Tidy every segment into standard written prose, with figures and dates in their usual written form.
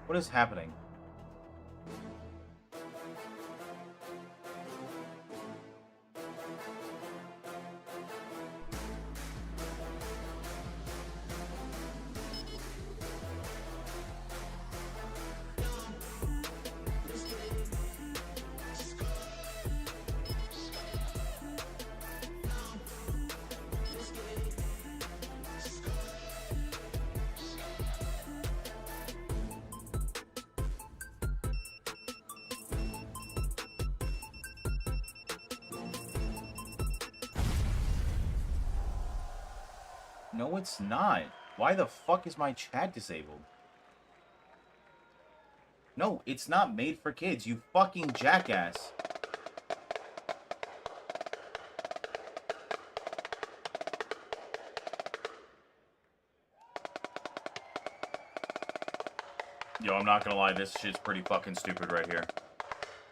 What is happening? No, it's not. Why the fuck is my chat disabled? No, it's not made for kids, you fucking jackass. Yo, I'm not gonna lie, this shit's pretty fucking stupid right here.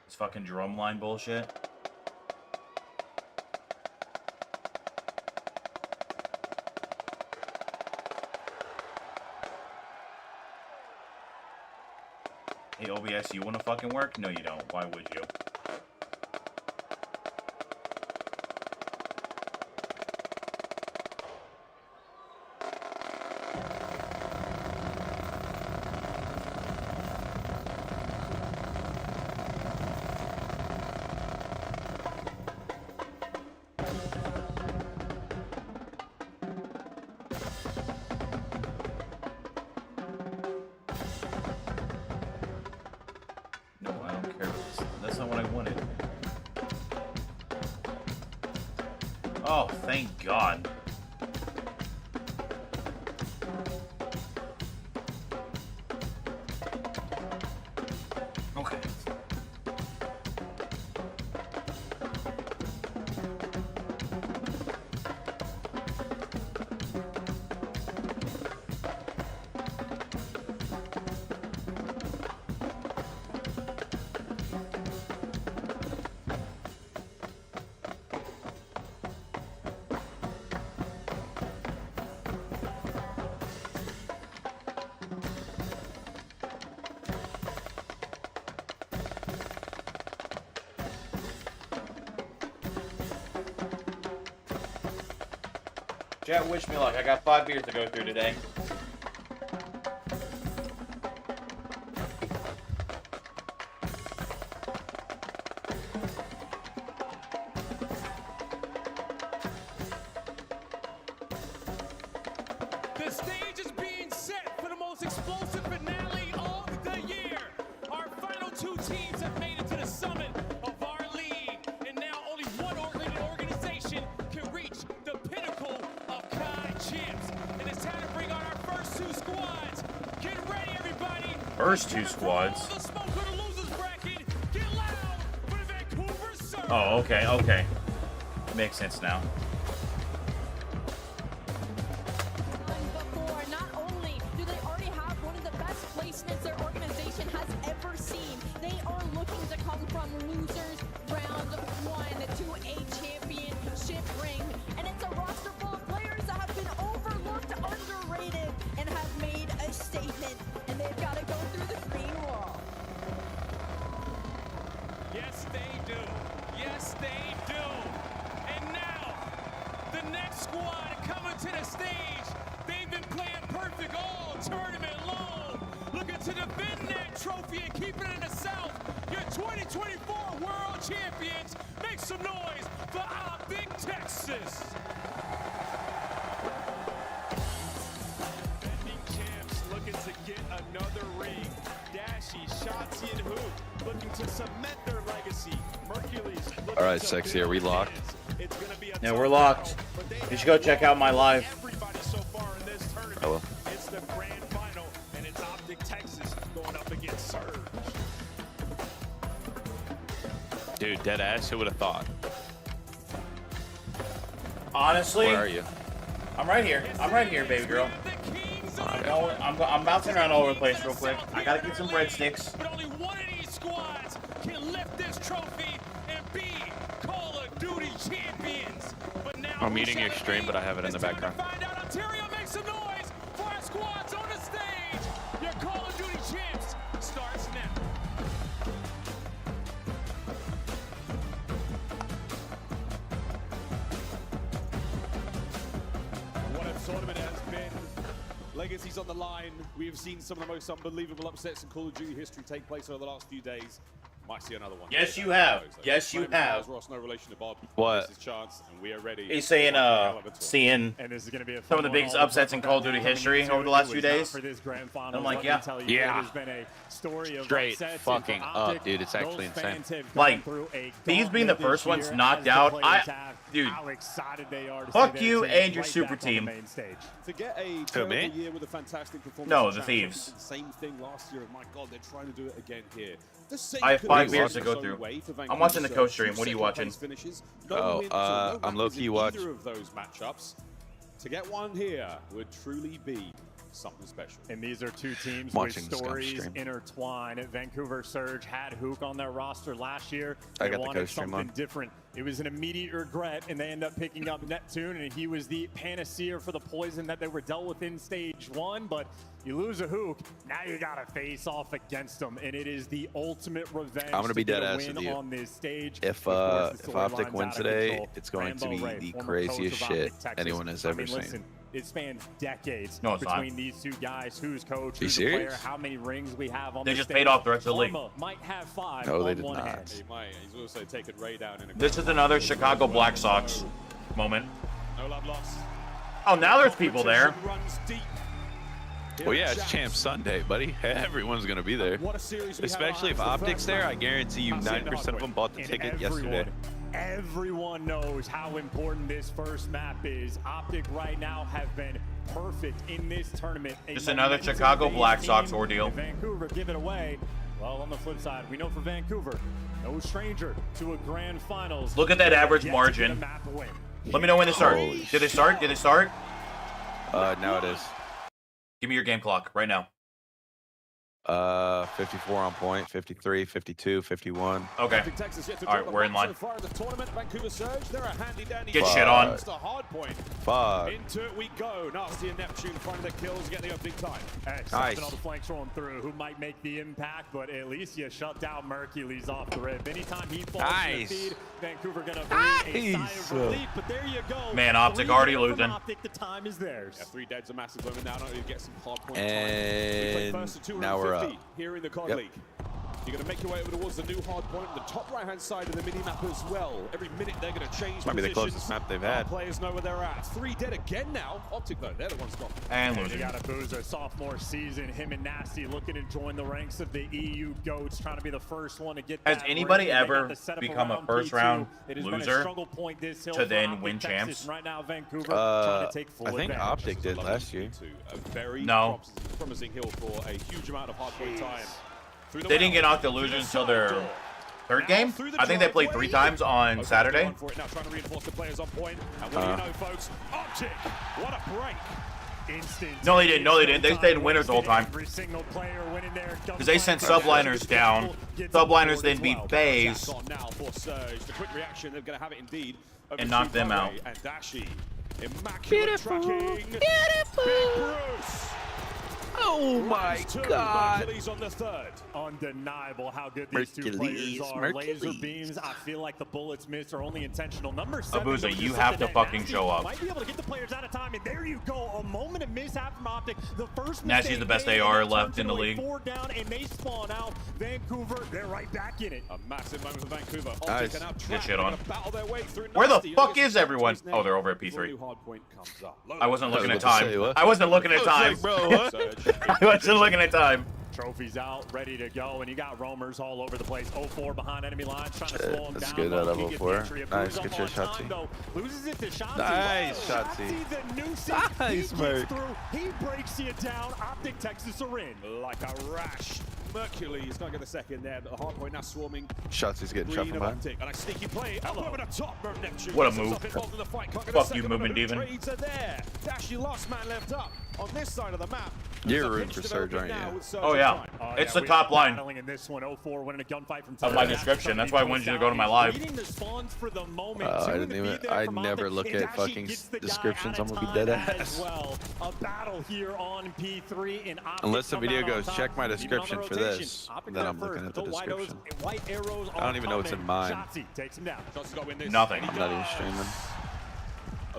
This fucking drumline bullshit. Hey, OBS, you wanna fucking work? No, you don't. Why would you? Oh, thank God. Okay. Chat, wish me luck. I got 5 beers to go through today. The stage is being set for the most explosive finale of the year. Our final 2 teams have made it to the summit of our league, and now only one organization can reach the pinnacle of CHAMPS. And it's time to bring on our first 2 squads. Get ready, everybody. First 2 squads. The smoke of the losers bracket. Get loud for the Vancouver Surge. Oh, okay, okay. Makes sense now. Their organization has ever seen. They are looking to come from losers round 1 to a championship ring, and it's a roster full of players that have been overlooked, underrated, and have made a statement, and they've got to go through the green wall. Yes, they do. Yes, they do. And now, the next squad coming to the stage. They've been playing perfect all tournament long. Looking to defend that trophy and keep it in the South. Your 2024 World Champions. Make some noise for Optic Texas. Defending champs looking to get another ring. Dashy, Shotzi, and Hoop looking to cement their legacy. Mercury's looking all right, Sexy, are we locked? Yeah, we're locked. You should go check out my live. Everybody so far in this tournament. Hello. It's the grand final, and it's Optic Texas going up against Surge. Dude, dead ass, who would have thought? Honestly, Where are you? I'm right here. I'm right here, baby girl. I'm bouncing around all over the place real quick. I gotta get some breadsticks. But only one of these squads can lift this trophy and be Call of Duty champions. But now I'm eating your stream, but I have it in the background. Find out. Ontario, make some noise for our squads on the stage. Your Call of Duty champs, is on the line. We have seen some of the most unbelievable upsets in Call of Duty history take place over the last few days. Might see another one. Yes, you have. Yes, you have. Ross, no relation to Bob. What? This is Chance, and we are ready. He's saying, seeing And this is going to be a some of the biggest upsets in Call of Duty history over the last few days. I'm like, yeah. Yeah. There's been a story of Straight upsets fucking and up, Optic. dude. It's actually Those insane. fans have Like, gone through a these being the gauntlet first this ones year knocked as the out, players have dude, how excited they are to fuck see you their team and your right super back on the team. main stage. To get a me? terrible year with a fantastic performance. No, in the Champs, Thieves. the same thing last year, and my God, they're trying to do it again here. The same I have could 5 have beers to gone go its through. own way for I'm Vancouver watching the Surge. coach stream. Two What are you watching? second-place finishes. Oh, wins or no I'm matches low-key in watch. either of those matchups. To get one here would truly be something special. And these are two teams Watching with this guy stories stream. intertwined. Vancouver Surge had Hook on their roster last year. I They got the wanted coach stream something on. different. It was an immediate regret, and they end up picking up Neptune, and he was the panacea for the poison that they were dealt with in stage 1. But you lose a Hook, now you got to face off against them, and it is the ultimate revenge. I'm gonna be get a dead ass win with you. on this stage. If Of course, the Optic storyline's wins out of today, control. it's going to Rambo be Ray, the former craziest coach of shit Optic Texas. anyone has I ever mean, seen. listen, it spans decades No, it's not. between these two guys. Who's coach? You Who's the player? serious? How many rings we have on They the just stage. paid off the rest of the league. Karma might have 5 No, they on did one not. hand. He might. He's also taken Ray down in a This is another Chicago Black Sox moment. no love lost. Oh, now there's people there. Runs deep. Well, yeah, it's Champs Sunday, buddy. Everyone's gonna be there. What a series we have Especially if on our hands. The Optic's first there. match. I guarantee you 90% of them bought the And ticket yesterday. Everyone knows how important this first map is. Optic right now have been perfect in this tournament. Just another Chicago Black Sox ordeal. If Vancouver give it away. Well, on the flip side, we know for Vancouver, no stranger to a grand finals. Look at that average Yet to margin. get a map win. Let me know when they start. Holy Did they start? Did they start? Now it is. Give me your game clock right now. 54 on point, 53, 52, 51. Okay. Texas yet to All right, drop we're the in ball line. So far in the tournament, Vancouver Surge, they're a handy-dandy Get team. shit on. It's the hard point. Fuck. Into it we go. Nasty and Neptune finding the kills, getting the big time. Hey, Nice. all the flanks rolling through. Who might make the impact, but at least you shut down Mercules off the rip. Anytime he falls in the Nice. feed, Vancouver gonna breathe a sigh Nice. of relief. But there you go. Man, Optic 3 already there from losing. Optic, the time is theirs. Yeah, 3 dead's a massive moment now. Not only get some hard point And time. We play first to now we're 250 up. here in the COD Yep. League. You're going to make your way over towards the new hard point on the top right-hand side of the mini-map as well. Every minute they're going to change Might be the positions. closest map they've Our had. players know where they're at. 3 dead again now. Optic, though, they're the ones gone. And You losing. got a Boozer sophomore season. Him and Nasty looking to join the ranks of the EU GOATs, trying to be the first one to get Has that anybody ring. They got ever the setup become a around first P2. round It has been a loser struggle point this hill to for then Optic win Texas. champs? Right now, Vancouver trying to take full I think advantage. Optic did last year. A very No. promising hill for a huge amount of hard point time. Through the They didn't get well. knocked to losers until their third game. I think they played 3 times on Saturday. Going for it now, trying to reinforce the players on point. And what do you know, folks? Optic, what a break. Instant. No, they didn't. No, they didn't. They stayed winners the whole time. Every single player winning there. Because they sent subliners down. Subliners then beat FaZe. Attack on now for Surge. The quick reaction, they're going to have it indeed. Over And knock to them out. Barre And Dashi. Immaculate tracking. Big Bruce. Oh my Rounds 2, god. Hercules on the third. Undeniable how good these two players are. Mercules. Laser beams, I feel like the bullets missed are only intentional. Number 7, Abuza, though, you just have said to that fucking Nasty show up. Might be able to get the players out of time, and there you go. A moment of mishap from Optic. The first Nasty's the best mistake AR made, left in the turns into a league. 4 down, and they spawn out. Vancouver, they're right back in it. A massive moment for Vancouver. Optic Nice. are now Good trapped. shit They're on. gonna battle their way through Where the Nasty. fuck Look at is everyone? his name. Oh, they're over at Before a P3. new hard point comes up. I wasn't looking at about to say, time. what? I wasn't looking at time. Bro, what? Surge. I wasn't looking at time. Trophies out, ready to go, and you got roamers all over the place. 0-4 behind enemy lines, trying to slow him That's down. good out of He gets 0-4. the entry. Nice, Abuza get your on time, Shotzi. though. Loses it to Shotzi. Nice, Wow. Shotzi. The nuisance. Nice, he gets Merc. through. He breaks you down. Optic Texas are in. Like a rash. Mercules can't get the second there, but the hard point now swarming. Shotzi's getting shot Green from of behind. Optic. And a sneaky play. Up over the top from Neptune. What a Gets move. himself involved in the fight. Can't get a Fuck you, second, moving but who demon. trades are there. Dashi last man left up on this side of the map. You're There's a rooting pinch for Surge, developing aren't now you? with Surge Oh, on yeah. time. It's the we top are line battling in this one. 0-4 winning a gunfight from of my Dashi. description. That's why I wanted you to go to my He's live. reading the spawns for the moment. I Two didn't in the even- feed there I from never Optic, look and at Dashi fucking gets the guy descriptions. out I'm of gonna be dead time ass. as well. A battle here on P3 and Optic Unless the come video out on goes, top, check my even on the description for rotation. this, Optic then got I'm first, looking at but the white arrows- description. White arrows I don't even know what's in mine. Shotzi takes him down. Shotzi's got to win this. Nothing. And he I'm not even does. streaming.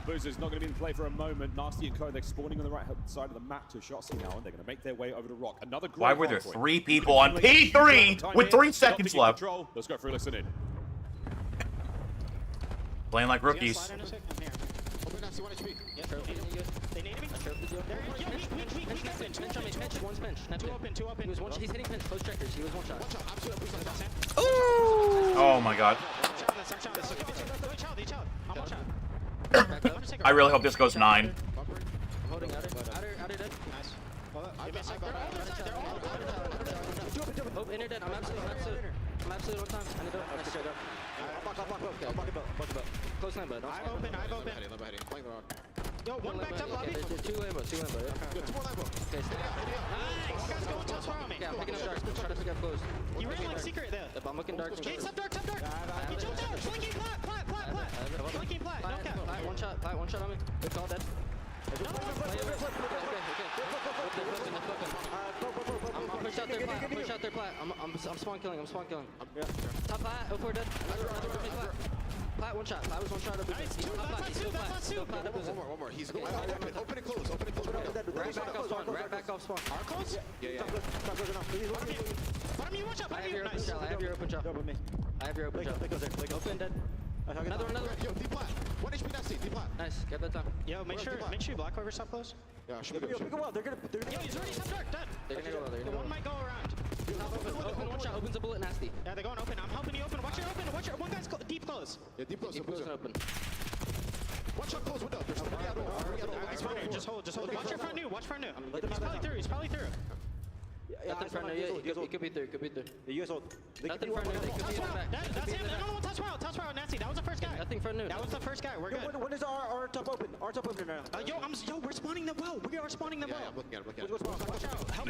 Boozer's not going to be in play for a moment. Nasty and Co, they're spawning on the right side of the map to Shotzzy now, and they're going to make their way over to Rock. Another great Why were there hardpoint. 3 people on P3 with 3 seconds left? Control. Let's go for a listen in. Playing like rookies. He's hitting pinch, close checkers. He was one shot. Oh my god. I really hope this goes 9. I'm holding outer dead. Nice. Oh, inner dead. I'm absolute one time. I need to close line, bud. I'm open. Yo, one backed up lobby. Two Lambo. Good, 2 more Lambo. Okay, stay out. Nice. Guys, go and touch around me. Yeah, I'm picking up dark. Try to pick up close. You ran like secret there. I'm looking dark. Okay, top dark. He jumped out. Flanking plat. Flanking plat. No cap. Plat, one shot on me. Good call, dead. Okay. I'm push out their plat. I'm spawn killing. Top plat, 04 dead. Another plat. Plat, one shot. Plat was one shot. Nice, two, that's two. One more. He's going open and close. Rat back off spawn. Are close? Yeah. Bottom you, watch out. I have your open shot. Open, dead. Another one. Yo, D-plat. 1 HP nasty. D-plat. Nice, get that time. Yo, make sure you block whoever stop close. Yeah, should be good. Yo, he's already top dark. Done. They're gonna go well. The one might go around. Open one shot, opens a bullet, nasty. Yeah, they're going open. I'm helping you open. Watch your one guy's deep close. Yeah, deep close. Keep closing open. Watch out close window. There's somebody out over. He's fine. Just hold. Watch your front new. He's probably through. Nothing front new. He could be through. You guys hold. Nothing front new. They could be in the back. That's him. No, touch round. Nasty. That was the first guy. Nothing front new. That was the first guy. We're good. When is our top open? Our top open now. Yo, we're spawning them well. We are spawning them Yeah, well. I'm looking at it. Watch out. Help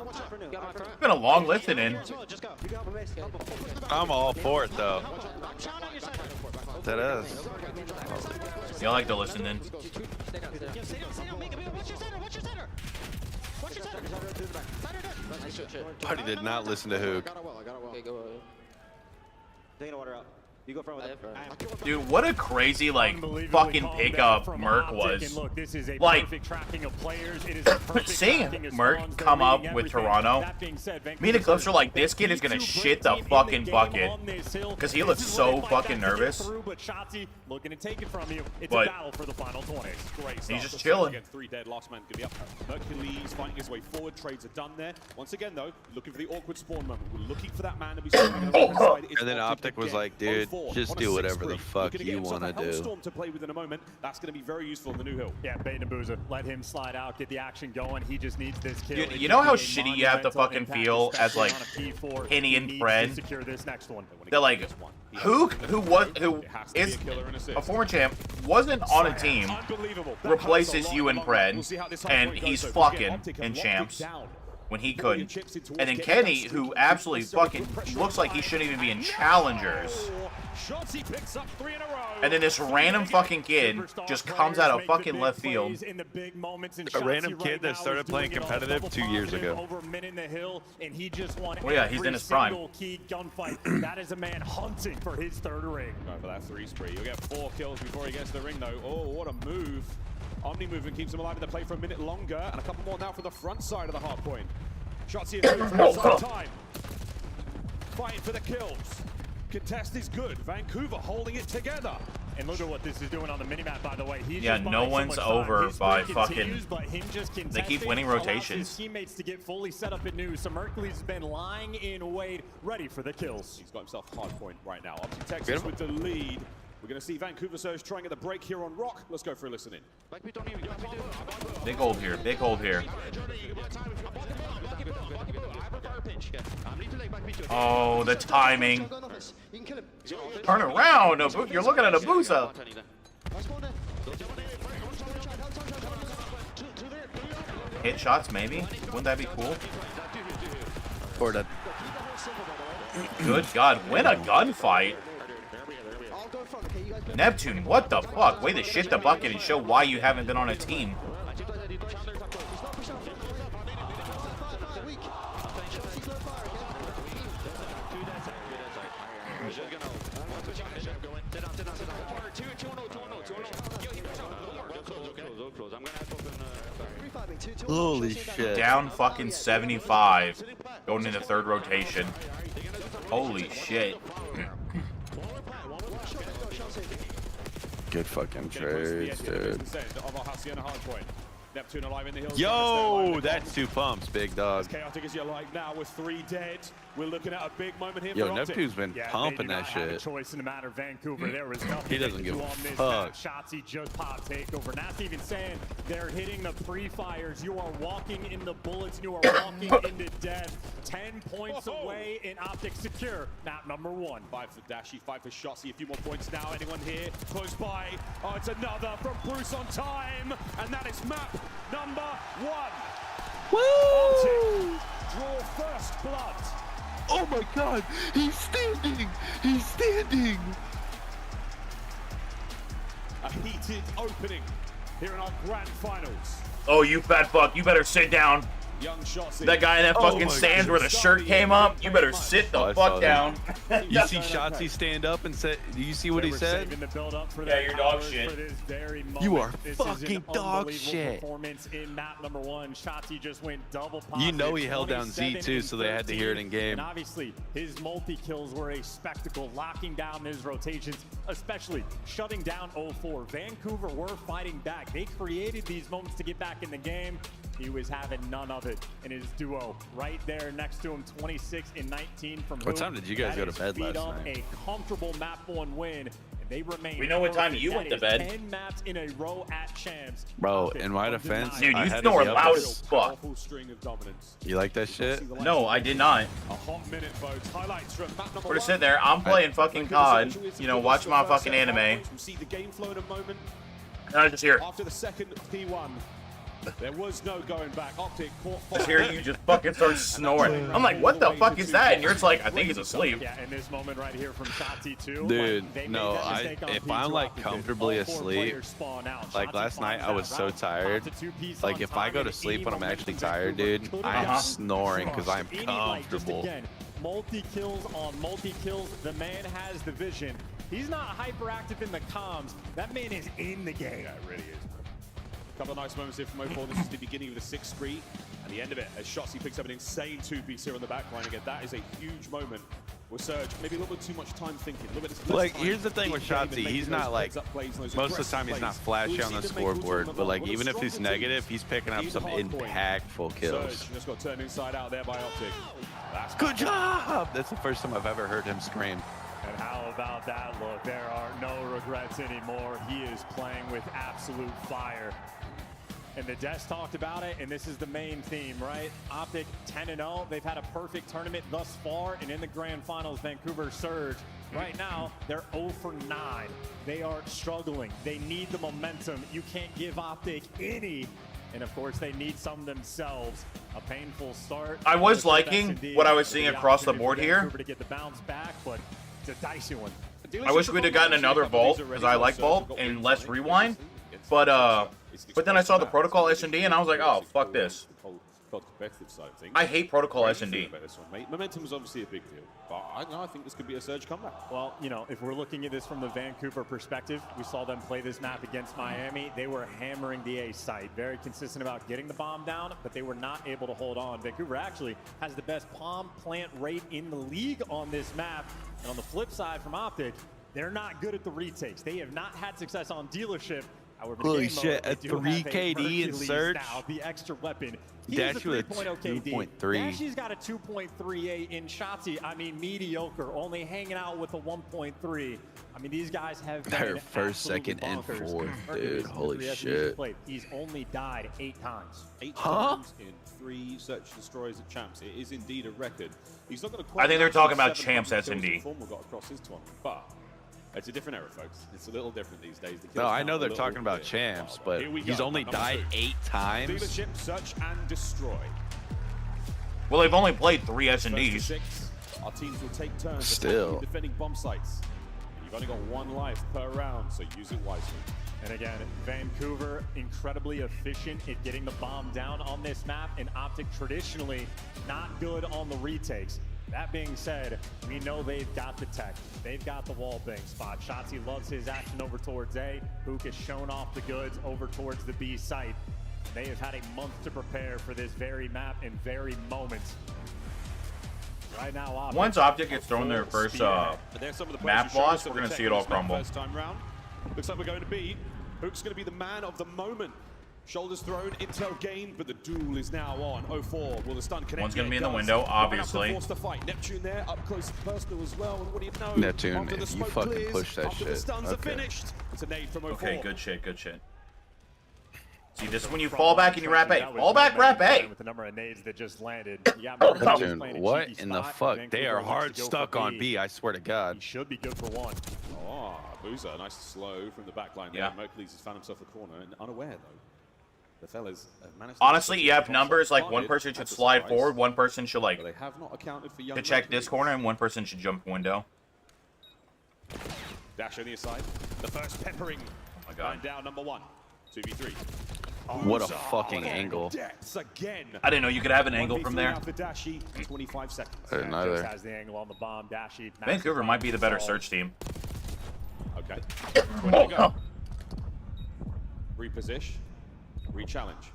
Watch out for new. Got my front. It's been a long listening. Just go. You can help him, Ace. Help him. I'm all for it though. I'm shouting on your side. That is. You like to listen in. Stay down. Yo, stay down. Watch your center. Watch your center. Center dead. Nice shit. Buddy did not listen to Hook. I got it well. Okay, go. Taking the water out. You go front with it. Dude, what a crazy, like, fucking pickup Merc was. Look, this is a Like, perfect tracking of players. It is a perfect seeing tracking of Merc spawns. come They're up reading with everything. Toronto, That being said, me and the clips Vancouver are like, this kid is gonna shit the fucking bucket. Because he looks so fucking nervous. But Shotzzy looking to take it from you. It's But a battle for the final 20. Great he's start. just Let's chilling. Again, 3 dead. Last man could be up. Hercules finding his way forward. Trades are done there. Once again, though, looking for the awkward spawn moment. We're looking for that man to be standing on the right side. It's And then Optic Optic was again. like, dude, 0-4 just on a do whatever 6-3. the fuck Looking to get you himself want a to do. Hellstorm to play with in a moment. That's going to be very useful in the new hill. Yeah, Bait and Boozer. Let him slide out, get the action going. He just needs this kill. Dude, It you know could how be a shitty you have to monumental fucking impact, feel as, especially like, on a P4. Penny He and needs Fred? to secure this next one. They're like, who is a former champ, wasn't on a team, replaces you and Pred, and he's fucking in champs when he couldn't. And then Kenny, who absolutely fucking looks like he shouldn't even be in challengers. And then this random fucking kid just comes out of fucking left field. A random kid that started playing competitive 2 years ago. Well, yeah, he's in his prime. That is a man hunting for his 3rd ring. Right for that 3 spree. You'll get 4 kills before he gets to the ring, though. Oh, what a move. Omni movement keeps him alive in the play for a minute longer, and a couple more now from the front side of the hard point. Shotzzy for some time. Fighting for the kills. Contest is good. Vancouver holding it together. And look at what this is doing on the minimap, by the way. He's Yeah, just no buying so one's much time. over His by spree fucking- continues, but him just They keep contesting winning allows rotations. his teammates to get fully set up at new. So Merkley's has been lying in wait, ready for the kills. He's got himself hard point right now. Up to Texas with the lead. We're going to see Vancouver Surge trying at the break here on Rock. Let's go for a listen in. Big hold here, big hold here. Oh, the timing. Turn around, you're looking at Abusa. Hit shots, maybe? Wouldn't that be cool? Or that. Good God, win a gunfight. Neptune, what the fuck? Way to shit the bucket and show why you haven't been on a team. Holy shit. Down fucking 75 going into third rotation. Holy shit. Good fucking trades, dude. Neptune alive in the hills. Yo, that's 2 pumps, big dog. As chaotic as you like now with 3 dead. We're looking at a big moment here. Yo, for Optic. Neptune's been pumping that Have a shit. choice in the matter of Vancouver. There was nothing He doesn't they give could a do on this fuck. map. Shotzzy just pop takeover. Not even saying they're hitting the pre-fires. You are walking in the bullets. You are walking into death. 10 points away in Optic secure. Map number 1. 5 for Dashy, 5 for Shotzzy. A few more points now. Anyone here close by? Oh, it's another from Bruce on time. And that is map number 1. Woo! Optic draw first blood. Oh my god, he's standing! He's standing! A heated opening here in our grand finals. Oh, you fat fuck. You better sit down. Young Shotzzy. That guy in that fucking stands where the shirt came up, you better sit the fuck down. You see Shotzzy stand up and say, do you see what he said? Yeah, you're dog shit. You are fucking dog shit. Performance in map number 1. Shotzzy just went double pop. You know he held down Z too, so they had to hear it in game. And obviously, his multi-kills were a spectacle, locking down his rotations, especially shutting down 0-4. Vancouver were fighting back. They created these moments to get back in the game. He was having none of it in his duo. Right there next to him, 26 and 19 from What time did you guys go to bed last night? A comfortable map 1 win. And they remain. We know what time perfect. you went to bed. 10 maps in a row at Champs. Bro, in my defense, Dude, I you had snore to be up loud at- as fuck. String of dominance. You like that shit? No, I did not. A hot minute, folks. Highlights from map number We're 1. just sitting there. I'm playing fucking COD. You know, watch my fucking anime. We'll see the game flow in a moment. And I just hear, After the second P1, there was no going back. Optic caught fire. just hear you just fucking start snoring. I'm like, what the fuck is that? And you're just like, I think he's asleep. Yeah, in this moment right here from Shotzzy too. Dude, like, they made no, that mistake on if P I'm like dropping it. comfortably All 4 asleep, players spawn out. like Shotzzy last night, finds I was out so route, tired. pops a 2-piece Like on if I time, go to and sleep any when I'm actually momentum tired, Vancouver dude, could I am have snoring because I'm Any, like, just comfortable. again, multi-kills on multi-kills. The man has the vision. He's not hyperactive in the comms. That man is in the game. Yeah, it really is. A couple of nice moments here from 0-4. This is the beginning of the 6th street. And the end of it, as Shotzzy picks up an insane 2-piece here on the back line. Again, that is a huge moment with Surge. Maybe a little bit too much time thinking. A little bit less Like, time here's the thing with deep game and Shotzzy, making he's those not like, heads-up plays and those most of the aggressive time he's not plays. flashy We've on the seen him make good scoreboard, tournament but like one of even the if he's stronger negative, teams. he's picking up He's some a hard point. impactful kills. Surge just got turned inside out there by Optic. That's Good job! That's the first time I've ever heard him scream. And how about that look? There are no regrets anymore. He is playing with absolute fire. And the Des talked about it, and this is the main theme, right? Optic 10-0. They've had a perfect tournament thus far, and in the grand finals, Vancouver Surge. Right now, they're 0 for 9. They are struggling. They need the momentum. You can't give Optic any. And of course, they need some themselves. A painful start. I was liking what I was seeing across the board here. To get the bounce back, but it's a dicey one. I wish we'd have gotten another vault, because I like vault and less rewind. But then I saw the protocol S&D and I was like, oh, fuck this. Competitive side of things. I hate protocol S&D. Momentum is obviously a big deal, but I think this could be a Surge comeback. Well, you know, if we're looking at this from the Vancouver perspective, we saw them play this map against Miami. They were hammering the A site, very consistent about getting the bomb down, but they were not able to hold on. Vancouver actually has the best palm plant rate in the league on this map. And on the flip side from Optic, they're not good at the retakes. They have not had success on dealership. However, Holy game shit, mode, at they do 3 have a KD in Hercules Surge? now, the extra weapon. He Dash has a with 3.0 KD. 2.3. Dashy's got a 2.38 in Shotzzy. I mean, mediocre, only hanging out with a 1.3. I mean, these guys have been They're first, absolutely second, and bonkers. fourth, Hercules, dude. Holy the 3 SMGs shit. played. He's only died 8 times. 8 Huh? times in 3 search destroys at Champs. It is indeed a record. He's not going to. I think they're talking about Champs S&D. Got across his tournament, but it's a different era, folks. It's a little different these days. The No, kills I count know a they're little talking about bit. Champs, but Here we he's go. only Number died 2. 8 times. Dealership, search and destroy. Well, they've only played 3 First to S&Ds. 6. Our teams will take turns Still. attacking defending bomb sites. You've only got 1 life per round, so use it wisely. And again, Vancouver incredibly efficient at getting the bomb down on this map, and Optic traditionally not good on the retakes. That being said, we know they've got the tech. They've got the wall bang spot. Shotzzy loves his action over towards A. Hook has shown off the goods over towards the B site. They have had a month to prepare for this very map and very moment. Right now, Optic, once Optic gets thrown their first map loss, we're going to see it all crumble. First time round. Looks like we're going to be. Hook's going to be the man of the moment. Shoulders thrown, intel gained, but the duel is now on. 04 will the stun connect. One's going to be in the window, obviously. Force the fight. Neptune there, up close and personal as well. And what do you know? Neptune, you fucking clears, push that after shit. The stuns are Okay. finished. It's a nade from 04. Okay, good shit, good shit. See, this is when you fall back and you wrap A. Fall back, wrap A. With the number of nades that just landed. Neptune, what in the fuck? They are hard stuck on B, I swear to God. He should be good for one. Oh, Boozer, nice slow from the back line there. Yeah. Mercules has found himself a corner and unaware though. The fellas have managed Honestly, you have numbers like one target. person should That's a slide surprise. forward, one person should like But they have not accounted for young to check Mercules. this corner, and one person should jump window. Dash on the side. The first peppering. Oh my god. Line down number 1. 2v3. What a Boozer fucking on angle. Depths again. I didn't know you could have an angle from 1v3 there. After Dashi, 25 seconds. I didn't Just either. has the angle on the bomb. Dashi. Vancouver might be the better search team. Okay. Ready to go. Reposition. Re-challenge.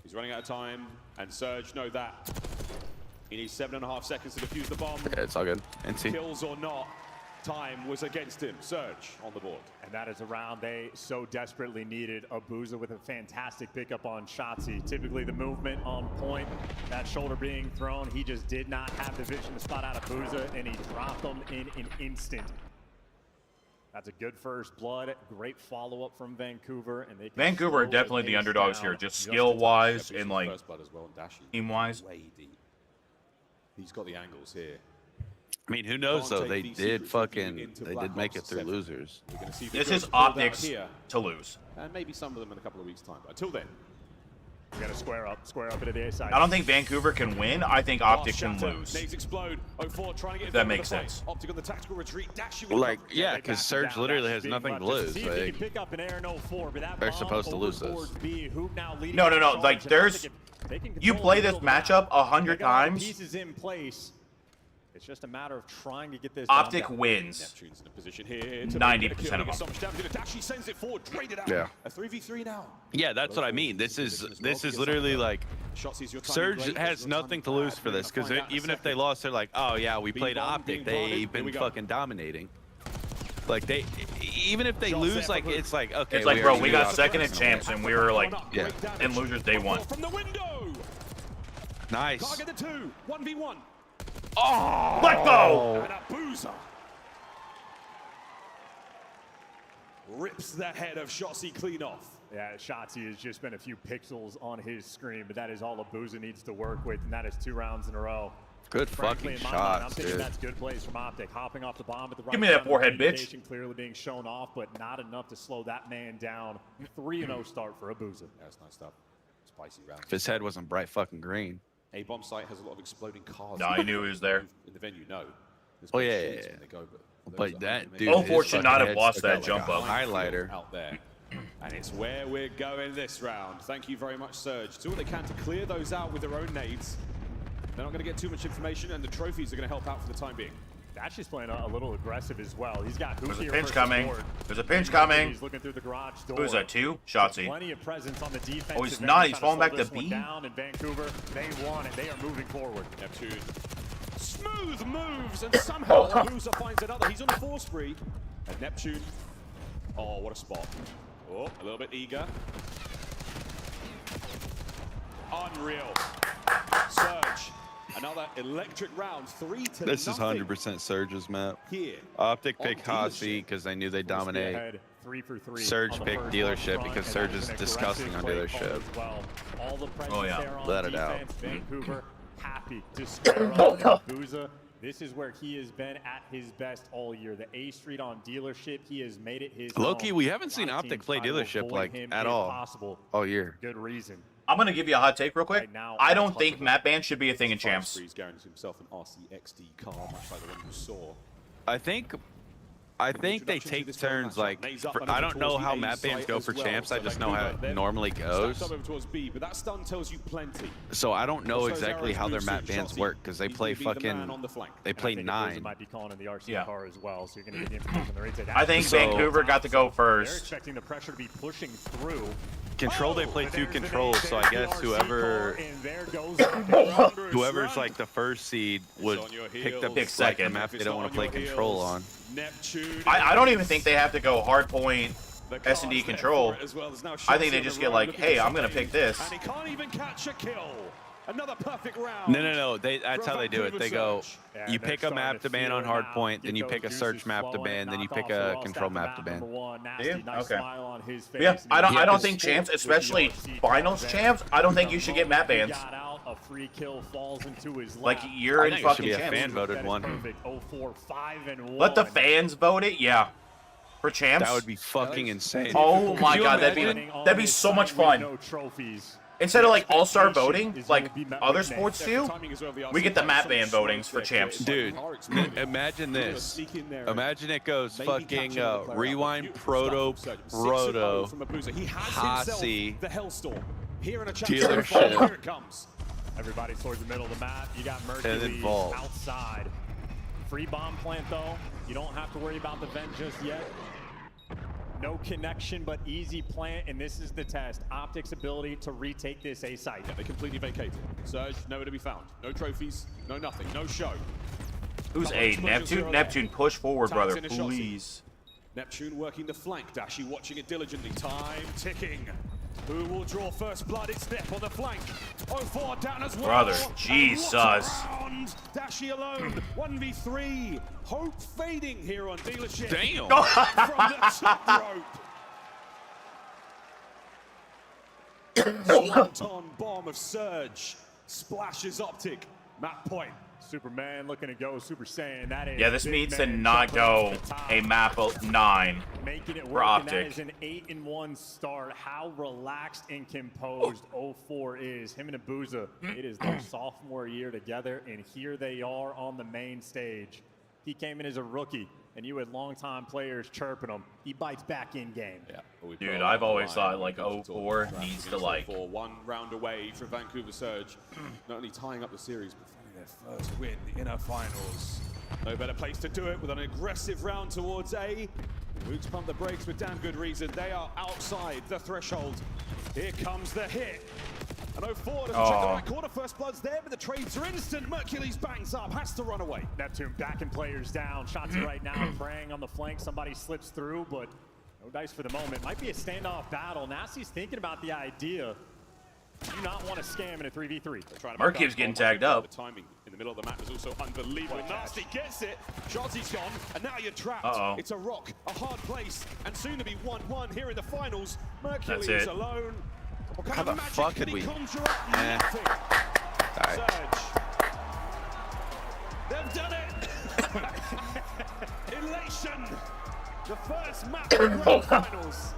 He's running out of time, and Surge know that. He needs 7.5 seconds to defuse the bomb. Yeah, it's all good. NC. Kills or not, time was against him. Surge on the board. And that is a round they so desperately needed. Abuza with a fantastic pickup on Shotzi. Typically the movement on point, that shoulder being thrown, he just did not have the vision to spot out Abuza, and he dropped him in an instant. That's a good first blood. Great follow-up from Vancouver. And they can Vancouver are slow definitely the the pace underdogs down here, just a skill-wise Yep, and he's like first blood as well, and Dashi team-wise. way deep. He's got the angles here. I mean, who knows though? They did into they Black did make it Ops through 7. losers. We're gonna see the This girls is build out Optics here, to lose. and maybe some of them in a couple of weeks' time. But until then, We got to square up into the A side. I don't think Vancouver can win. I think Optic can lose. Nades explode. 04 trying to get If that in front of makes the fight. sense. Optic on the tactical retreat. Dashi will Like, cover. yeah, They because back Surge down. literally That's has being nothing to left. Just lose. see if they Like, can pick up an air in 04, but that they're bomb supposed to over lose towards this. B, Hoop now leading No, the like charge, and there's they can you control play the this middle of the matchup map. 100 They got all the times. Pieces in place. It's just a matter of trying to get this Optic bomb down. wins. Neptune's in a position here to 90% of them. so much damage. Dashi sends it forward, drained it out. Yeah. A 3v3 now. yeah, that's what I mean. This is literally like Shots your time Surge great, has your time nothing to bad. lose for We're this gonna because find out in a even if they second. lost, they're like, oh yeah, we played bomb Optic. being bonded. They've Here been we go. fucking dominating. Like they, even if they Shots lose, there like for Hook. it's like okay. It's like, bro, already we knew got Optic second was at gonna champs, and we were like Yeah. in losers day one. From the window. win. Nice. Target the 2. 1v1. Oh, Let's go! And a boozer. Rips the head of Shotzi clean off. Yeah, Shotzi has just been a few pixels on his screen, but that is all Abuza needs to work with, and that is 2 rounds in a row. Good Frankly, fucking in my mind, I'm shots, thinking dude. that's good plays from Optic. Hopping off the bomb at the right Give me that time, forehead, bitch. communication clearly being shown off, but not enough to slow that man down. 3-0 start for Abuza. That's nice stuff. Spicy round. If his head wasn't bright fucking green. A bomb site has a lot of exploding cars. No, I knew he was there. In the venue, no. There's Oh, big yeah, shades yeah, when they go, but But those that 100 dude, Oh, his four should fucking not have head lost stuck out that jump like a up. highlighter. out there. And it's where we're going this round. Thank you very much, Surge. Do what they can to clear those out with their own nades. They're not going to get too much information, and the trophies are going to help out for the time being. Dashi's playing a little aggressive as well. He's got Hoop There's a here pinch versus coming. Ward. There's a pinch coming. He's looking through the garage door. Who's that, 2? Shotzi. Plenty of presence on the defense. Oh, he's not. He's falling back to B? Down in Vancouver. They want it. They are moving forward. Neptune. Smooth moves, and somehow Abuza finds another. He's on the 4 spree. And Neptune. Oh, what a spot. Oh, a little bit eager. Unreal. Surge. Another electric round. 3-0. This is 100% Surge's map. Here. Optic on picked Dealership. Hasi because they knew they dominate. Ahead, 3 for 3 Surge on the picked first Dealership front, because and Surge that is was an disgusting on aggressive play Dealership. call as well. All the presence Oh, yeah. there on Let it out. defense. Vancouver happy to square up. Abuza, this is where he has been at his best all year. The A Street on Dealership, he has made it his Low-key, own. we haven't seen A lot of Optic teams play try to Dealership, avoid like, him at if all. possible. All year. Good reason. I'm going to give you a hot take real quick. Right now, I don't untouchable. think map ban should be a thing in champs. Spree's guaranteed himself an RC XD car, much like the one you saw. I think they take turns like I don't know how map bans go for champs. I just know how it normally goes. Over towards B, but that stun tells you plenty. So I don't know Those exactly arrows how their move map suit bans Shotzi. work because they He's play gonna be the man fucking on the flank. they And I play think Abuza 9. might be calling in the RC Yeah. car as well, so you're going to get the information on the retake. I think So- Vancouver got to go They're first. expecting the pressure to be pushing through. Control, they play 2 controls, so I guess whoever's like the first seed would pick the second map they don't want to play control on. I don't even think they have to go hard point S&D control. I think they just get like, hey, I'm gonna pick this. And he can't even catch a kill. Another perfect round. No. That's how they do it. They go, you pick a map to ban on hardpoint, then you pick a search map to ban, then you pick a control map to ban. Yeah? Okay. Yeah, I don't think champs, especially finals champs, I don't think you should get map bans. Like you're in fucking champs. Fan voted one. Let the fans vote it. Yeah. For champs. That would be fucking insane. Oh my god, that'd be so much fun. Instead of like all-star voting, like other sports do, we get the map ban votings for champs. Dude, imagine this. Imagine it goes fucking rewind, proto, Hasi, dealership. Everybody's towards the middle of the map. You got Mercury outside. Free bomb plant though. You don't have to worry about the vent just yet. No connection, but easy plant, and this is the test. Optic's ability to retake this A site. Yeah, they completely vacated. Surge, nowhere to be found. No trophies, no nothing, no show. Who's A? Neptune? Neptune, push forward, brother, please. Neptune working the flank. Dashy watching it diligently. Time ticking. Who will draw first blood? It's Nep on the flank. 04 down as well. Brother, Jesus. Dashy alone. 1v3. Hope fading here on dealership. Damn. From the top rope. Swanton bomb of Surge. Splashes Optic. Map point. Superman looking to go Super Saiyan. That is, yeah, this needs to not go a map of 9 making it for Optic. That is an 8-1 start. How relaxed and composed 04 is. Him and Abuza, it is their sophomore year together, and here they are on the main stage. He came in as a rookie, and you had longtime players chirping him. He bites back in game. Yeah, dude, I've always thought like 04 needs to like 1 round away from Vancouver Surge, not only tying up the series, but their first win in our finals. No better place to do it with an aggressive round towards A. Roots pump the brakes with damn good reason. They are outside the threshold. Here comes the hit. And 04 doesn't check the right corner. First blood's there, but the trades are instant. Mercules bangs up, has to run away. Neptune backing players down. Shots right now, praying on the flank. Somebody slips through, but no dice for the moment. Might be a standoff battle. Nasty's thinking about the idea. Do not want to scam in a 3v3. Mercury's getting tagged up. The timing in the middle of the map is also unbelievable. Nasty gets it. Shotzi's gone, and now you're trapped. It's a rock, a hard place, and soon to be 1-1 here in the finals. Mercury is alone. What kind of magic can he conjure up? Nothing. Surge. They've done it. Elation. The first map of the Grand Finals.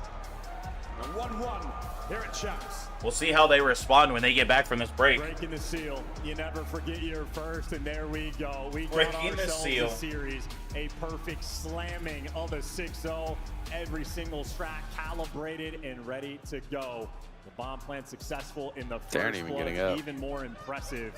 And 1-1 here at CHAMPS. We'll see how they respond when they get back from this break. Breaking the seal. You never forget your first, and there we go. We breaking the seal. A series, a perfect slamming of a 6-0. Every single strat calibrated and ready to go. The bomb plant successful in the first blood, even more impressive.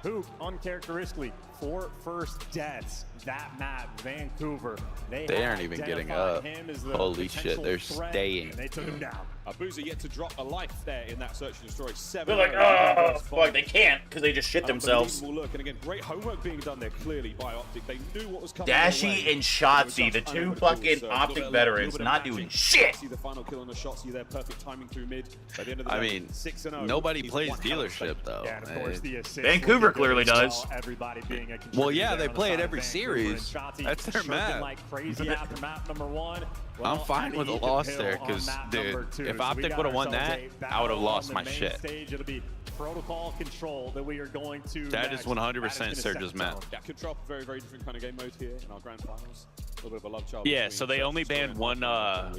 Hook, uncharacteristically, 4 first deaths. That map, Vancouver. They aren't even getting up. Holy shit, they're staying. And they took him down. Abuza yet to drop a life there in that search and destroy. 7. They're like, oh, fuck, they can't because they just shit themselves. Look, and again, great homework being done there clearly by Optic. They knew what was coming. Dashy and Shotzi, the 2 fucking Optic veterans, not doing shit. See the final kill on the Shotzi there, perfect timing through mid. By the end of the day, 6-0. Nobody plays dealership though. Yeah, and of course the Vancouver clearly does. Everybody being a well, yeah, they play it every series. That's their map. Like crazy after map number 1. Well, I'm fine with a loss there, because, dude, if Optic would have won that, I would have lost my shit. It'll be protocol control that we are going to. That is 100% Surge's map. Yeah, control, very, very different kind of game mode here in our grand finals. A little bit of a love child. Yeah, so they only banned one.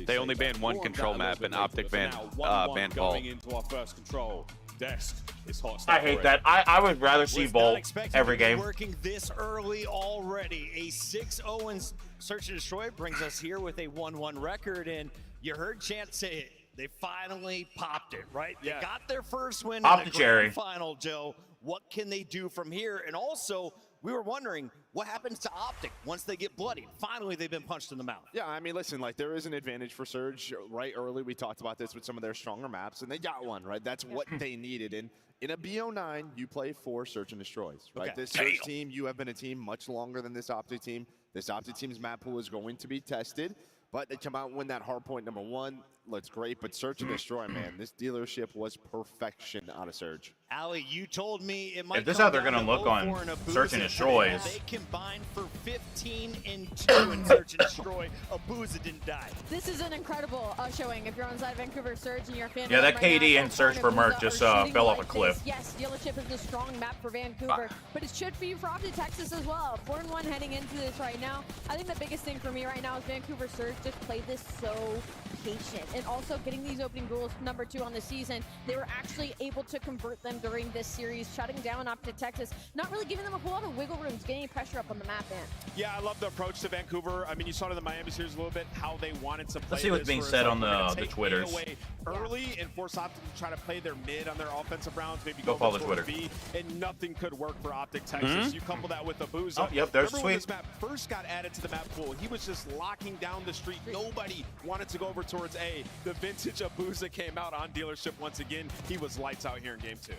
They only banned one control map, and Optic banned Vault. Going into our first control. Desk is hot. I hate that. I would rather see Vault every game. Working this early already. A 6-0 in Search and Destroy brings us here with a 1-1 record, and you heard Chant say it. They finally popped it, right? Yeah. They got their first win Pop in the the cherry. grand final, Joe. What can they do from here? And also, we were wondering what happens to Optic once they get bloodied. Finally, they've been punched in the mouth. Yeah, I mean, listen, like there is an advantage for Surge. Right early, we talked about this with some of their stronger maps, and they got one, right? That's what they needed. And in a BO9, you play for Search and Destroys, right? Okay. This Surge team, you have been a team much longer than this Optic team. This Optic team's map pool is going to be tested, but they come out and win that hard point number 1. Looks great, but Search and Destroy, man, this dealership was perfection out of Surge. Ali, you told me it might. If this is how they're gonna look on Search and Destroys, they combined for 15 and 2 in Search and Destroy. Abuza didn't die. This is an incredible showing. If you're on side of Vancouver Surge and you're a fan yeah, of that them right KD now, and Search for Merc just fell off a cliff. Yes, dealership is a strong map for Vancouver, but it should be for Optic Texas as well. 4-1 heading into this right now. I think the biggest thing for me right now is Vancouver Surge just played this so patient, and also getting these opening goals number 2 on the season. They were actually able to convert them during this series, shutting down Optic Texas, not really giving them a whole lot of wiggle room, getting pressure up on the map. Yeah, I love the approach to Vancouver. I mean, you saw it in the Miami series a little bit, how they wanted to play. Let's see what's being said on the Twitters. Away early and force Optic to try to play their mid on their offensive rounds, maybe go follow Twitter. B, and nothing could work for Optic Texas. You couple that with Abuza. Oh, yep, there's Remember Sweet. when this map first got added to the map pool, he was just locking down the street. Nobody wanted to go over towards A. The vintage Abuza came out on dealership once again. He was lights out here in game 2.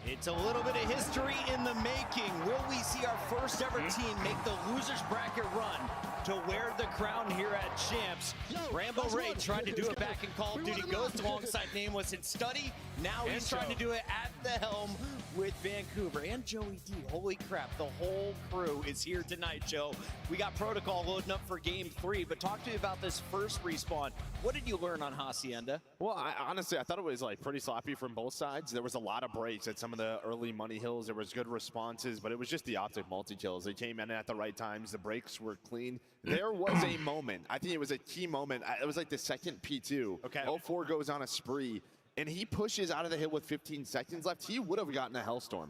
It's a little bit of history in the making. Will we see our first ever team make the losers bracket run to wear the crown here at Champs? Rambo Ray tried to do it back in Call of Duty Ghost alongside Nameless and Study. Now he's trying to do it at the helm with Vancouver and Joey D. Holy crap, the whole crew is here tonight, Joe. We got Protocol loading up for game 3, but talk to me about this first respawn. What did you learn on Hacienda? Well, honestly, I thought it was like pretty sloppy from both sides. There was a lot of breaks at some of the early money hills. There was good responses, but it was just the Optic multi-kills. They came in at the right times. The breaks were clean. There was a moment, I think it was a key moment. It was like the second P2. Okay. 04 goes on a spree, and he pushes out of the hill with 15 seconds left. He would have gotten a Hellstorm.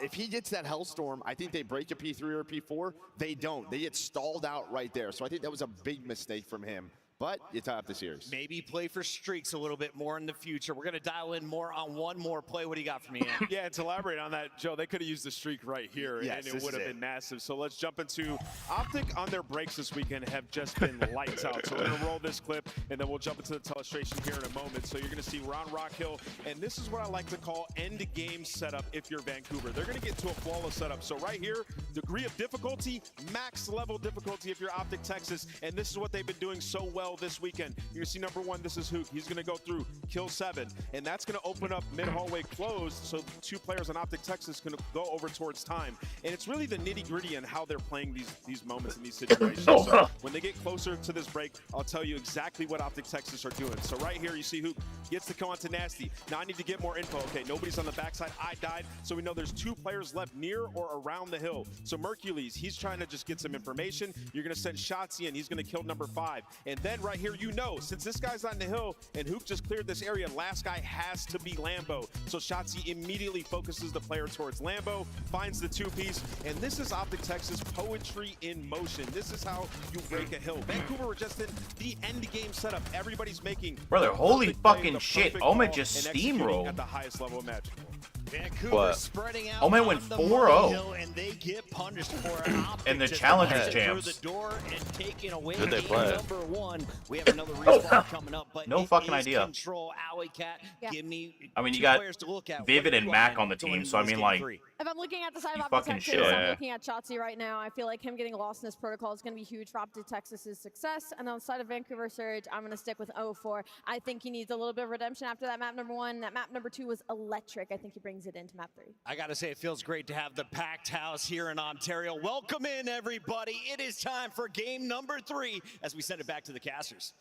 If he gets that Hellstorm, I think they break a P3 or a P4. They don't. They get stalled out right there. So I think that was a big mistake from him. But you tie up the series. Maybe play for streaks a little bit more in the future. We're going to dial in more on one more play. What do you got for me, Ian? Yeah, and to elaborate on that, Joe, they could have used the streak right here, Yes, and it would have been massive. So let's jump into Optic on their breaks this weekend have just been lights out. So we're going to roll this clip, and then we'll jump into the telestration here in a moment. So you're going to see Ron Rock Hill, and this is what I like to call end-game setup if you're Vancouver. They're going to get to a flawless setup. So right here, degree of difficulty, max level difficulty if you're Optic Texas, and this is what they've been doing so well this weekend. You're going to see number 1, this is Hook. He's going to go through, kill 7, and that's going to open up mid-hallway closed, so 2 players on Optic Texas can go over towards time. And it's really the nitty-gritty and how they're playing these moments and these situations. So when they get closer to this break, I'll tell you exactly what Optic Texas are doing. So right here, you see Hook gets to come onto Nasty. Now I need to get more info. Okay, nobody's on the backside. I died, so we know there's 2 players left near or around the hill. So Mercules, he's trying to just get some information. You're going to send Shotzi in. He's going to kill number 5. And then right here, you know, since this guy's on the hill and Hook just cleared this area, last guy has to be Lambo. So Shotzi immediately focuses the player towards Lambo, finds the 2-piece, and this is Optic Texas poetry in motion. This is how you break a hill. Vancouver were just in the end game setup. Everybody's making Brother, holy fucking shit. Omen just steamrolled. At the highest level imaginable. Vancouver spreading out Omen went 4-0. and they get punished for an Optic And the just challenge is busting through Champs. the door and taking away Did they game play? number 1. We have another respawn coming up, but No it fucking is idea. Control Alley Cat. Yeah. Give me I mean, you 2 got players to look at. Vivid What and do Mac want on the to team, win so I this mean, game like, 3? If I'm looking at the side You of Optic fucking Texas, should. I'm looking at Shotzi right now. I feel like him getting lost in this protocol is going to be huge for Optic Texas's success. And on the side of Vancouver Surge, I'm going to stick with 04. I think he needs a little bit of redemption after that map number 1. That map number 2 was electric. I think he brings it into map 3. I got to say, it feels great to have the packed house here in Ontario. Welcome in, everybody. It is time for game number 3 as we send it back to the casters.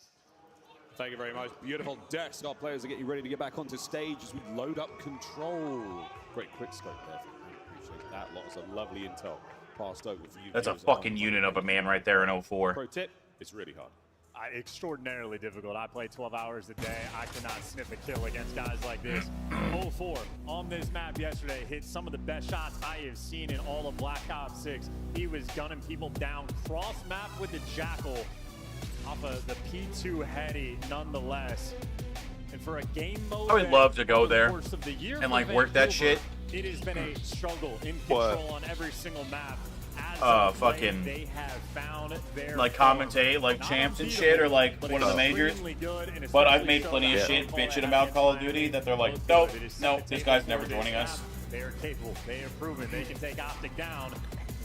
Thank you very much. Beautiful decks. Got players to get you ready to get back onto stage as we load up control. Great quick scope there. Appreciate that. Lots of lovely intel passed over for you. That's a fucking unit of a man right there in 04. Pro tip, it's really hard. Extraordinarily difficult. I play 12 hours a day. I cannot sniff a kill against guys like this. 04 on this map yesterday hit some of the best shots I have seen in all of Black Ops 6. He was gunning people down cross map with the Jackal off of the P2 heady nonetheless. And for a game mode, I would love to go there the and like work that shit it has been a struggle in control on every single map. As fucking they have found their like commentate like champs and shit, or like one of the majors. But I've made plenty of shit bitching about Call of Duty that they're like, nope, this guy's never joining us. They are capable. They have proven they can take Optic down.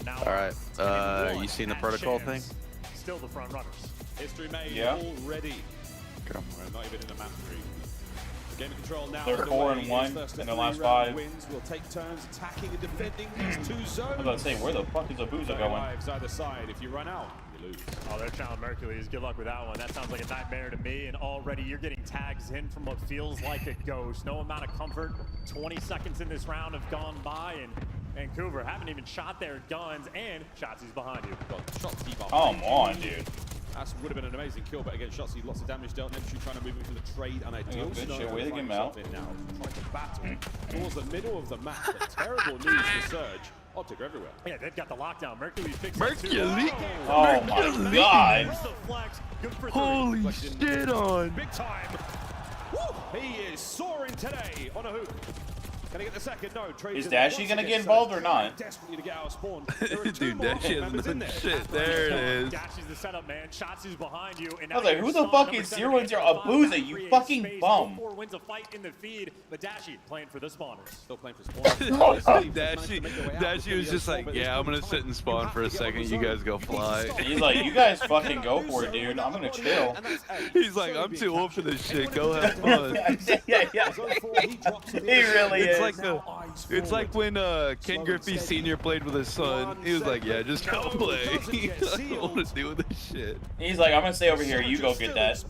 Now, all right, you seen the protocol thing? Still the front runners. History made already. We're not even in the map 3. Game of control now. They're 4-1 in their last 5. Wins will take turns attacking and defending these 2 zones. I was about to say, where the fuck is Abuza going? Either side. If you run out, you lose. Oh, they're challenging Mercules. Good luck with that one. That sounds like a nightmare to me. And already you're getting tags in from what feels like a ghost. No amount of comfort. 20 seconds in this round have gone by, and Vancouver haven't even shot their guns, and Shotzi's behind you. Come on, dude. That would have been an amazing kill, but again, Shotzi lots of damage dealt. Neptune trying to move into the trade, unideal. Good shit, way to get him out. Now, trying to battle towards the middle of the map. But terrible news for Surge. Optic are everywhere. Yeah, they've got the lockdown. Mercury fixed Mercury? Oh my god. Holy shit on. Big time. Woo! He is soaring today on a hook. Can he get the second? No. Is Dashy gonna get involved or not? Desperately to get out of spawn. Dude, Dashy has no shit. There it is. Dashy's the setup, man. Shotzi's behind you. And I was like, who the fuck is 0-0 Abuza, you fucking bum? 4 wins a fight in the feed, but Dashy playing for the spawners. Still playing for spawners. Dashy was just like, yeah, I'm gonna sit and spawn for a second. You guys go fly. He's like, you guys fucking go for it, dude. I'm gonna chill. He's like, I'm too old for this shit. Go have fun. Yeah. He really is. It's like when Ken Griffey Sr. played with his son. He was like, yeah, just go play. I don't want to deal with this shit. He's like, I'm gonna stay over here. You go get that.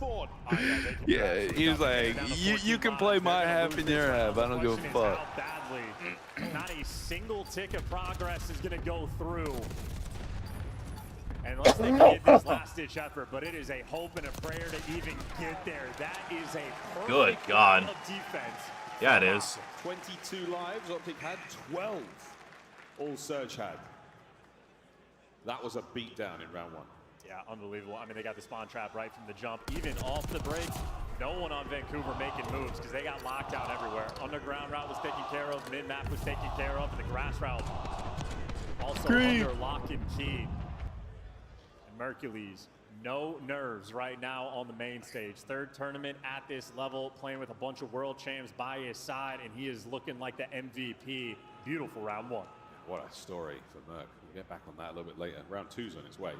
Yeah, he was like, you can play my half and your half. I don't give a fuck. Not a single tick of progress is gonna go through. Unless they can get this last-ditch effort, but it is a hope and a prayer to even get there. That is a perfect Good God. of defense. Yeah, it is. 22 lives. Optic had 12. All Surge had. That was a beatdown in round 1. Yeah, unbelievable. I mean, they got the spawn trap right from the jump. Even off the break, no one on Vancouver making moves because they got locked down everywhere. Underground route was taken care of. Mid-map was taken care of. And the grass route also under lock and key. And Mercules, no nerves right now on the main stage. 3rd tournament at this level, playing with a bunch of world champs by his side, and he is looking like the MVP. Beautiful round 1. What a story for Merc. We'll get back on that a little bit later. Round 2's on its way.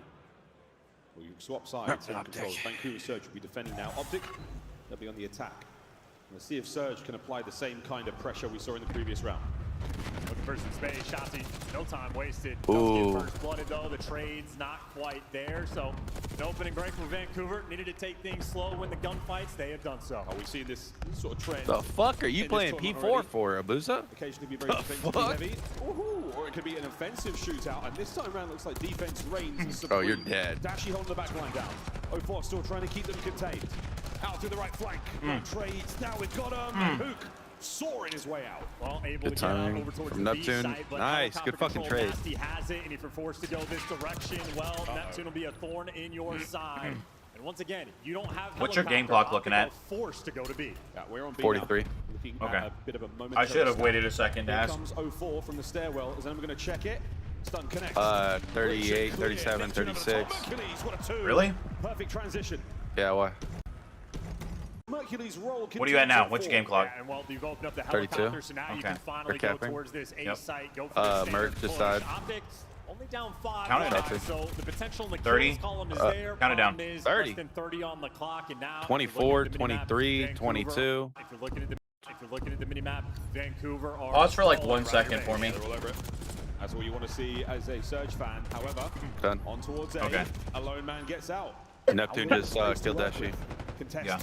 Well, you swap sides. Vancouver Surge will be defending now. Optic, they'll be on the attack. Let's see if Surge can apply the same kind of pressure we saw in the previous round. Looking for some space, Shotzi, no time wasted. Does get first blooded though, the trade's not quite there, so an opening break for Vancouver. Needed to take things slow when the gunfights, they have done so. Oh, we see this sort of trend. The fuck are you playing P4 for, Abuza? Occasionally be very defensively heavy. Or it could be an offensive shootout, and this time around looks like defense reigns. Oh, you're dead. Dashy holding the back line down. 04 still trying to keep them contained. Out through the right flank. Trades, now we've got Hook. Soaring his way out. Well, able Good to get timing over towards from the Neptune. side, but Nice, good fucking trade. Nasty has it, and if you're forced to go this direction, well, Neptune will be a thorn in your side. And once again, you don't have. What's your game clock looking at? Forced to go to B. Yeah, we're on B 43. Okay. A bit of a momentary I should have stop. waited a second to Here ask. comes 04 from the stairwell. Is anyone going to check it? Stun connect. 38, 37, 36. Really? Perfect transition. Yeah, why? Mercury's roll. What are you at now? What's your game clock? Yeah, and well, you've opened up the 32. helicopter, so now you can finally go capping. towards this A Yep. site. Go for the Merc standard just push. died. Optics only down 5. Count it now, up. so the potential in the 30. kills column is there. Count it down. Problem is 30. Less than 30 on the clock, and now 24, if you're looking at the minimap, 23, Vancouver, 22. If you're looking at the minimap, Vancouver are. Pause for like all 1 around second your for me. They're all over it. That's all you want to see as a Surge fan. However, Done. on towards A, Okay. a lone man gets out. Neptune just killed Dashy. Contest. Yeah.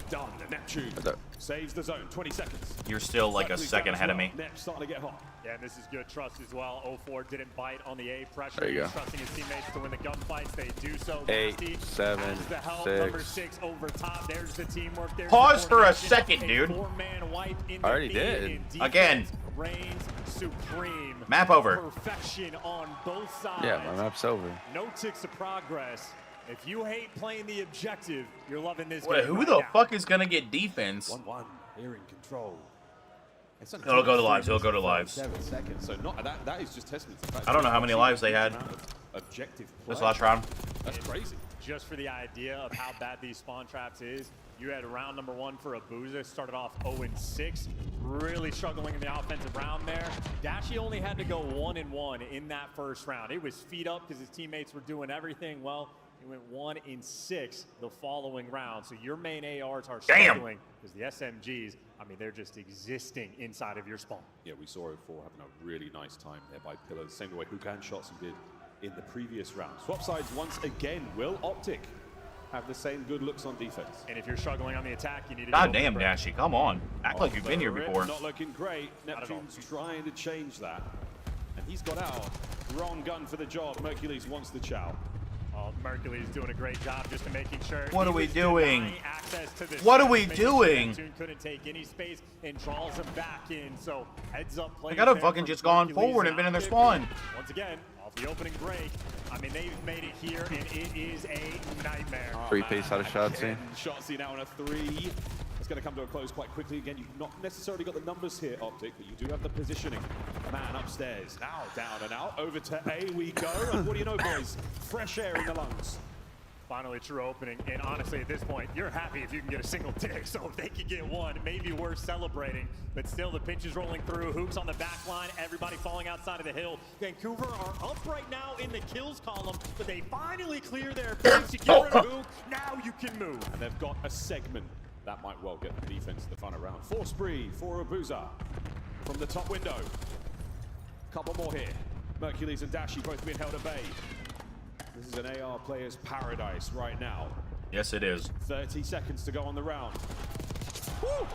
Done. Neptune saves the zone. 20 seconds. You're still like a second ahead of me. Next starting to get hot. Yeah, and this is good trust as well. 04 didn't bite on the A pressure. There you He's go. trusting his teammates to win the gunfights. They do so. 8, Nasty 7, has the help. 6. Number 6 over top. There's the teamwork. There's Pause the for a coordination. second, dude. 4-man wipe in I already the did. and defense Again. reigns supreme. Map over. Perfection on both sides. Yeah, my map's over. No ticks of progress. If you hate playing the objective, you're loving this Wait, game who right the now. fuck is gonna get defense? 1-1. They're in control. He'll go to lives. He'll go to lives. 7 seconds. So not that is just testament to the fact I don't know how many lives they had objective this play. last round. That's crazy. Just for the idea of how bad these spawn traps is, you had round number 1 for Abuza, started off 0-6, really struggling in the offensive round there. Dashi only had to go 1-1 in that first round. It was feet up because his teammates were doing everything well. He went 1-6 the following round. So your main ARs are struggling because the SMGs, I mean, they're just existing inside of your spawn. Yeah, we saw 04 having a really nice time there by Pillar, the same way Hukan Shots did in the previous round. Swap sides once again. Will Optic have the same good looks on defense? And if you're struggling on the attack, you need to God damn, Dashy, come on. Act like you've been here Rip before. Not looking great. Neptune's trying to change that. And he's got out. Wrong gun for the job. Mercules wants the chow. Oh, Mercules doing a great job just to making sure. What are we doing? To what are we doing? Neptune couldn't take any space and draws him back in. So heads up play. I gotta fucking just gone forward and been in their spawn. Once again, off the opening break. I mean, they've made it here, and it is a nightmare. Oh, 3-piece out of Shotzzy. Shotzzy now on a 3. It's going to come to a close quite quickly. Again, you've not necessarily got the numbers here, Optic, but you do have the positioning. Man upstairs, now down and out. Over to A we go. And what do you know, boys? Fresh air in the lungs. Finally, true opening. And honestly, at this point, you're happy if you can get a single tick. So if they can get one, maybe worth celebrating. But still, the pinch is rolling through. Hooks on the back line. Everybody falling outside of the hill. Vancouver are up right now in the kills column, but they finally clear their base. You get rid of Hook. Now you can move. And they've got a segment. That might well get the defense the fun around. 4 spree for Abuza from the top window. Couple more here. Mercules and Dashi both being held at bay. This is an AR player's paradise right now. Yes, it is. 30 seconds to go on the round. Woo!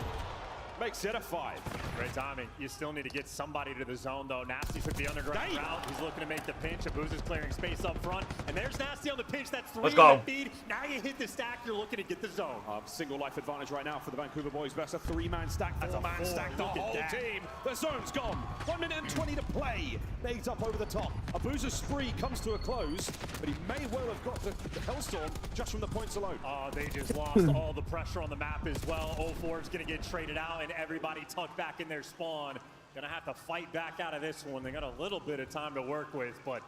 Makes it a 5. Great timing. You still need to get somebody to the zone, though. Nasty took the underground route. He's looking to make the pinch. Abuza's clearing space up front. And there's Nasty on the pinch. That's 3 Let's go. feed. Now you hit the stack. You're looking to get the zone. Single life advantage right now for the Vancouver boys. That's a 3-man stack. That's a man stack. The whole team. The zone's gone. 1 minute and 20 to play. Nades up over the top. Abuza's spree comes to a close, but he may well have got the Hellstorm just from the points alone. Oh, they just lost all the pressure on the map as well. 04 is going to get traded out, and everybody tucked back in their spawn. Gonna have to fight back out of this one. They got a little bit of time to work with, but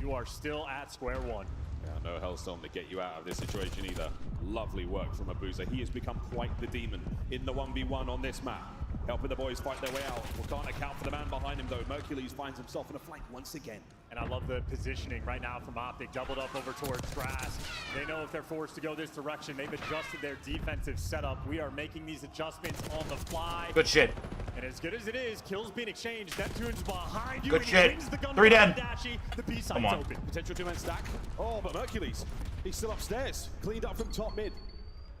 you are still at square one. Yeah, no Hellstorm to get you out of this situation either. Lovely work from Abuza. He has become quite the demon in the 1v1 on this map. Helping the boys fight their way out. We can't account for the man behind him though. Mercules finds himself in a flank once again. And I love the positioning right now from Optic. Doubled up over towards grass. They know if they're forced to go this direction, they've adjusted their defensive setup. We are making these adjustments on the fly. Good shit. And as good as it is, kills being exchanged. Neptune's behind you. Good and shit. He rings the gun 3 dead. Dashi. The B Come side's on. open. Potential 2-man stack. Oh, but Mercules, he's still upstairs. Cleaned up from top mid.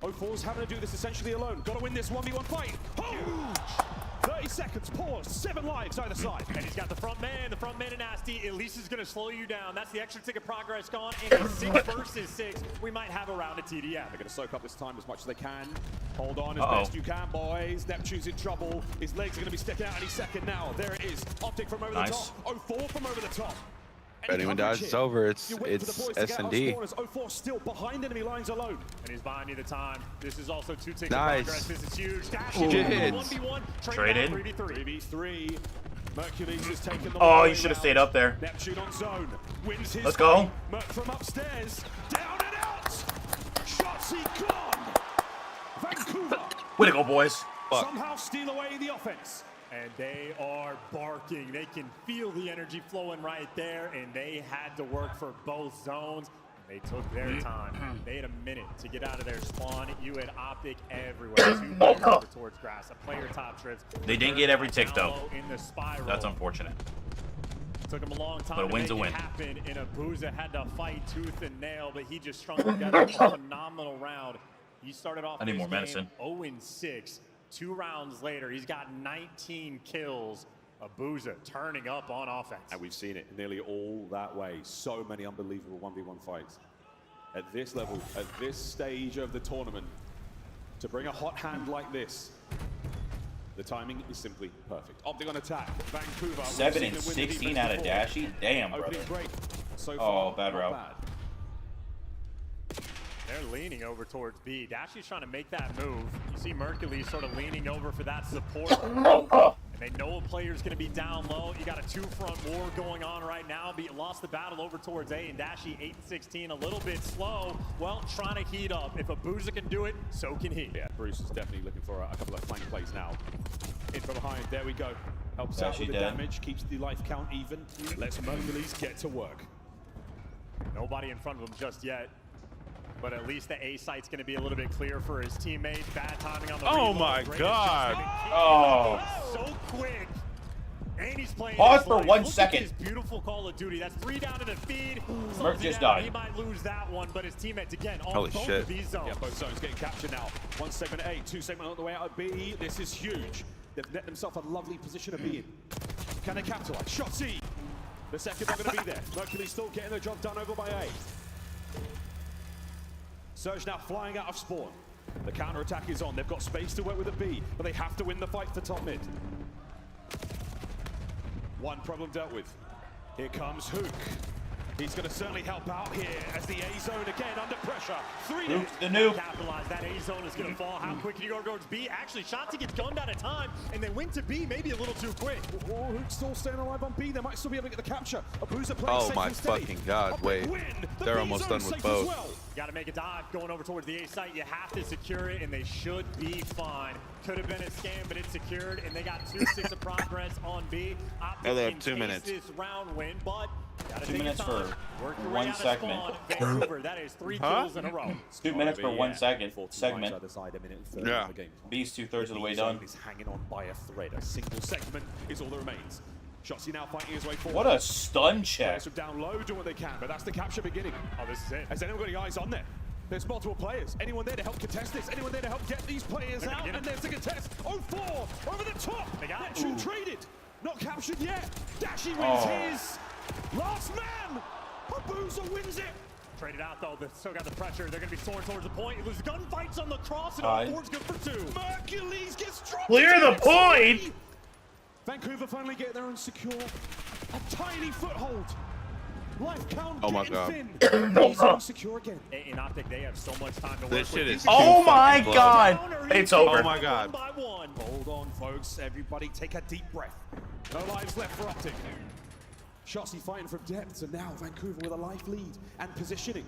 04's having to do this essentially alone. Got to win this 1v1 fight. Huge! 30 seconds, pause, 7 lives either side. And he's got the front man and Nasty. At least is going to slow you down. That's the extra ticket progress gone. In a 6 versus 6, we might have a round of TDM. They're going to soak up this time as much as they can. Hold on as best you can, boys. Neptune's in trouble. His legs are going to be sticking out any second now. There it is. Optic from over the top. 04 from over the top. If anyone dies, it's over. It's S&D. 04 still behind enemy lines alone. And he's buying you the time. This is also 2 ticket Nice. progress. This is huge. Dash Ooh. 1v1. Traded. 3v3. Mercules has taken the Oh, you should have stayed up there. Neptune on zone. Wins his Let's go. Merc from upstairs. Down and out. Shotzzy gone. Vancouver. Way to go, boys. Somehow steal away the offense. And they are barking. They can feel the energy flowing right there, and they had to work for both zones. They took their time. They had a minute to get out of their spawn. You had Optic everywhere. 2 players over towards grass. A player top trips. They didn't get every tick, though. In the spiral. That's unfortunate. Took him a long time But a to win's make a win. it happen, and Abuza had to fight tooth and nail, but he just strung together a phenomenal round. He started off I need this more medicine. game 0-6. 2 rounds later, he's got 19 kills. Abuza turning up on offense. And we've seen it nearly all that way. So many unbelievable 1v1 fights. At this level, at this stage of the tournament, to bring a hot hand like this, the timing is simply perfect. Optic on attack. Vancouver. 7 and 16 out of Dashi. Damn, brother. Opening break. So Oh, far, bad not route. bad. They're leaning over towards B. Dashi's trying to make that move. You see Mercules sort of leaning over for that support. They know a player's going to be down low. You got a two-front war going on right now. But you lost the battle over towards A, and Dashy 8-16, a little bit slow. Well, trying to heat up. If Abuza can do it, so can he. Yeah, Bruce is definitely looking for a couple of flank plays now. In from behind, there we go. Helps out with the damage, keeps the life count even. Let's Mercules get to work. Nobody in front of him just yet. But at least the A site's going to be a little bit clear for his teammates. Bad timing on the Oh reload. my Great God. adjustment. Oh. So quick. And he's playing. Pause for 1 Look at second. this beautiful Call of Duty. That's 3 down to the feed. Merc just died. He might lose that one, but his teammates again on Holy both shit. of these zones. Yeah, both zones getting captured now. One segment A, two segment on the way out of B. This is huge. They've net themselves a lovely position to be in. Can they capitalize? Shot C. The second they're going to be there. Mercury still getting their job done over by A. Surge now flying out of spawn. The counter-attack is on. They've got space to work with a B, but they have to win the fight for top mid. One problem dealt with. Here comes Hook. He's going to certainly help out here as the A zone again under pressure. 3 Hook's the noob. Capitalize. That A zone is going to fall. How quick can you go towards B? Actually, Shotzi gets gunned out of time and then went to B maybe a little too quick. Oh, Hook's still staying alive on B. They might still be able to get the capture. Abuza playing Oh safe my and steady. fucking God, A wait. big win. The They're B almost zone done with safe both. as well. You got to make a dive going over towards the A site. You have to secure it, and they should be fine. Could have been a scam, but it's secured, and they got 2-6 of progress on B. Now they have 2 minutes. This round win, but gotta 2 take minutes your for time. Work your way 1 out of segment. spawn. Vancouver, that is 3 kills in a row. It's 2 minutes per 1 second segment. Yeah. B's 2/3 of the way done. Is hanging on by a thread. A single segment is all that remains. Shotzi now fighting his way forward. What a stun check. Players from down low doing what they can, but that's the capture beginning. Oh, this is it. Has anyone got any eyes on there? There's multiple players. Anyone there to help contest this? Anyone there to help get these players out? And there's the contest. 0-4 over the top. They got it. Neptune traded. Not captured yet. Dashy wins his. Last man. Abuza wins it. Traded out, though. They still got the pressure. They're going to be soaring towards the point. It was gunfights on the cross, and Aye. 4's good for 2. Mercules gets dropped. Clear the point! Vancouver finally get there and secure a tiny foothold. Life count Oh my getting God. thin. He's secure again. In Optic, they have so much time to work This shit with. is Oh too my fucking God! Counter, It's he- over. Oh my God. 1 by 1. Hold on, folks. Everybody take a deep breath. No lives left for Optic. Shotzi fighting from depth, and now Vancouver with a life lead and positioning.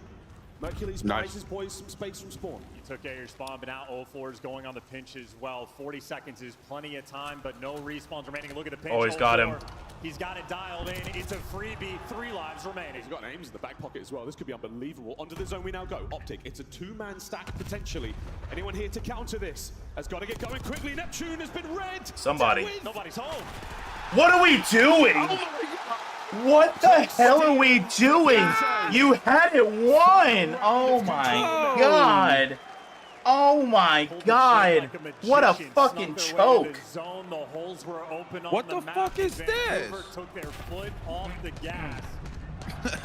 Mercules buys his boys some space from spawn. You took out your spawn, but now 0-4 is going on the pinch as well. 40 seconds is plenty of time, but no respawns remaining. Look at the pinch. Oh, he's got 0-4. him. He's got it dialed in. It's a freebie. 3 lives remaining. He's got names in the back pocket as well. This could be unbelievable. Onto the zone we now go. Optic, it's a 2-man stack potentially. Anyone here to counter this? Has got to get going quickly. Neptune has been red. Somebody. Nobody's home. What are we doing? What the hell are we doing? You had it won! Oh my God! Oh my God! What a fucking choke! What the fuck is this? Took their foot off the gas.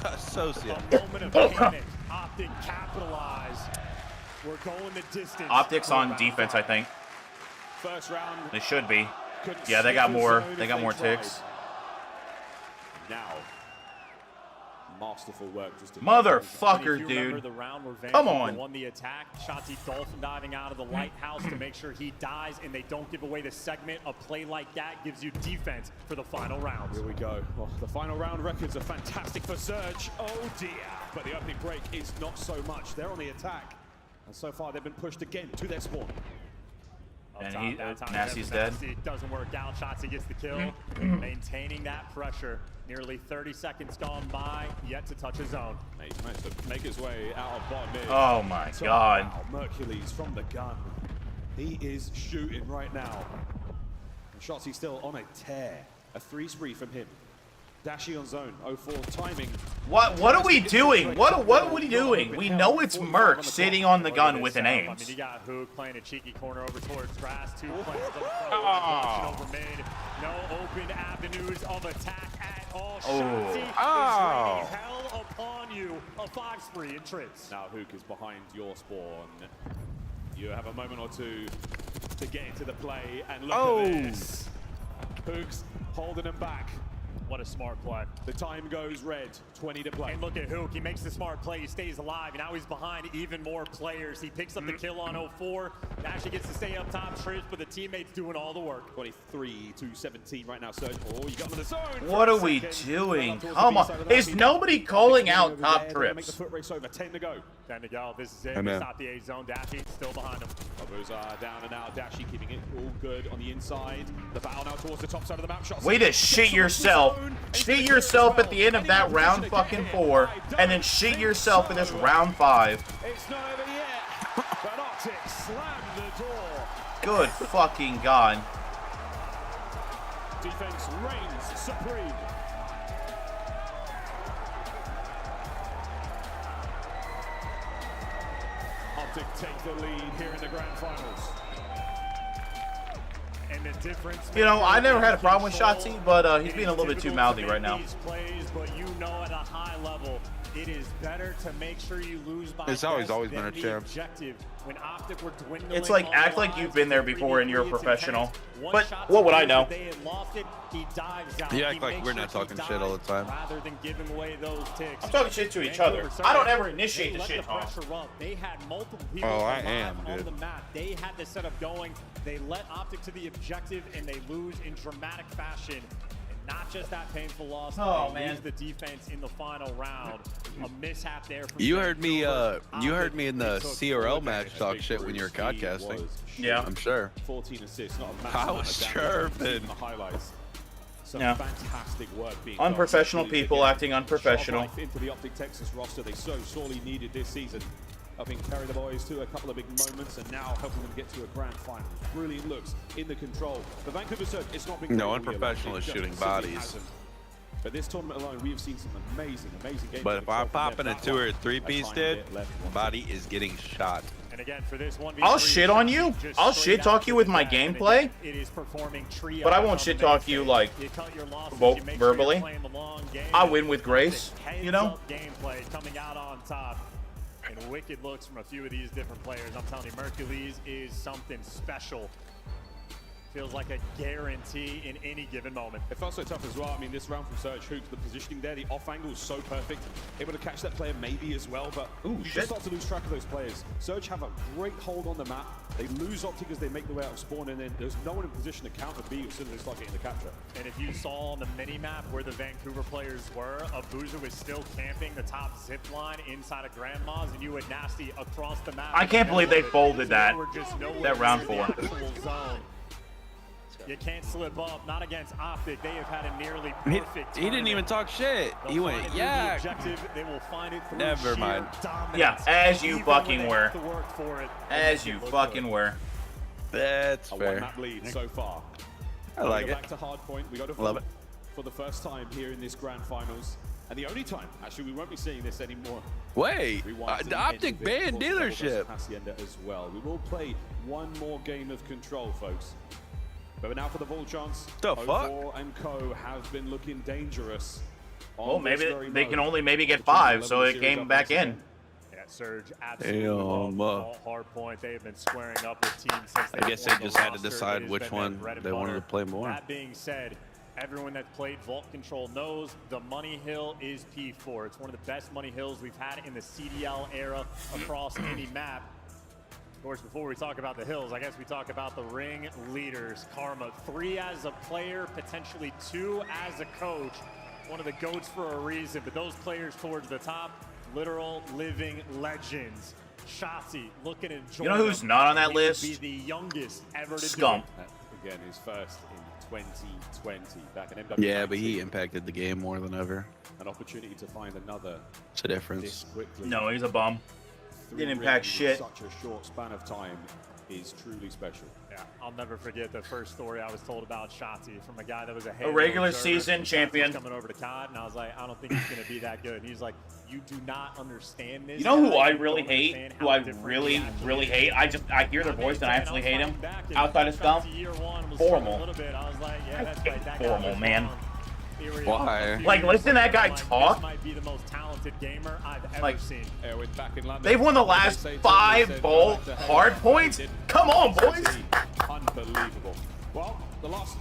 Associate. A moment of panic. Optic capitalized. We're going the distance. Optics on defense, I think. First round. They should be. Could Yeah, they got split the more. zone They if got more tried. ticks. Now, masterful work just to Motherfucker, If you remember dude. the round where Come Vancouver on. won the attack, Shotzi Dolphin diving out of the lighthouse to make sure he dies and they don't give away the segment. A play like that gives you defense for the final round. Here we go. Well, the final round records are fantastic for Surge. Oh dear. But the opening break is not so much. They're on the attack. And so far they've been pushed again to their spawn. And Top, he, that time, Nasty's Nasty dead. doesn't work out. Shotzi gets the kill. Maintaining that pressure. Nearly 30 seconds gone by, yet to touch his zone. He's managed to make his way out of bottom mid. Oh my So, God. wow, Mercules from the gun. He is shooting right now. And Shotzi still on a tear. A 3 spree from him. Dashy on zone. 0-4 timing. What are we doing? What are we doing? We know it's Merc sitting on the gun with an I mean, aims. you got Hook playing a cheeky corner over towards grass. 2 players on the front. Over mid. No open avenues of attack at all. Shotzi is raining hell upon you. A 5 spree in trips. Now Hook is behind your spawn. You have a moment or two to get into the play, and look at this. Hook's holding him back. What a smart play. The time goes red, 20 to play. And look at Hook. He makes the smart play. He stays alive. Now he's behind even more players. He picks up the kill on 04. Actually gets to stay up top, trips, but the teammates doing all the work. 23 to 17 right now, Surge. Oh, you got him in the zone. What are we doing? Come on. Is nobody calling out top trips? Make the foot race over. 10 to go. 10 to go. This is it. We stop the A zone. Daffy still behind him. Bubba's down and out. Dashy keeping it all good on the inside. The battle now towards the top side of the map. Shots. Way to shit yourself. Shit yourself at the end of that round fucking 4, and then shit yourself in this round 5. It's not over yet, but Optic slammed the door. Good fucking God. Defense reigns supreme. Optic take the lead here in the grand finals. And the difference, You know, I never had a problem with Shotzi, but he's being a little bit too mouthy right now. Plays, but you know at a high level, it is better to make sure you lose by It's always been a champs. objective. When Optic were dwindling, It's like, act like you've been there before and you're a professional. But what would I know? They had lost it, he dives out. You He act like makes we're sure not he talking shit all the time. Rather than giving away those ticks. I'm talking shit to each other. I don't ever initiate the shit talk. They had multiple people Oh, I alive am, on dude. the map. They had the setup going. They let Optic to the objective, and they lose in dramatic fashion. Not just that painful loss, Oh, they man. lose the defense in the final round. A mishap there. From You heard me. Vancouver. You heard me in the Optic CRL match talk shit when you were podcasting. Yeah. I'm sure. 14 assists, not a massive I amount was of damage. chirping. The highlights. Some Yeah. fantastic work being done. Unprofessional Really, people again, acting unprofessional. shot life into the Optic Texas roster they so sorely needed this season. Helping carry the boys to a couple of big moments and now helping them get to a grand final. Brilliant looks in the control. The Vancouver Surge, it's not been No, great all year long. unprofessional It is just shooting simply bodies. hasn't. But this tournament alone, we have seen some amazing games. But if I pop in a 2 or a 3 piece, tiny dude, bit left. body is getting shot. And again, for this 1v3, I'll shit on you. just I'll straight shit talk out you to with the my back, and gameplay, it is performing triage but I won't on shit the talk main you stage. like You cut your losses, vo- you make sure you're verbally. playing the long game. I win with grace, Heads you know? up gameplay coming out on top. And wicked looks from a few of these different players. I'm telling you, Mercules is something special. Feels like a guarantee in any given moment. It felt so tough as well. I mean, this round from Surge Hook, the positioning there, the off angle is so perfect. Able to catch that player maybe as well, but you shit. just start to lose track of those players. Surge have a great hold on the map. They lose Optic as they make their way out of spawn, and then there's no one in position to counter B as soon as they start getting the capture. And if you saw on the mini-map where the Vancouver players were, Abuja was still camping the top zip line inside of Grandma's, and you had Nasty across the map. I can't believe they folded that. They were just nowhere That round near the 4. actual zone. You can't slip up, not against Optic. They have had a nearly He perfect didn't even talk shit. They'll He find went, it through the yeah. objective. They will find it through Never sheer mind. dominance. Yeah, as you Even fucking when they were. have to work for it, As they you look fucking good. were. That's A fair. one-map lead so far. I like we go it. back to hard point. We go to Love full it. for the first time here in this grand finals. And the only time, actually, we won't be seeing this anymore. Wait, Rewind to the the Optic end of it banned before Double dealership. Dust Hacienda as well. We will play one more game of control, folks. But now for the ball chance. The fuck? 04 and Co have been looking dangerous. Well, on this maybe very they can mode. only maybe get Opportunity 5, to so level the it series came up back once in. again. Yeah, Surge absolutely Damn, all hard point. They have been squaring up with teams since I guess they formed the just had to roster. It decide has which been one their bread and they wanted to butter. play more. That being said, everyone that played Vault Control knows the Money Hill is P4. It's one of the best Money Hills we've had in the CDL era across any map. Of course, before we talk about the hills, I guess we talk about the ring leaders. Karma, 3 as a player, potentially 2 as a coach. One of the GOATs for a reason, but those players towards the top, literal living legends. Shotzi looking at Jordan. You know who's not on that He would list? Be the youngest ever to Scum. do it. Again, his first in 2020 back in MW19. Yeah, but he impacted the game more than ever. An opportunity to find another It's a difference. this quickly. No, he's a bum. Didn't impact in shit. Such a short span of time is truly special. Yeah, I'll never forget the first story I was told about Shotzi from a guy that was a Halo regular observer. season Shotzi's champion. coming over to COD, and I was like, I don't think he's going to be that good. And he's like, you do not understand this. You know who guy. I You really don't hate? understand Who how I different really, he actually really is." hate? I hear their voice and I absolutely hate him. Outside of Scum. Scum? Formal. A little bit. I was like, yeah, I that's hate right. That guy Formal, was man. wrong. Here we Why? are. Like, listen to that guy Like, talk. This might be the most talented gamer I've ever Like, seen. With back in London, They've won the they last say 5 Bolt hard points? Come on, boys! Unbelievable. Well, the last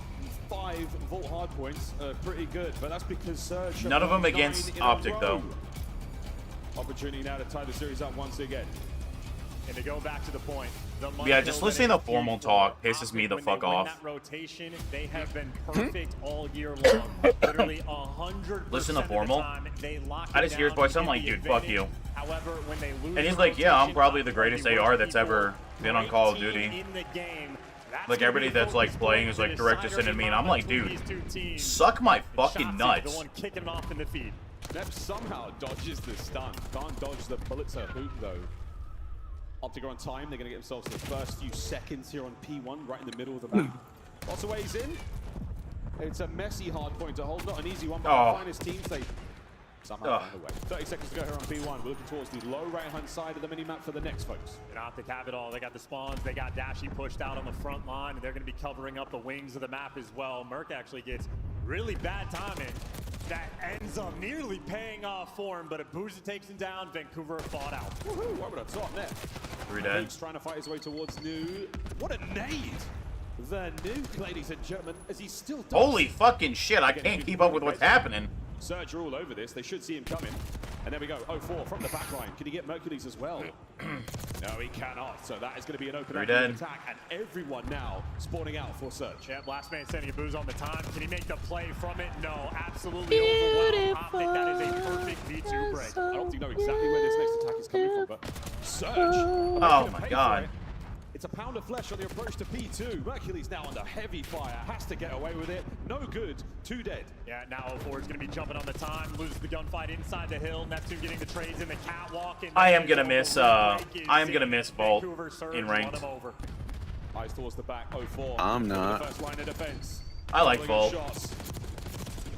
5 Vault hardpoints are pretty good, but that's because Surge... None of them against Optic, though. Opportunity now to tie the series up once again. And to go back to the point, yeah, just listening to formal talk pisses me the fuck off. That rotation, they have been perfect all year long. Literally 100% Listen to formal. I just hear his voice. I'm like, dude, fuck you. However, when they lose, And he's like, yeah, I'm probably the greatest AR that's ever been on Call of Duty. Like, everybody that's like playing is like directed sending me, and I'm like, dude, suck my fucking nuts. The one kicking him off in the feed. Nep somehow dodges the stun. Can't dodge the bullets at Hook though. Optic are on time. They're going to get themselves the first few seconds here on P1, right in the middle of the map. Lots of ways in. It's a messy hard point to hold. Not an easy one, but the finest teams, they somehow find a way. 30 seconds to go here on P1. We're looking towards the low right-hand side of the mini-map for the next folks. And Optic have it all. They got the spawns. They got Dashy pushed out on the front line, and they're going to be covering up the wings of the map as well. Merc actually gets really bad timing. That ends up nearly paying off for him, but Abuza takes him down. Vancouver fought out. Woohoo! Over the top net. 3 dead. Luke's trying to fight his way towards New. What a nade! The Nuke, ladies and gentlemen, as he still does. Holy fucking shit, I can't keep up with what's happening. Surge are all over this. They should see him coming. And there we go. 0-4 from the back line. Can he get Mercules as well? No, he cannot. So that is going to be an open attack. And everyone now spawning out for Surge. Yep, last man sending Abuza on the time. Can he make the play from it? No, absolutely overwhelmed. Optic, that is a perfect V2 break. I don't think know exactly where this next attack is coming from, but Surge. Oh my god. It's a pound of flesh on the approach to P2. Mercules now under heavy fire. Has to get away with it. No good. 2 dead. Yeah, now 0-4 is going to be jumping on the time. Loses the gunfight inside the hill. Neptune getting the trades in the catwalk. And I am gonna miss Vault in ranked. Eyes towards the back. 0-4. I'm not. First line of defense. I like Vault.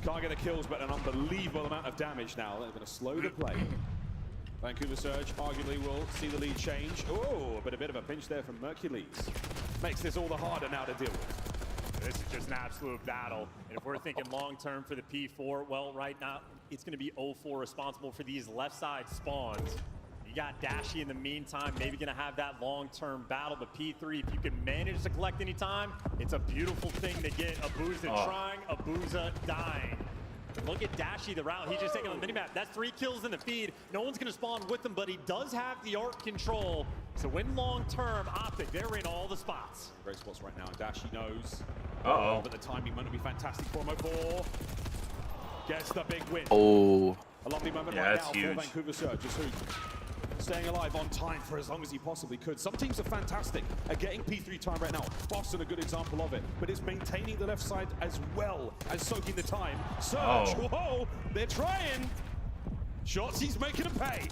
Can't get the kills, but an unbelievable amount of damage now. They're going to slow the play. Vancouver Surge arguably will see the lead change. Oh, but a bit of a pinch there from Mercules. Makes this all the harder now to deal with. This is just an absolute battle. And if we're thinking long-term for the P4, well, right now, it's going to be 0-4 responsible for these left side spawns. You got Dashy in the meantime, maybe going to have that long-term battle. But P3, if you can manage to collect any time, it's a beautiful thing to get. Abuza trying, Abuza dying. Look at Dashy, the route he's just taking on the minimap. That's 3 kills in the feed. No one's going to spawn with him, but he does have the arc control. So win long-term, Optic, they're in all the spots. Great spots right now. Dashy knows. But the timing might not be fantastic for him. 0-4 gets the big win. Oh. A lovely moment right now for Vancouver Surge. Just staying alive on time for as long as he possibly could. Some teams are fantastic at getting P3 time right now. Boston, a good example of it. But it's maintaining the left side as well as soaking the time. Surge, whoa, they're trying. Shotzi's making him pay.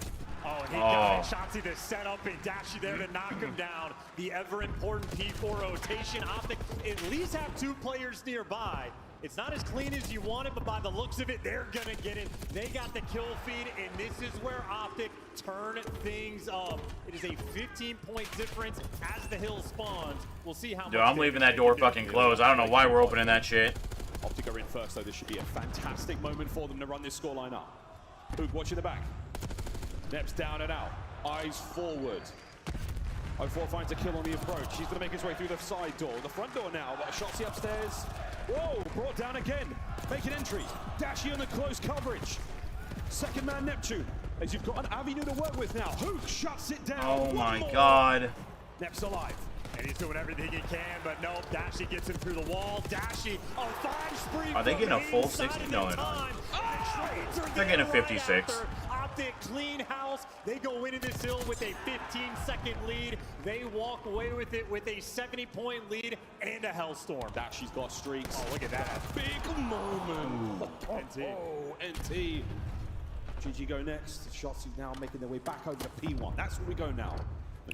Oh, he got it. Shotzi to set up and Dashy there to knock him down. The ever-important P4 rotation. Optic at least have 2 players nearby. It's not as clean as you want it, but by the looks of it, they're going to get it. They got the kill feed, and this is where Optic turn things up. It is a 15-point difference as the hill spawns. We'll see how much. Dude, I'm leaving that door fucking closed. I don't know why we're opening that shit. Optic are in first, though. This should be a fantastic moment for them to run this scoreline up. Hook watching the back. Nep's down and out. Eyes forward. 0-4 finds a kill on the approach. He's going to make his way through the side door. The front door now. Shotzi upstairs. Whoa, brought down again. Making entry. Dashy on the close coverage. Second man Neptune. As you've got an avenue to work with now. Hook shuts it down. Oh my god. Nep's alive. And he's doing everything he can, but no, Dashy gets him through the wall. Dashy on 5 spree. Are they getting a full 60? No, they're not. They're getting a 56. Optic clean house. They go into this hill with a 15-second lead. They walk away with it with a 70-point lead and a hellstorm. Dashy's got streaks. Oh, look at that. Big moment. NT. NT. GG go next. Shotzi now making their way back over to P1. That's where we go now.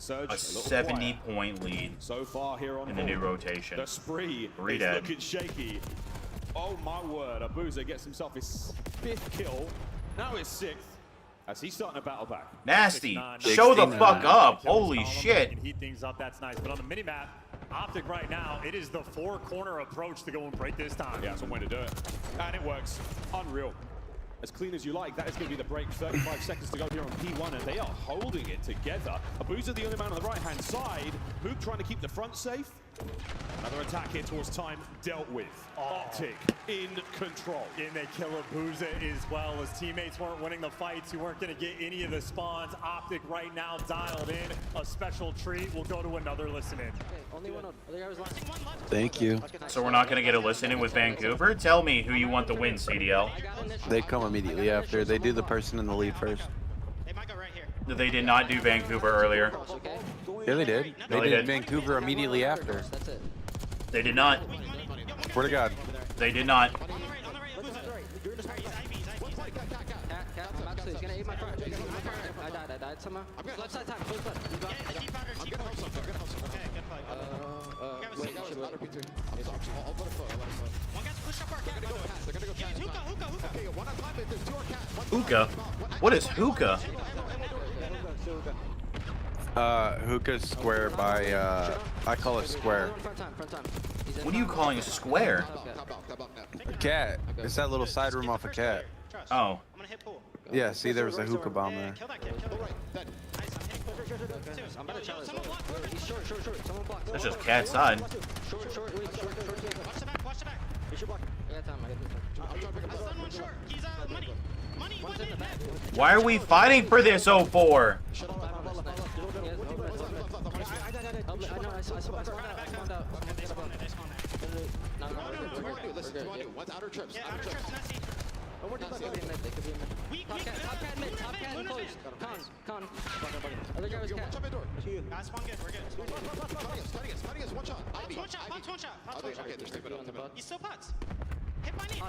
Surge, a 70-point lead so far here on in the new rotation. The spree is looking shaky. Oh my word, Abuza gets himself his 5th kill, now his 6th, as he's starting to battle back. Nasty, show the fuck up, holy shit. Can heat things up, that's nice, but on the minimap, Optic right now, it is the 4-corner approach to go and break this time. Yeah, that's one way to do it, and it works, unreal. As clean as you like, that is going to be the break. 35 seconds to go here on P1, and they are holding it together. Abuza the only man on the right-hand side. Hook trying to keep the front safe. Another attack here towards time dealt with. Optic in control. And they kill Abuza as well. His teammates weren't winning the fights. You weren't going to get any of the spawns. Optic right now dialed in. A special treat. We'll go to another listen in. Okay, only one. Other guy was last. Thank you. So we're not going to get a listen in with Vancouver? Tell me who you want to win, CDL. They come immediately after. They do the person in the lead first. They did not do Vancouver earlier. Yeah, they did. No, They they did did. Vancouver immediately after. That's it. They did not. Swear to God. They did not. Cat, I'm actually, he's gonna eat my front. I died somehow. Left side time, close left. Wait, should we? Hookah? What is hookah? Hookah's square by, I call it square. Front time. What are you calling a square? Cat. It's that little side room off a cat. Oh. Yeah, see, there was a hookah bomb there. I'm about to challenge. He's short. Someone block. That's just cat side. Short. Watch the back. I got time. One's in the back. Why are we fighting for this 04? What's outer trips? Top cat mid close. Con. Other guy was cat. He's still pots. Hit my knee.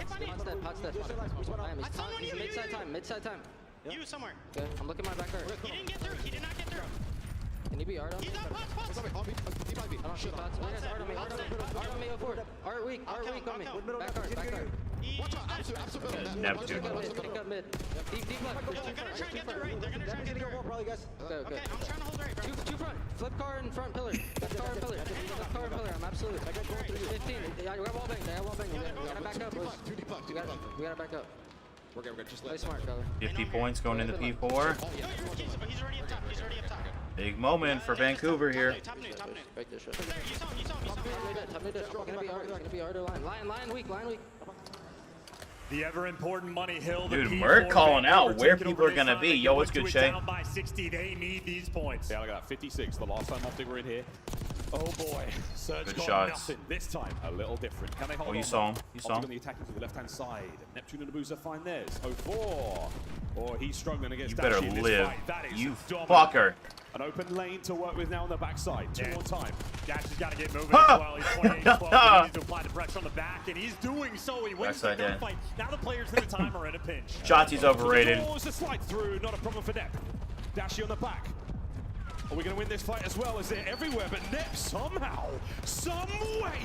Pot's dead. He's mid-side time. You somewhere. Okay, I'm looking at my back guard. He didn't get through. He did not get through. Can he be Art on me? He's on pots. I don't shoot pots. Art on me. Art on me, go forward. Art weak on me. Back guard. Neptune. Pick up mid. Deep left. They're gonna try and get through right. They're gonna try and get through. Okay. I'm trying to hold right, bro. Two front. Flip car and front pillar. Left car and pillar. I'm absolute. 15. We got wall bang. We gotta back up, boys. We gotta back up. We're good. Just Play smart, brother. 50 points going into P4. He's already up top. Big moment for Vancouver here. Top new. Break this shit. You saw him. Top mid. It's gonna be Art or line. Line weak. The ever-important Money Hill. Dude, P4 Merc calling out Vancouver where taking people over are gonna this be. time. Yo, what's good, They Shay? down by 60. They need these points. Yeah, look at that. 56. The last time Optic were in here. Oh boy. Surge Good got shots. nothing. This time, a little different. Can they hold Oh, on? you saw him. Optic on the attacking to the left-hand side. Neptune and Abuza find theirs. 04. Oh, he's struggling against You better Dashi in this live, fight. That is you dominant. fucker. An open lane to work with now on the backside. Two on time. Dash has got to get moving as well. He's 28-12. He needs to apply the pressure on the back, and he's doing so. He wins the Backside dead. gunfight. Now the players in the time are in a pinch. Shotzi's overrated. Oh, it's a slide through. Not a problem for Nep. Dashi on the back. Are we going to win this fight as well? As they're everywhere, but Nep somehow, some way,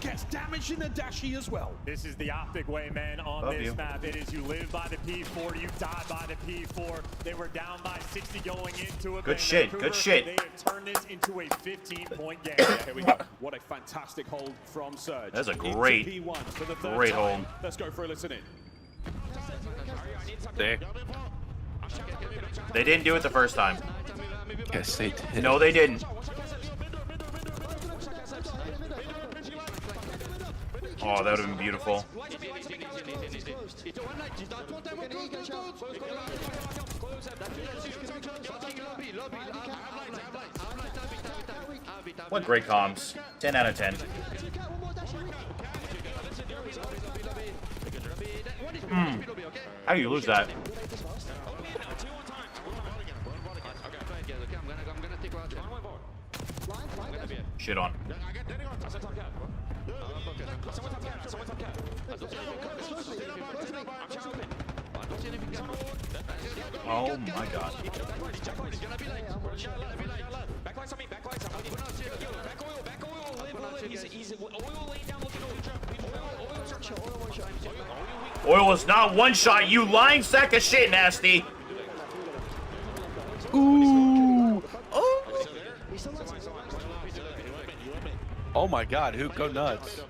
gets damage in the Dashi as well. This is the Optic way, man, on Love this you. map. It is you live by the P4, you die by the P4. They were down by 60 going into it. Good shit, good shit. They have turned this into a 15-point game. Yeah, here we go. What a fantastic hold from Surge. That's a Into great, P1 for the third great time. hold. Let's go for a listen in. There. They didn't do it the first time. Yes, they did. No, they didn't. Oh, that would have been beautiful. What great comms. 10 out of 10. How do you lose that? Shit on. Oh my god. Oil is not one shot, you lying sack of shit, Nasty. Ooh. Oh. Oh my god, who go nuts?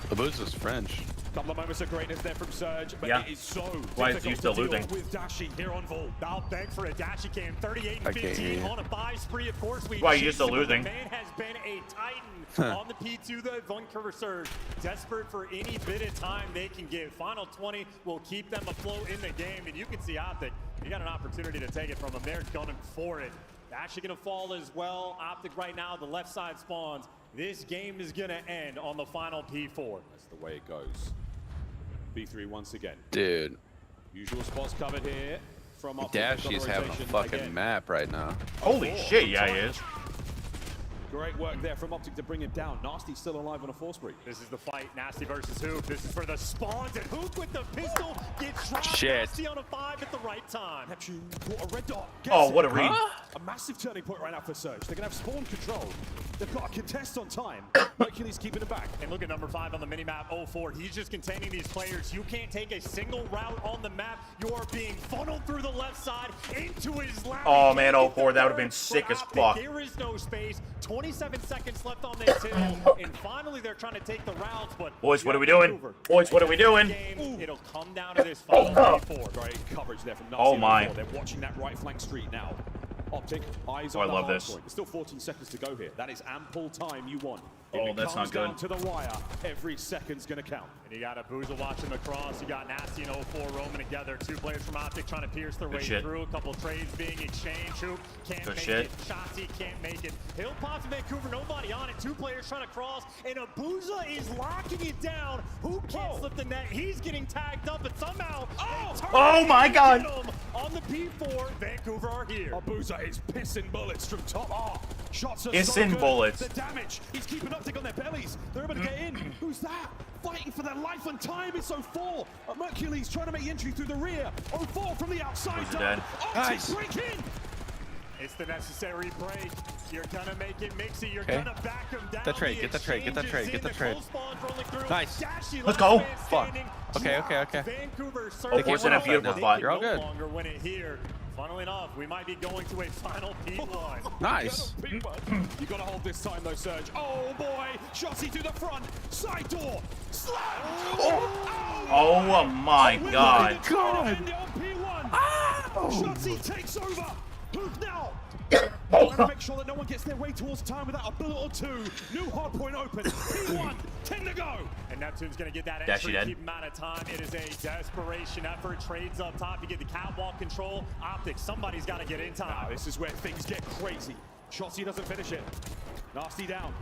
Abuza's French. Couple of moments of greatness there from Surge, but Yeah. it is so Why is you still difficult to losing? deal with Dashi here on Vault. I'll beg for a dash cam. 38 I and can't 15 hear you. on a 5 spree. Of course, we Why are you chased still him, but the losing? man has been a titan on the P2. The Vancouver Surge, desperate for any bit of time they can give. Final 20 will keep them afloat in the game, and you can see Optic. You got an opportunity to take it from them. They're gunning for it. Actually going to fall as well. Optic right now, the left side spawns. This game is going to end on the final P4. That's the way it goes. B3 once again. Dude, Usual spots covered here from Optic. Dashy's having a fucking Again. map right now. Holy shit, yeah, he is. Great work there from Optic to bring him down. Nasty still alive on a 4 spree. This is the fight, Nasty versus Hook. This is for the spawns, and Hook with the pistol gets dropped. Shit. Nasty on a 5 at the right time. Neptune caught a red dot. Oh, Gets what it. a read. A massive turning point right now for Surge. They're going to have spawn control. They've got a contest on time. Mercury's keeping it back. And look at number 5 on the minimap, 04. He's just containing these players. You can't take a single route on the map. You are being funneled through the left side into his lap. Oh, man, 04, that would have been sick as fuck. There is no space. 27 seconds left on this hill. And finally, they're trying to take the routes, but... Boys, what are we doing? Boys, what are we doing? It'll come down to this final P4. Great coverage there from Nasty. Oh, my. They're watching that right flank street now. Optic, eyes Oh, on I the love hard this. point. There's still 14 seconds to go here. That is ample time you want. Oh, If it that's comes not good. down to the wire, every second's going to count. And you got a Boozle watching him across. You got Nasty and 04 roaming together. 2 players from Optic trying to pierce their way shit. through. A couple trades being exchanged. Hoop can't Good make shit. it. Shotzi can't make it. Hill pops in Vancouver. Nobody on it. 2 players trying to cross. And Abuza is locking it down. Who can't slip the net? He's getting tagged up, but somehow they turn Oh my and God. get him. On the P4, Vancouver are here. Abuza is pissing bullets from top. Oh, shots are so Pissing good. bullets. The damage. He's keeping Optic on their bellies. They're able to get in. Who's that? Fighting for their life and time. It's 04. Mercury's trying to make entry through the rear. 04 from the outside. Who's dead? Optic Nice. break in. It's the necessary break. You're gonna make it mixy. You're Okay. gonna back him down. That trade, get that trade, get that trade, get that trade. Nice. Let's go. Fuck. Okay, okay, okay. Vancouver Oh, force in a beautiful spot. You're all good. No longer win it here. Funnily enough, we might be going to a final P1. Nice. You gotta hold this time though, Surge. Oh boy, Shotzi to the front, side door, slam. Oh my God. God. Shotzi takes over. Hook now. Trying to make sure that no one gets their way towards time without a bullet or 2. New hard point open. P1, 10 to go. And Neptune's gonna get that Dash, entry, you dead? keep him out of time. It is a desperation effort. Trades up top. You get the catwalk control. Optics, somebody's gotta get in Now, time. this is where things get crazy. Shotzi doesn't finish it. Nasty down.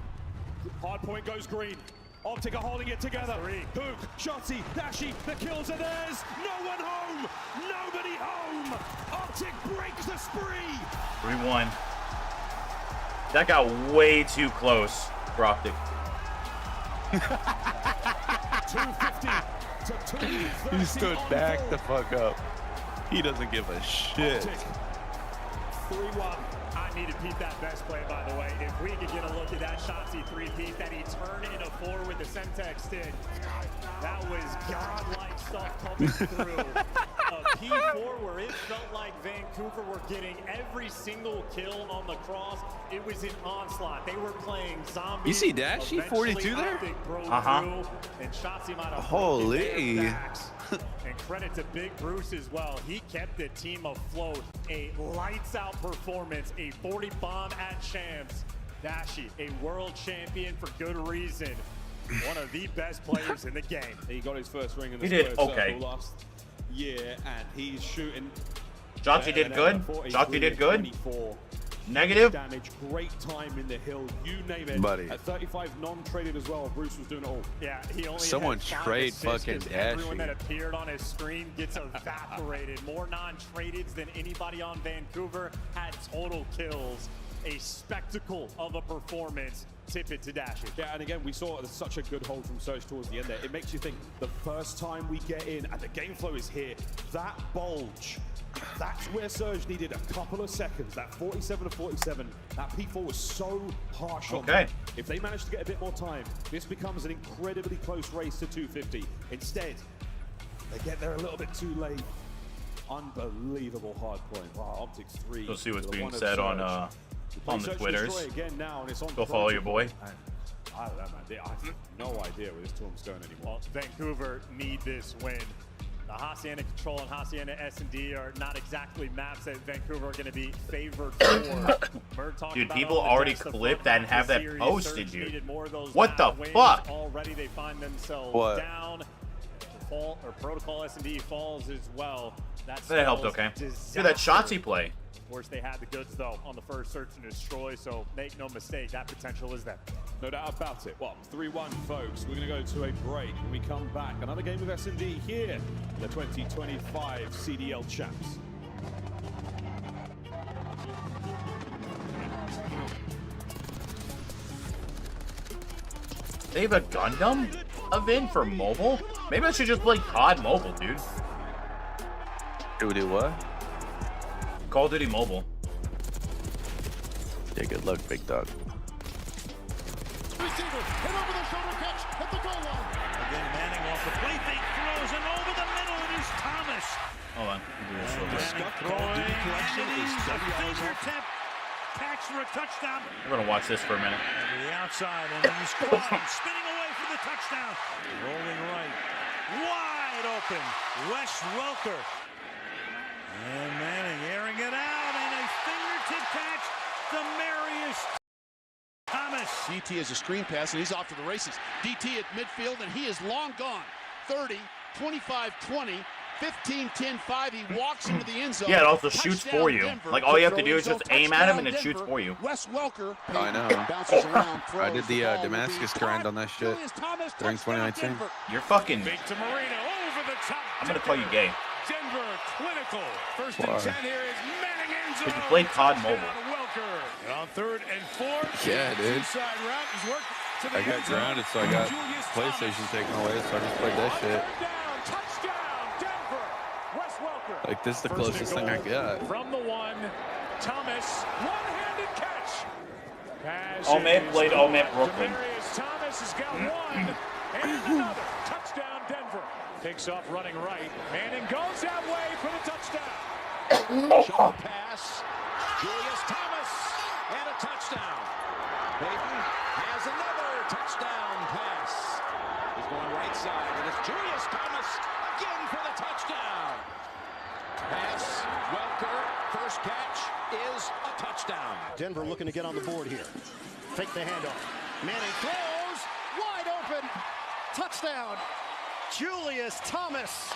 Hard point goes green. Optic are holding it together. Hook, Shotzi, Dashi, the kills are theirs. No one home. Nobody home. Optic breaks the spree. 3-1. That got way too close for Optic. 250 to 230. He stood on back Vault. the fuck up. He doesn't give a shit. Optic, 3-1. I need to peep that best play, by the way. If we could get a look at that Shotzi 3-peat that he turned in a 4 with the Semtex stick, that was godlike stuff coming through. A P4 where it felt like Vancouver were getting every single kill on the cross. It was an onslaught. They were playing zombies. You see Dashi, Eventually, 42 there? Optic broke Uh-huh. through, and Shotzi might have Holy. broken their backs. And credit to Big Bruce as well. He kept the team afloat. A lights out performance, a 40 bomb at Champs. Dashi, a world champion for good reason. One of the best players in the game. He got his first ring in the He did squared okay. circle last year, and he's shooting. Jockey did good. Jockey did good. 24. Negative. Damage, great time in the hill, you name it. Buddy. At 35 non-traded as well, Bruce was doing it all. Yeah, he only Someone had 5 trade assists fucking 'cause everyone Dashi. that appeared on his screen gets evaporated. More non-tradeds than anybody on Vancouver. Had total kills. A spectacle of a performance. Tip it to Dashi. Yeah, and again, we saw such a good hold from Surge towards the end there. It makes you think the first time we get in and the game flow is here, that bulge, that's where Surge needed a couple of seconds. That 47 to 47, that P4 was so harsh on them. If they manage to get a bit more time, this becomes an incredibly close race to 250. Instead, they get there a little bit too late. Unbelievable hard point. Wow, Optics 3. Go see what's to the being one of said on Surge. on the Search Twitters. Destroy again now, and it's on Go follow your boy. I don't know, man. I have no idea where this tournament's going anymore. Well, Vancouver need this win. The Hacienda Control and Hacienda S&D are not exactly maps that Vancouver are going to be favored for. Dude, people already clipped that and have that posted, dude. What the fuck? Already they find themselves down. Fall, or Protocol S&D falls as well. That helped, okay. Dude, that Shotzi play. Of course, they had the goods, though, on the first search and destroy, so make no mistake, that potential is there. No doubt about it. Well, 3-1, folks. We're going to go to a break. When we come back, another game of S&D here, the 2025 CDL Champs. They have a Gundam event for mobile? Maybe I should just play COD Mobile, dude. Do what? Call of Duty Mobile. Yeah, good luck, big dog. Receiver, hit over the shoulder catch at the goal line. Again, Manning off the play fake, throws, and over the middle it is Thomas. Hold on. Fingertip catch for a touchdown. We're gonna watch this for a minute. To the outside, and he's caught and spinning away for the touchdown. Rolling right, wide open. Wes Welker. And Manning airing it out, and a fingertip catch. Demarius Thomas. DT is a screen pass, and he's off to the races. DT at midfield, and he is long gone. 30, 25, 20, 15, 10, 5. He walks into the end zone. Yeah, it also shoots for you. Like, all you have to do is just aim at him, and it shoots for you. Wes Welker. I know. I did the Damascus grind on that shit during 2019. You're fucking... Big to Marino, over the top. I'm gonna call you gay. Denver clinical. First and 10 here is Manning end zone. Did you play COD Mobile? And on 3rd and 4. Yeah, dude. Inside route is worked to the I got end zone. grounded, so I got PlayStation taken away, so I just played that shit. Touchdown, Denver. Wes Welker. Like, this is the closest thing I got. From the one, Thomas, one-handed catch. Omet played Omet Brooklyn. Thomas has got one and another. Touchdown, Denver. Takes off running right. Manning goes that way for the touchdown. Short pass. Julius Thomas and a touchdown. Peyton has another touchdown pass. He's going right side, and it's Julius Thomas again for the touchdown. Pass, Welker, first catch is a touchdown. Denver looking to get on the board here. Fake the handoff. Manning throws, wide open, touchdown. Julius Thomas.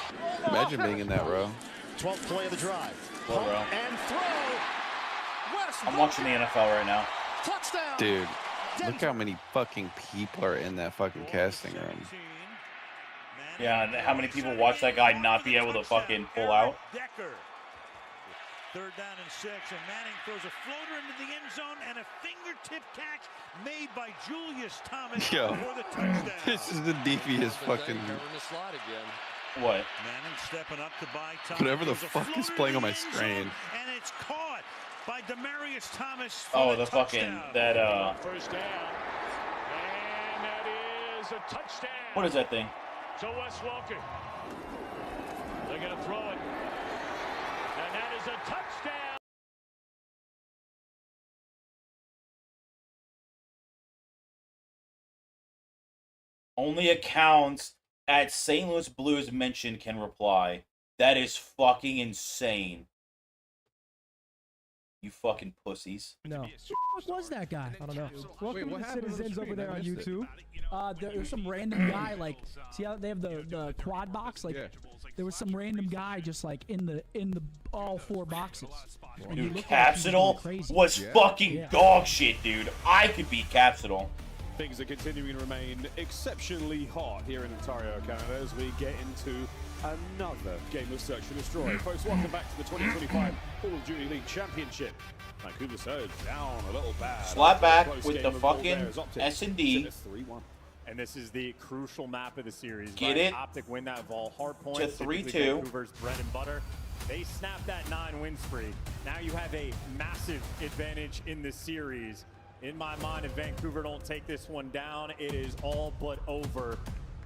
Imagine being in that row. 12th play of the drive. What row? And throw. West I'm watching the NFL right now. Touchdown. Dude, look how many fucking people are in that fucking casting room. Yeah, and how many people watch that guy not be able to fucking pull out? Decker. 3rd down and 6, and Manning throws a floater into the end zone and a fingertip catch made by Julius Thomas Yo, for the touchdown. this is the devious fucking... What? Manning stepping up to buy Thomas. Whatever the fuck is playing on my screen. And it's caught by Demarius Thomas. Oh, the fucking, that, First down. And that is a touchdown. what is that thing? So Wes Welker. They're going to throw it. And that is a touchdown. Only accounts at St. Louis Blues mentioned can reply. That is fucking insane. You fucking pussies. No. What was that guy? I don't know. Welcome to the citizens over there on YouTube. There's some random guy, like, see how they have the quad box? Like, there was some random guy just like in the all 4 boxes. And Dude, Capsidal was fucking dog shit, dude. I could beat Capsidal. Things are continuing to remain exceptionally hot here in Ontario, Canada, as we get into another game of Search and Destroy. Folks, welcome back to the 2025 Call of Duty League Championship. Vancouver Surge down a little bad. Slap back with the fucking S&D. And this is the crucial map of the series. Get it? Optic win that Vol hard point to 3-2. Vancouver's bread and butter. They snapped that 9-win spree. Now you have a massive advantage in the series. In my mind, if Vancouver don't take this one down, it is all but over.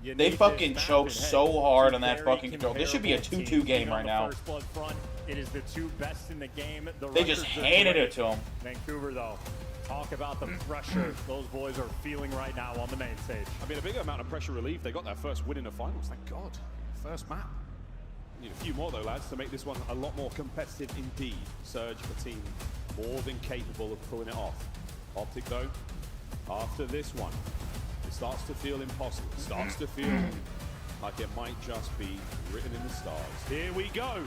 They fucking choked so hard on that fucking control. This should be a 2-2 game right now. First blood front, it is the 2 best in the game. They just handed it to them. Vancouver, though, Talk about the pressure those boys are feeling right now on the main stage. I mean, a bigger amount of pressure relief. They got their first win in the finals, thank God. First map. Need a few more though, lads, to make this one a lot more competitive indeed. Surge for team, more than capable of pulling it off. Optic though, after this one, it starts to feel impossible. It starts to feel like it might just be written in the stars. Here we go.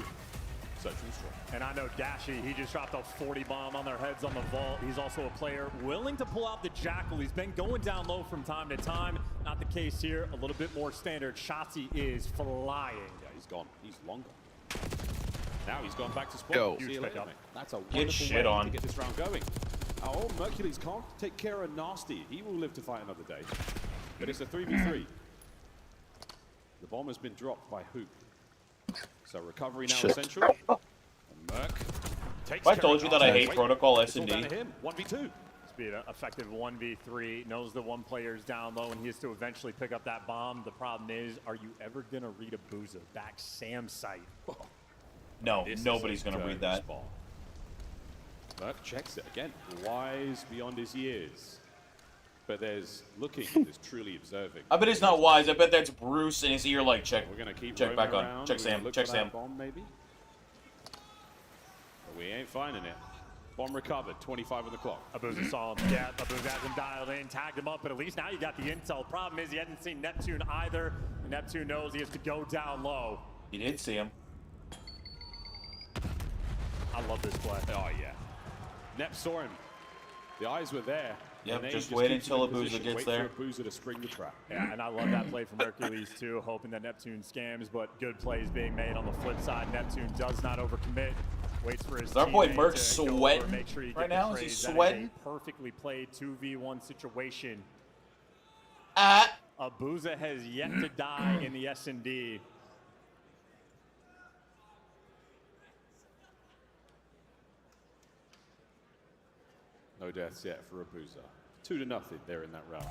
Searching strong. And I know Dashi, he just dropped a 40 bomb on their heads on the vault. He's also a player willing to pull out the Jackal. He's been going down low from time to time. Not the case here. A little bit more standard. Shotzzy is flying. Yeah, he's gone. He's long gone. Now he's gone back to spawn. See you later, mate. That's a wonderful way to get this round going. Oh, Mercules can't take care of Nasty. He will live to fight another day. But it's a 3v3. The bomb has been dropped by Hoop. So recovery now essential. And Merc takes I told you that I hate protocol S&D. 1v2. Speed, effective 1v3. Knows the one player's down low and he has to eventually pick up that bomb. The problem is, are you ever going to read a Booza back Sam's site? No, nobody's going to read that. Spot. Merc checks it again. Wise beyond his years. But there's looking, there's truly observing. I bet it's not wise. I bet that's Bruce in his ear, like, check. We're gonna keep check back on. Around. Check Sam. Check Sam. Bomb, maybe? But we ain't finding it. Bomb recovered, 25 on the clock. Abuza saw him. Yeah, Abuza has him dialed in, tagged him up, but at least now you got the intel. Problem is he hadn't seen Neptune either. Neptune knows he has to go down low. He did see him. I love this play. Oh, yeah. Nep saw him. The eyes were there. Yep, just wait until Abuza gets there. Wait for Abuza to spring the trap. Yeah, and I love that play from Hercules too, hoping that Neptune scams, but good plays being made on the flip side. Neptune does not overcommit. Waits for his is our boy teammate Merc to sweating make sure he right now? Is he That sweating? is a perfectly played 2v1 situation. Abuza has yet to die in the S&D. No deaths yet for Abuza. 2-0 there in that round.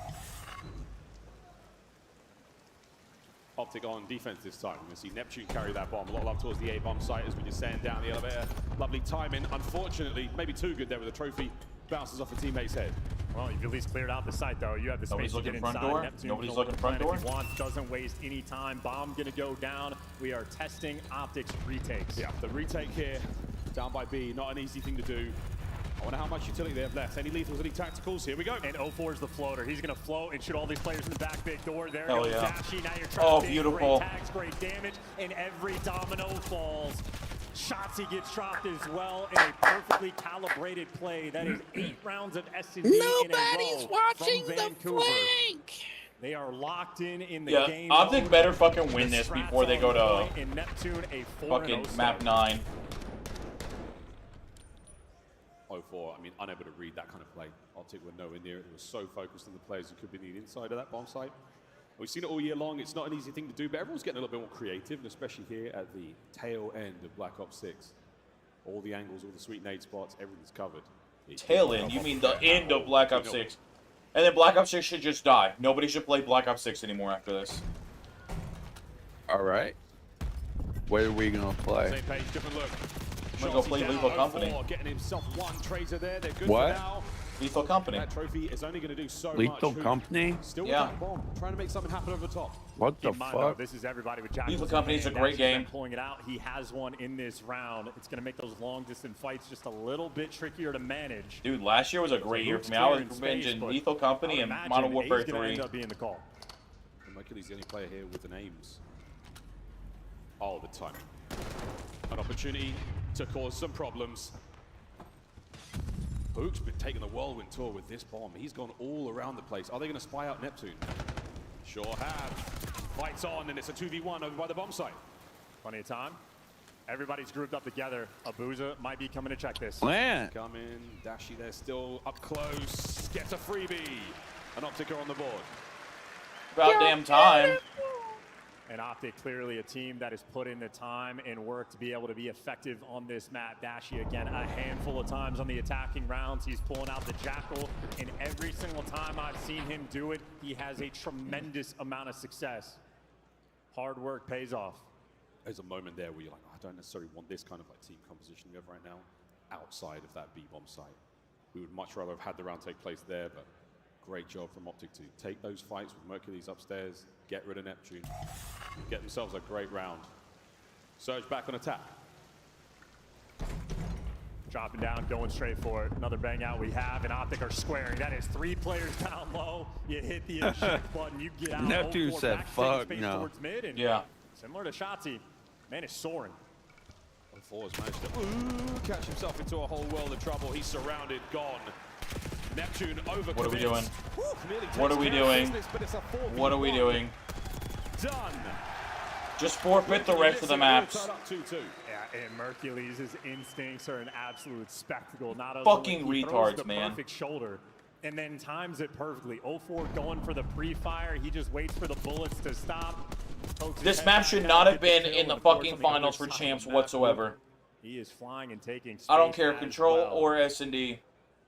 Optic on defense this time. We're going to see Neptune carry that bomb. A lot of love towards the A-bomb site as we descend down the elevator. Lovely timing. Unfortunately, maybe too good there with the trophy. Bounces off a teammate's head. Well, you've at least cleared out the site, though. You have the space to get inside. Neptune Nobody's looking front door. If he wants, doesn't waste any time. Bomb going to go down. We are testing Optic's retakes. Yeah, the retake here, down by B. Not an easy thing to do. I wonder how much utility they have left. Any lethals, any tacticals? Here we go. And 04 is the floater. He's going to float and shoot all these players in the back big door. There Hell goes yeah. Dashi. Now you're trying to beautiful. Great tags, great damage, and every domino falls. Shotzzy gets dropped as well in a perfectly calibrated play. That is 8 rounds of S&D in a row watching from Vancouver. the flank. They are locked in the game. Optic mode. better fucking win The this strats before they go on to point, and Neptune a 4-0 fucking start. map 9. 04, I mean, unable to read that kind of play. Optic were nowhere near it. They were so focused on the players who could be the inside of that bomb site. We've seen it all year long. It's not an easy thing to do, but everyone's getting a little bit more creative, and especially here at the tail end of Black Ops 6. All the angles, all the sweet nade spots, everything's covered. Tail end? You mean the end of Black Ops 6? And then Black Ops 6 should just die. Nobody should play Black Ops 6 anymore after this. All right. Where are we gonna play? Same page, different look. I'm gonna go play Lethal Company. Getting himself one traitor there. They're good What? for now. Lethal Company. That trophy is only going to do so Lethal much. Company? Still Yeah. with that bomb, trying to make something happen over the top. What the Keep in mind, though, fuck? this is everybody with Jackals. Lethal Company is a great game. Pulling it out, he has one in this round. It's going to make those long distance fights just a little bit trickier to manage. Dude, last year was a great year for me. I was binging Lethal Company and Modern Warfare 3. End up being the call. Mercury's the only player here with the names. All the time. An opportunity to cause some problems. Hook's been taking the whirlwind tour with this bomb. He's gone all around the place. Are they going to spy out Neptune? Sure have. Fights on, and it's a 2v1 over by the bomb site. Plenty of time. Everybody's grouped up together. Abuza might be coming to check this. Plant. Coming, Dashi there still up close. Gets a freebie. An Optica on the board. About damn time. And Optic, clearly a team that has put in the time and work to be able to be effective on this map. Dashi, again, a handful of times on the attacking rounds. He's pulling out the Jackal, and every single time I've seen him do it, he has a tremendous amount of success. Hard work pays off. There's a moment there where you're like, oh, I don't necessarily want this kind of like team composition we have right now outside of that B-bomb site. We would much rather have had the round take place there, but great job from Optic to take those fights with Mercules upstairs, get rid of Neptune, get themselves a great round. Surge back on attack. Dropping down, going straight for it. Another bang out we have, and Optic are squaring. That is 3 players down low. You hit the eject button, you get out. Neptune said, fuck no. Towards mid, and yeah. Similar to Shotzi, man is soaring. 04 has managed to catch himself into a whole world of trouble. He's surrounded, gone. Neptune over. What are we doing? What are we doing? What are we doing? Done. Just forfeit the rest of the maps. Yeah, and Mercules' instincts are an absolute spectacle. Not only Fucking he throws retards, the man. Perfect shoulder, and then times it perfectly. 04 going for the pre-fire. He just waits for the bullets to stop. This map should not have been in the fucking finals for champs whatsoever. He is flying and taking space. I don't care, as control well. or S&D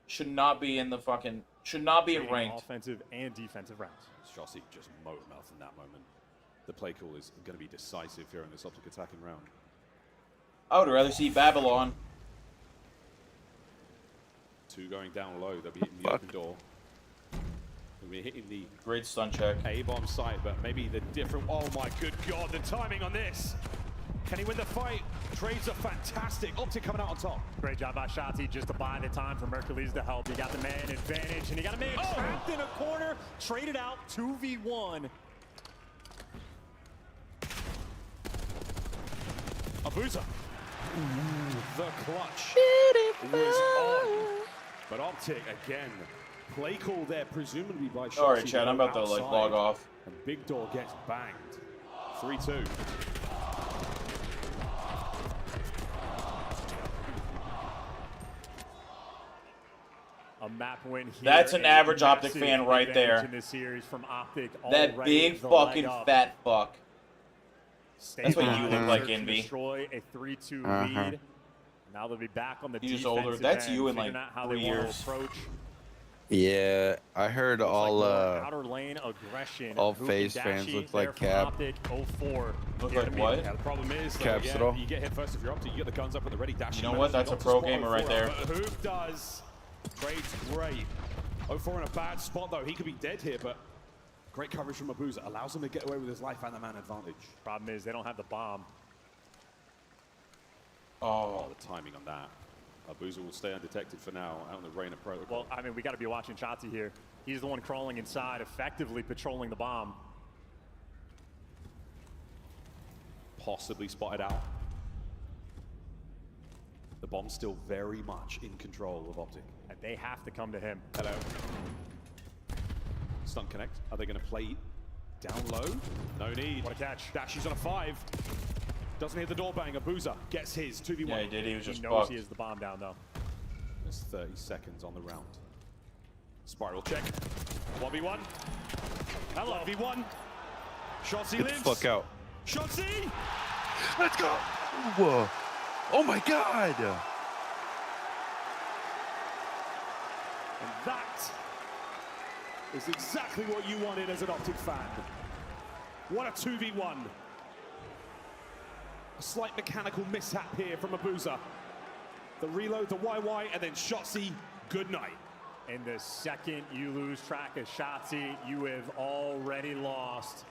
should not be in the fucking, should not be Trading ranked. Offensive and defensive rounds. Shotzi just motor mouth in that moment. The play call is going to be decisive here in this Optic attacking round. I would rather see Babylon. 2 going down low. They'll be hitting the open door. They'll be hitting the great stun check. A-bomb site, but maybe the different. Oh my good God, the timing on this. Can he win the fight? Trades are fantastic. Optic coming out on top. Great job by Shotzi just to buy the time for Mercules to help. You got the man advantage, and you got a man trapped in a corner. Traded out 2v1. Abuza. The clutch was on. But Optic again. Play call there, presumably by Shotzi. Alright, Chad, I'm about to like log off. And Big Door gets banged. 3-2. A map win here. That's an average Optic fan right there. In this series from Optic, that big fucking fat fuck. That's what you look like, Envy. Destroy a 3-2 lead. Now they'll be back on the He's defensive older. That's end, you in like figuring out how 3 they want to years. approach. Yeah, I heard all outer lane aggression. all FaZe fans look like Cap. Optic 04. Look like what? Yeah, the problem is, Capsule. you get hit first if you're Optic, you get the guns up at the ready dash. You know what? That's a pro gamer right there. Hoop does. Trade's great. 04 in a bad spot though. He could be dead here, but great coverage from Abuza. Allows him to get away with his life and the man advantage. Problem is they don't have the bomb. Oh, the timing on that. Abuza will stay undetected for now out in the rain of protocol. Well, I mean, we got to be watching Shotzi here. He's the one crawling inside, effectively patrolling the bomb. Possibly spotted out. The bomb's still very much in control of Optic. And they have to come to him. Hello. Stun connect. Are they going to play down low? No need. What a catch. Dashi's on a 5. Doesn't hit the door bang. Abuza gets his 2v1. Yeah, he did. He was just knows fucked. he has the bomb down, though. There's 30 seconds on the round. Spiral check. 1v1. Hello. 1v1. Shotzi lives. Get the fuck out. Shotzi! Let's go. Whoa. Oh my God. And that is exactly what you wanted as an Optic fan. What a 2v1. A slight mechanical mishap here from Abuza. The reload, the YY, and then Shotzi, good night. And the second you lose track of Shotzi, you have already lost.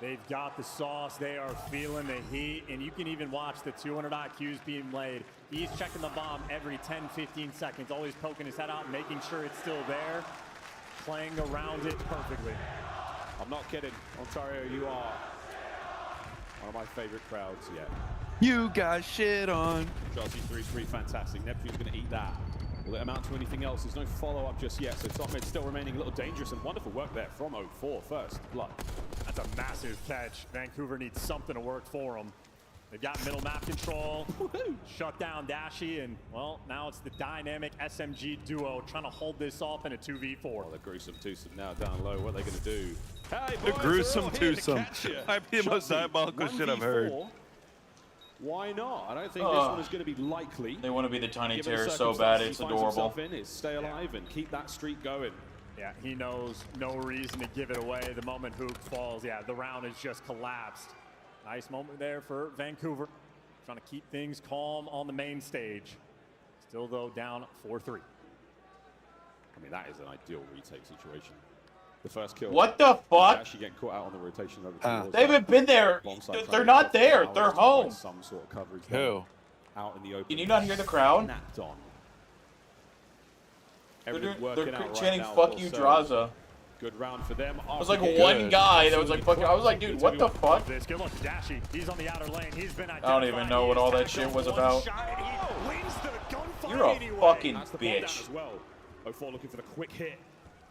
They've got the sauce, they are feeling the heat, and you can even watch the 200 IQs being laid. He's checking the bomb every 10-15 seconds, always poking his head out, making sure it's still there, playing around it perfectly. I'm not kidding. Ontario, you are one of my favorite crowds yet. You got shit on. Chelsea 3-3, fantastic. Neptune's going to eat that. Will it amount to anything else? There's no follow-up just yet, so top mid still remaining a little dangerous, and wonderful work there from 04 first blood. That's a massive catch. Vancouver needs something to work for them. They've got middle map control, shut down Dashi, and, well, now it's the dynamic SMG duo trying to hold this off in a 2v4. Well, the gruesome twosome now down low. What are they going to do? Hey, The boys, gruesome they're all here to twosome. catch ya. Might be the most Shotzi, diabolical shit I've heard. 1v4. Why not? I don't think this one is going to be likely. They want to be the Tiny Given the Terror so bad, circumstances it's he finds adorable. himself in is stay alive and keep that streak going. Yeah, he knows no reason to give it away. The moment Hook falls, yeah, the round has just collapsed. Nice moment there for Vancouver. Trying to keep things calm on the main stage. Still, though, down 4-3. I mean, that is an ideal retake situation. The first kill. What the fuck? Actually getting caught out on the rotation over towards They haven't been there. They're not there. They're home. Some sort of coverage. Who? Out in the open. Can you not hear the crowd? Napped on. They're chanting "fuck you, Draza." Good round for them. It was like one guy that was like fucking. I was like, dude, what the fuck? Good luck to Dashy. He's on the outer lane. He's been I don't even know what all that shit was about. You're a fucking bitch. 04 looking for the quick hit.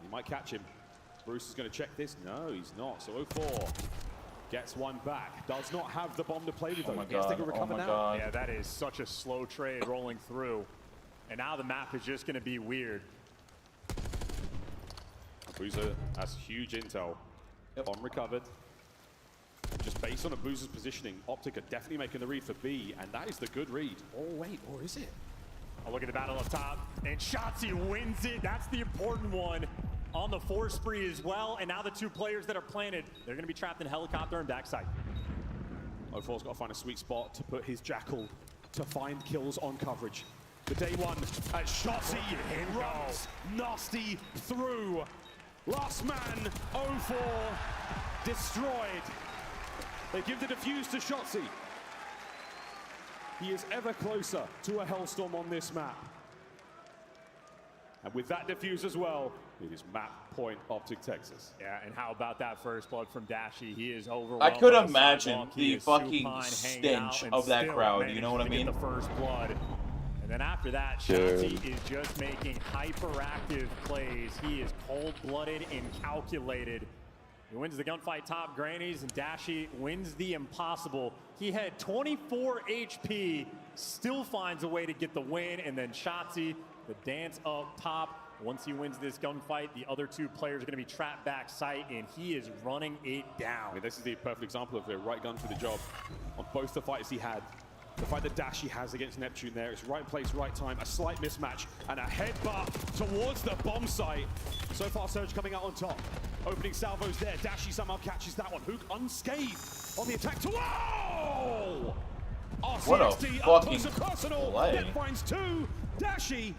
He might catch him. Bruce is going to check this. No, he's not. So 04 gets one back. Does not have the bomb to play with, though. Oh my god. Oh my god. Yeah, that is such a slow trade rolling through. And now the map is just going to be weird. Boozer has huge intel. Bomb recovered. Just based on Aboozer's positioning, Optic are definitely making the read for B, and that is the good read. Oh, wait, or is it? Oh, look at the battle up top, and Shotzi wins it. That's the important one on the 4 spree as well, and now the 2 players that are planted, they're going to be trapped in helicopter and backside. 04's got to find a sweet spot to put his Jackal to find kills on coverage. The day one at Shotzi runs nasty through. Last man, 04, destroyed. They give the defuse to Shotzi. He is ever closer to a Hellstorm on this map. And with that defuse as well, it is map point Optic Texas. Yeah, and how about that first blood from Dashy? He is overwhelmed. I could imagine the fucking stench of that crowd, you know what I mean? The first blood. And then after that, Shotzi is just making hyperactive plays. He is cold-blooded and calculated. He wins the gunfight top grannies, and Dashy wins the impossible. He had 24 HP, still finds a way to get the win, and then Shotzi, the dance up top. Once he wins this gunfight, the other 2 players are going to be trapped back sight, and he is running it down. I mean, this is the perfect example of the right gun for the job on both the fights he had. The fight that Dashy has against Neptune there, it's right place, right time, a slight mismatch, and a headbutt towards the bomb site. So far, Surge coming out on top. Opening salvos there, Dashy somehow catches that one. Hook unscathed on the attack to, whoa! What a fucking personal. play. That finds 2, Dashy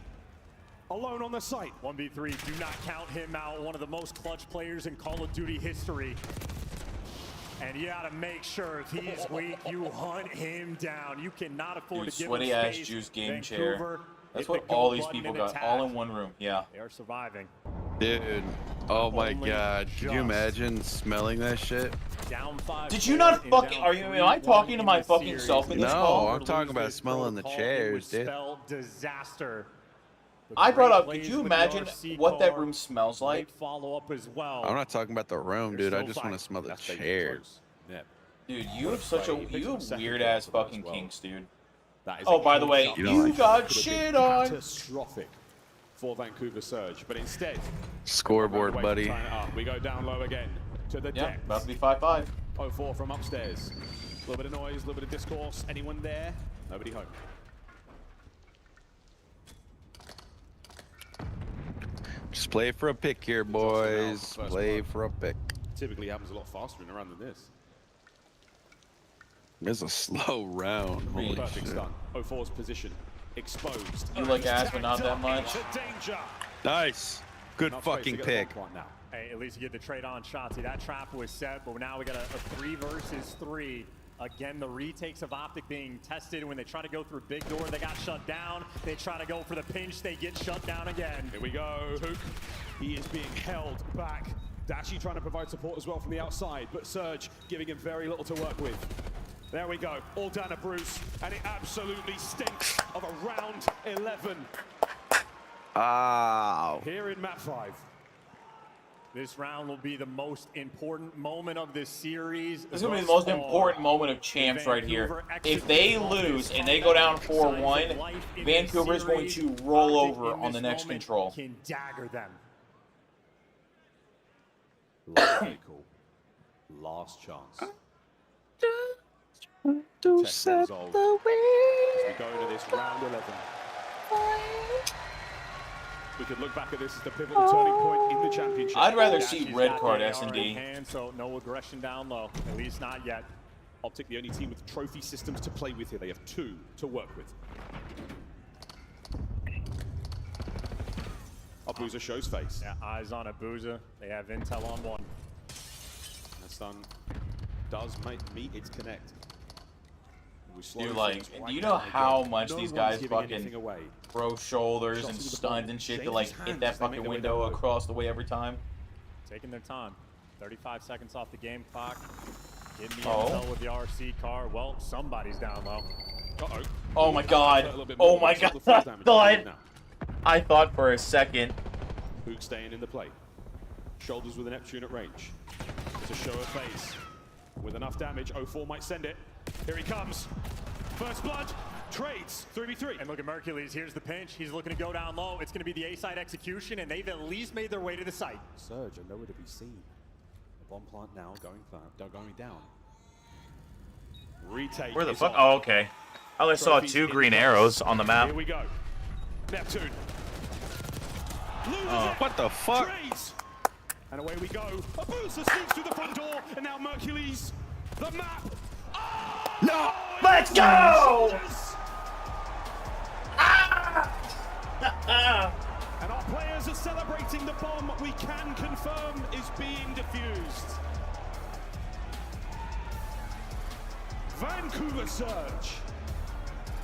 alone on the site. 1v3, do not count him out. One of the most clutch players in Call of Duty history. And you gotta make sure if he's weak, you hunt him down. You cannot afford to give him space. Sweaty ass juice game chair. That's what all these people got, all in one room. Yeah. They are surviving. Dude, oh my god, could you imagine smelling that shit? Down 5. Did you not fucking, am I talking to my fucking self in this call? No, I'm talking about smelling the chairs, dude. Disaster. I brought up, could you imagine what that room smells like? Follow up as well. I'm not talking about the room, dude. I just want to smell the chairs. Dude, you have such a weird ass fucking kinks, dude. That is by the way, you got shit on. Catastrophic for Vancouver Surge, but instead, scoreboard, buddy. We go down low again to the deck. About to be 5-5. 04 from upstairs. A little bit of noise, a little bit of discourse. Anyone there? Nobody home. Just play for a pick here, boys. Play for a pick. Typically happens a lot faster in a round than this. It's a slow round. Holy Perfect shit. stun. 04's position exposed. You like ass, but not that much. Nice. Good fucking pick. Hey, at least you get the trade on Shotzi. That trap was set, but now we got a 3 versus 3. Again, the retakes of Optic being tested. When they try to go through big door, they got shut down. They try to go for the pinch, they get shut down again. Here we go, Hook. He is being held back. Dashy trying to provide support as well from the outside, but Surge giving him very little to work with. There we go, all down to Bruce, and it absolutely stinks of a round 11. Ow. Here in map 5. This round will be the most important moment of this series. This is going to be the most important moment of champs right here. If they lose and they go down 4-1, Vancouver is going to roll over on the next control. Can dagger them. Very cool. Last chance. To set the way. As we go into this round 11. We could look back at this as the pivotal turning point in the championship. I'd rather see red card S&D. So no aggression down low, at least not yet. Optic, the only team with trophy systems to play with here. They have 2 to work with. Abuza shows face. Yeah, eyes on Abuza. They have intel on one. The stun does meet its connect. Dude, like, do you know how much these guys fucking throw shoulders and stuns and shit to like hit that fucking window across the way every time? Taking their time. 35 seconds off the game clock. Getting the intel with the RC car. Well, somebody's down low. Oh my god. Oh my god. I thought for a second. Hook staying in the play. Shoulders with a Neptune at range. It's a show of face. With enough damage, 04 might send it. Here he comes. First blood. Trades. 3v3. And look at Mercules. Here's the pinch. He's looking to go down low. It's going to be the A-side execution, and they've at least made their way to the site. Surge are nowhere to be seen. The bomb plant now going down. Retake. Where the fuck? Oh, okay. I only saw 2 green arrows on the map. Here we go. Neptune. What the fuck? Trades. And away we go. Abuza sneaks through the front door, and now Mercules. The map. Oh! No! Let's go! And our players are celebrating the bomb we can confirm is being defused. Vancouver Surge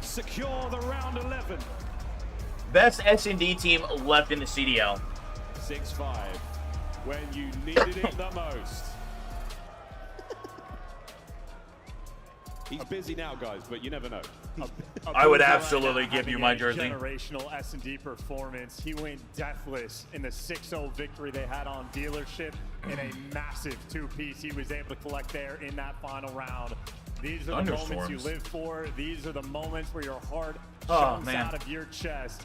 secure the round 11. Best S&D team left in the CDL. 6-5 when you needed it the most. He's busy now, guys, but you never know. I would absolutely give you my jersey. Generational S&D performance. He went deathless in the 6-0 victory they had on Dealership in a massive 2-piece he was able to collect there in that final round. These are the moments you live for. These are the moments where your heart jumps out of your chest.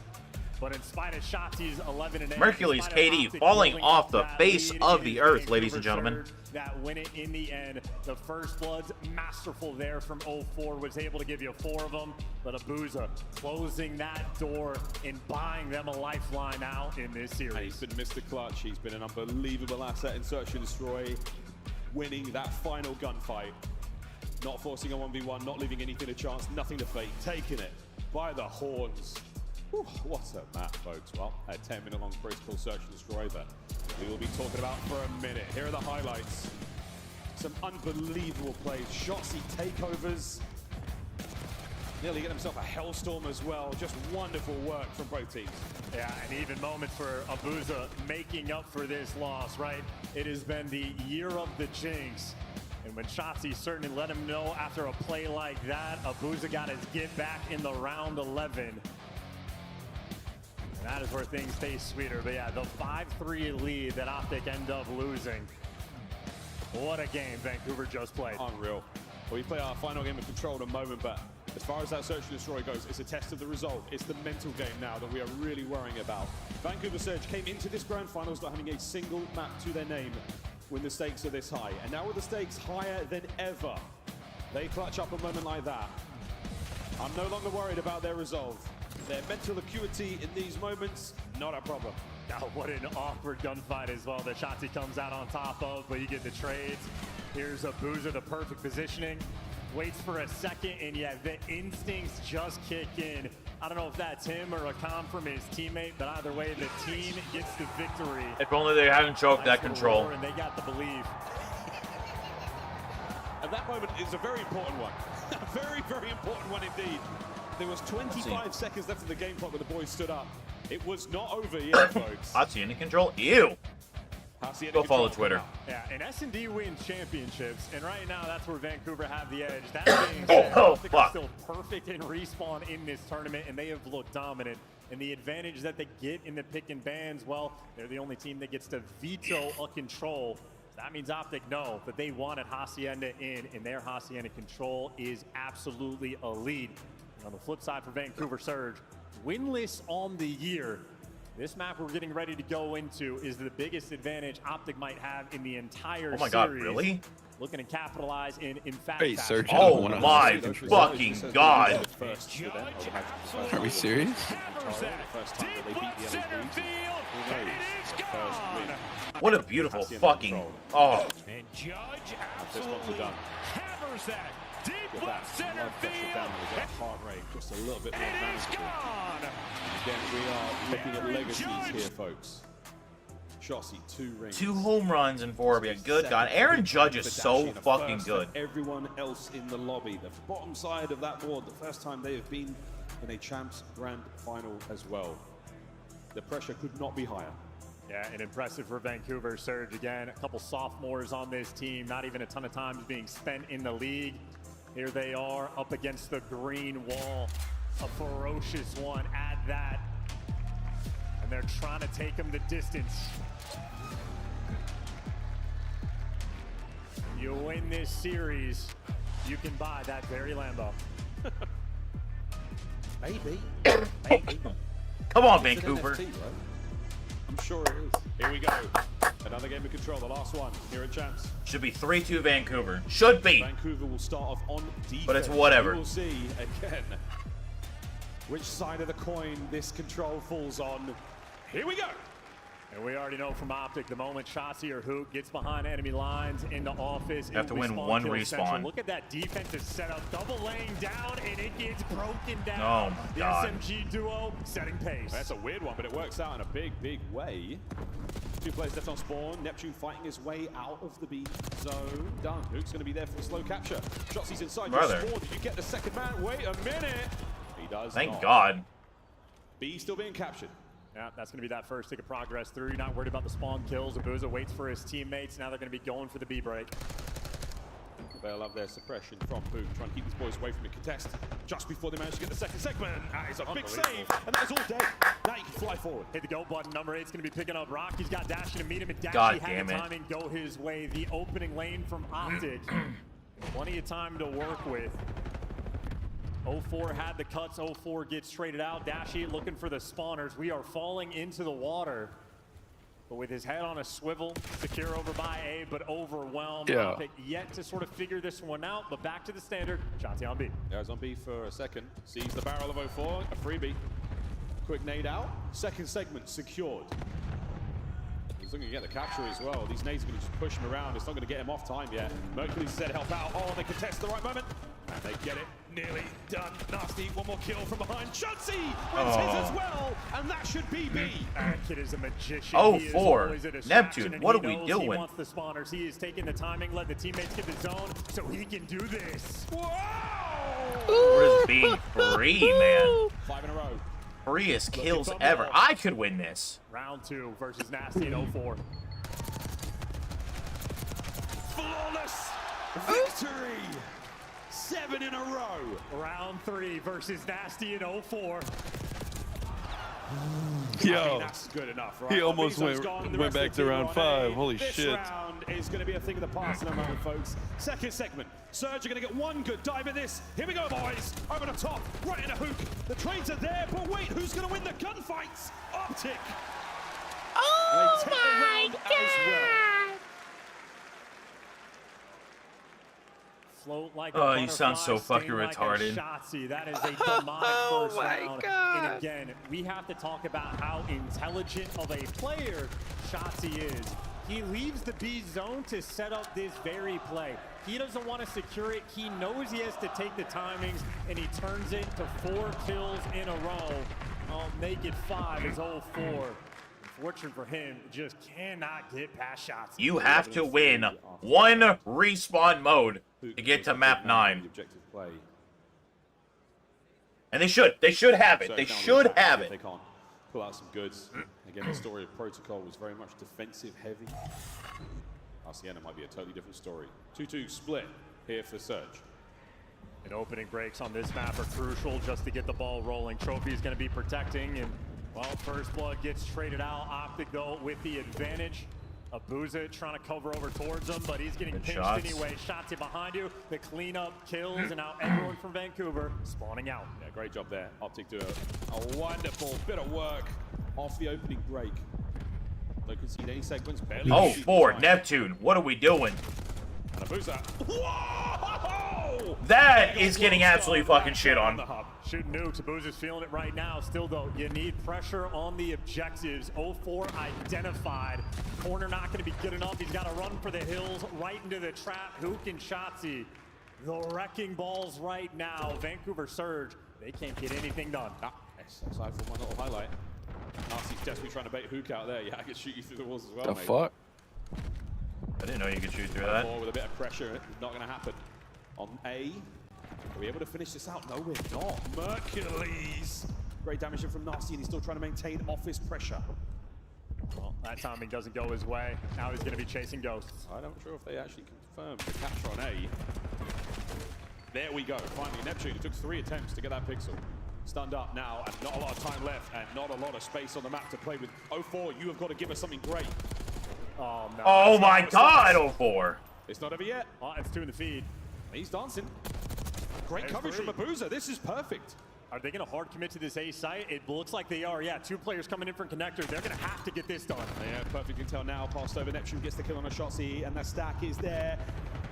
But in spite of Shotzi's 11-8, Mercules KD falling off the face of the earth, ladies and gentlemen. That win it in the end. The First Blood's masterful there from 04 was able to give you 4 of them. But Abuza closing that door and buying them a lifeline out in this series. And he's been Mr. Clutch. He's been an unbelievable asset in Search and Destroy, winning that final gunfight. Not forcing a 1v1, not leaving anything to chance, nothing to fake, taking it by the horns. Whew, what a map, folks. Well, a 10-minute long critical Search and Destroy that we will be talking about for a minute. Here are the highlights. Some unbelievable plays. Shotsy takeovers. Nearly get himself a Hellstorm as well. Just wonderful work from both teams. Yeah, and even moments for Abuza making up for this loss, right? It has been the year of the jinx. And when Shotsy certainly let him know after a play like that, Abuza got his get back in the round 11. That is where things taste sweeter. But yeah, the 5-3 lead that Optic end up losing. What a game Vancouver just played. Unreal. Well, we play our final game of Control in a moment, but as far as that Search and Destroy goes, it's a test of the result. It's the mental game now that we are really worrying about. Vancouver Surge came into this grand finals not having a single map to their name when the stakes are this high. And now with the stakes higher than ever, they clutch up a moment like that. I'm no longer worried about their resolve. Their mental acuity in these moments, not a problem. Now, what an awkward gunfight as well that Shotsy comes out on top of, but you get the trades. Here's Abuza, the perfect positioning. Waits for a second, and yeah, the instincts just kick in. I don't know if that's him or a com from his teammate, but either way, the team gets the victory. If only they hadn't choked that control. And they got the belief. And that moment is a very important one. A very, very important one indeed. There was 25 seconds left of the game clock when the boys stood up. It was not over yet, folks. Hacienda control? Ew. Go follow Twitter. Yeah, and S&D wins championships, and right now that's where Vancouver have the edge. That being said, Optic are still perfect in respawn in this tournament, and they have looked dominant. And the advantage that they get in the pick and bans, well, they're the only team that gets to veto a control. That means Optic know that they wanted Hacienda in, and their Hacienda control is absolutely elite. On the flip side for Vancouver Surge, winless on the year. This map we're getting ready to go into is the biggest advantage Optic might have in the entire series. Oh my god, really? Looking to capitalize in fact. Hey, Surge. Oh my fucking god. Are we serious? What a beautiful fucking... Oh. And Judge absolutely hammers that Deep left center field. Heart rate just a little bit more manageable. Again, we are looking at legacies here, folks. Chauncey, 2 rings. 2 home runs and 4 RBI. Good God. Aaron Judge is so fucking good. Everyone else in the lobby, the bottom side of that board, the first time they have been in a Champs Grand Final as well. The pressure could not be higher. Yeah, and impressive for Vancouver. Surge again, a couple sophomores on this team, not even a ton of times being spent in the league. Here they are up against the green wall. A ferocious one at that. And they're trying to take him the distance. You win this series, you can buy that very Lambo. Maybe. Come on, Vancouver. I'm sure it is. Here we go. Another game of control, the last one here at Champs. Should be 3-2 Vancouver. Should be. Vancouver will start off on defense. But it's whatever. We will see again which side of the coin this control falls on. Here we go. And we already know from Optic, the moment Shotzi or Hook gets behind enemy lines in the office, you have to win 1 respawn. Central. Look at that defensive setup, double laying down, and it gets broken down. Oh my the God. SMG duo setting pace. That's a weird one, but it works out in a big, big way. 2 players left on spawn. Neptune fighting his way out of the B zone. Done. Hook's going to be there for the slow capture. Shotzi's inside your spawn. Did you get the second man? Wait a minute. He does. Thank God. B still being captured. Yeah, that's going to be that first tick of progress through. You're not worried about the spawn kills. Abuza waits for his teammates. Now they're going to be going for the B break. They love their suppression from Hook, trying to keep these boys away from the contest. Just before they manage to get the second segment. That is a big save, and that is all day. Now you can fly forward. Hit the go button. Number 8's going to be picking up Rock. He's got Dashy to meet him, and Dashy God had the damn it. timing go his way. The opening lane from Optic. Plenty of time to work with. 04 had the cuts, 04 gets traded out. Dashy looking for the spawners. We are falling into the water. But with his head on a swivel, secure over by A, but overwhelmed. Yeah. Optic yet to sort of figure this one out, but back to the standard. Shotzi on B. There's on B for a second. Sees the barrel of 04, a freebie. Quick nade out. Second segment secured. He's looking to get the capture as well. These nades are going to just push him around. It's not going to get him off time yet. Mercury said help out. Oh, they contest the right moment. And they get it. Nearly done. Nasty. One more kill from behind. Shotzi wins his as well. And that should be B. That kid is a magician. Oh, He is 4. always a distraction, Neptune, and what he are we knows doing? He wants the spawners. He is taking the timing, let the teammates get the zone so he can do this. We're just being free, man. 5 in a row. Freest kills ever. I could win this. Round 2 versus Nasty and 04. Flawless victory. 7 in a row. Round 3 versus Nasty and 04. Yo, I mean, that's good enough, right? he almost Abizo's went gone, the back rest to of the round team are on 5. A. Holy this shit. Round is going to be a thing of the past in a moment, folks. Second segment. Surge are going to get one good dive at this. Here we go, boys. Over the top, right in a Hook. The trades are there, but wait, who's going to win the gunfights? Optic. Oh my God! Float like a Oh, you butterfly, sound so fucking sting like a retarded. Shotzi. That is a demonic first round. God. And again, we have to talk about how intelligent of a player Shotzi is. He leaves the B zone to set up this very play. He doesn't want to secure it. He knows he has to take the timings, and he turns it to 4 kills in a row. I'll make it 5 as 04. Unfortunate for him, just cannot get past shots. You have to win 1 respawn mode to get to map 9. Objective play. And they should. They should have it. They should have They it. can't pull out some goods. Again, the story of Protocol was very much defensive heavy. Sienna might be a totally different story. 2-2 split here for Surge. And opening breaks on this map are crucial just to get the ball rolling. Trophy is going to be protecting, and well, first blood gets traded out. Optic though with the advantage. Abuza trying to cover over towards him, but he's getting pinched shots. anyway. Shotzi behind you. The cleanup kills, and now everyone from Vancouver spawning out. Yeah, great job there. Optic do a wonderful bit of work off the opening break. Don't concede any segments. Barely Oh, concede 4. time. Neptune, what are we doing? And Abuza. Whoa! That is getting absolutely fucking shit on. Shooting nukes. Abuza's feeling it right now. Still, though, you need pressure on the objectives. 04 identified. Corner not going to be good enough. He's got to run for the hills, right into the trap. Hook and Shotzi. The wrecking balls right now. Vancouver Surge, they can't get anything done. Aside from one little highlight. Narcy's desperately trying to bait Hook out there. Yeah, I can shoot you through the walls as well, The mate. fuck? I didn't know you could shoot through that. With a bit of pressure, it's not going to happen. On A, are we able to finish this out? No, we're not. Mercules! Great damage in from Narcy, and he's still trying to maintain office pressure. Well, that timing doesn't go his way. Now he's going to be chasing ghosts. I'm not sure if they actually confirmed the capture on A. There we go. Finally, Neptune. It took 3 attempts to get that pixel. Stunned up now, and not a lot of time left, and not a lot of space on the map to play with. 04, you have got to give us something great. Oh, no. Oh my god, 04. It's not over yet. Oh, it's 2 in the feed. He's dancing. Great coverage from Abuza. This is perfect. Are they going to hard commit to this A site? It looks like they are. Yeah, 2 players coming in from connectors. They're going to have to get this done. Yeah, perfect intel now. Passed over. Neptune gets the kill on a Shotzzy, and the stack is there.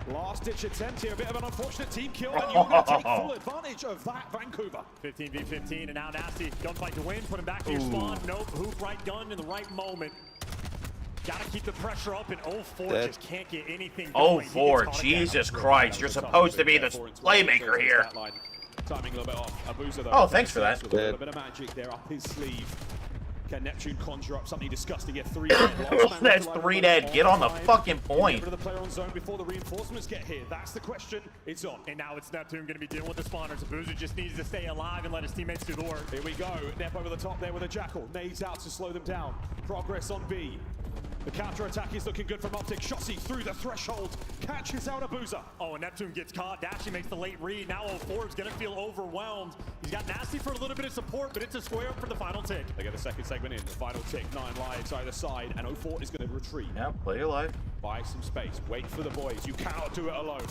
Last-ditch attempt here. A bit of an unfortunate team kill, and you're going to take full advantage of that, Vancouver. 15v15, and now Nasty. Gunfight to win. Put him back to your spawn. Nope. Hoop right gun in the right moment. Gotta keep the pressure up, and 04 just can't get anything going. 04, Jesus Christ. You're supposed to be the playmaker here. Timing a little bit off. Abuza, though. Oh, thanks for that. With a little bit of magic there up his sleeve. Can Neptune conjure up something disgusting? Get 3 dead. That's 3 dead. Get on the fucking point. Get rid of the player on zone before the reinforcements get here. That's the question. It's on. And now it's Neptune going to be dealing with the spawners. Abuza just needs to stay alive and let his teammates do the work. Here we go. Nep over the top there with a Jackal. Nades out to slow them down. Progress on B. The counter-attack is looking good from Optic. Shotzzy through the threshold. Catches out Abuza. Oh, and Neptune gets caught. Dashy makes the late read. Now 04 is going to feel overwhelmed. He's got Nasty for a little bit of support, but it's a square up for the final tick. They get the second segment in. The final tick. 9 lives either side, and 04 is going to retreat. Yeah, play your life. Buy some space. Wait for the boys. You cannot do it alone.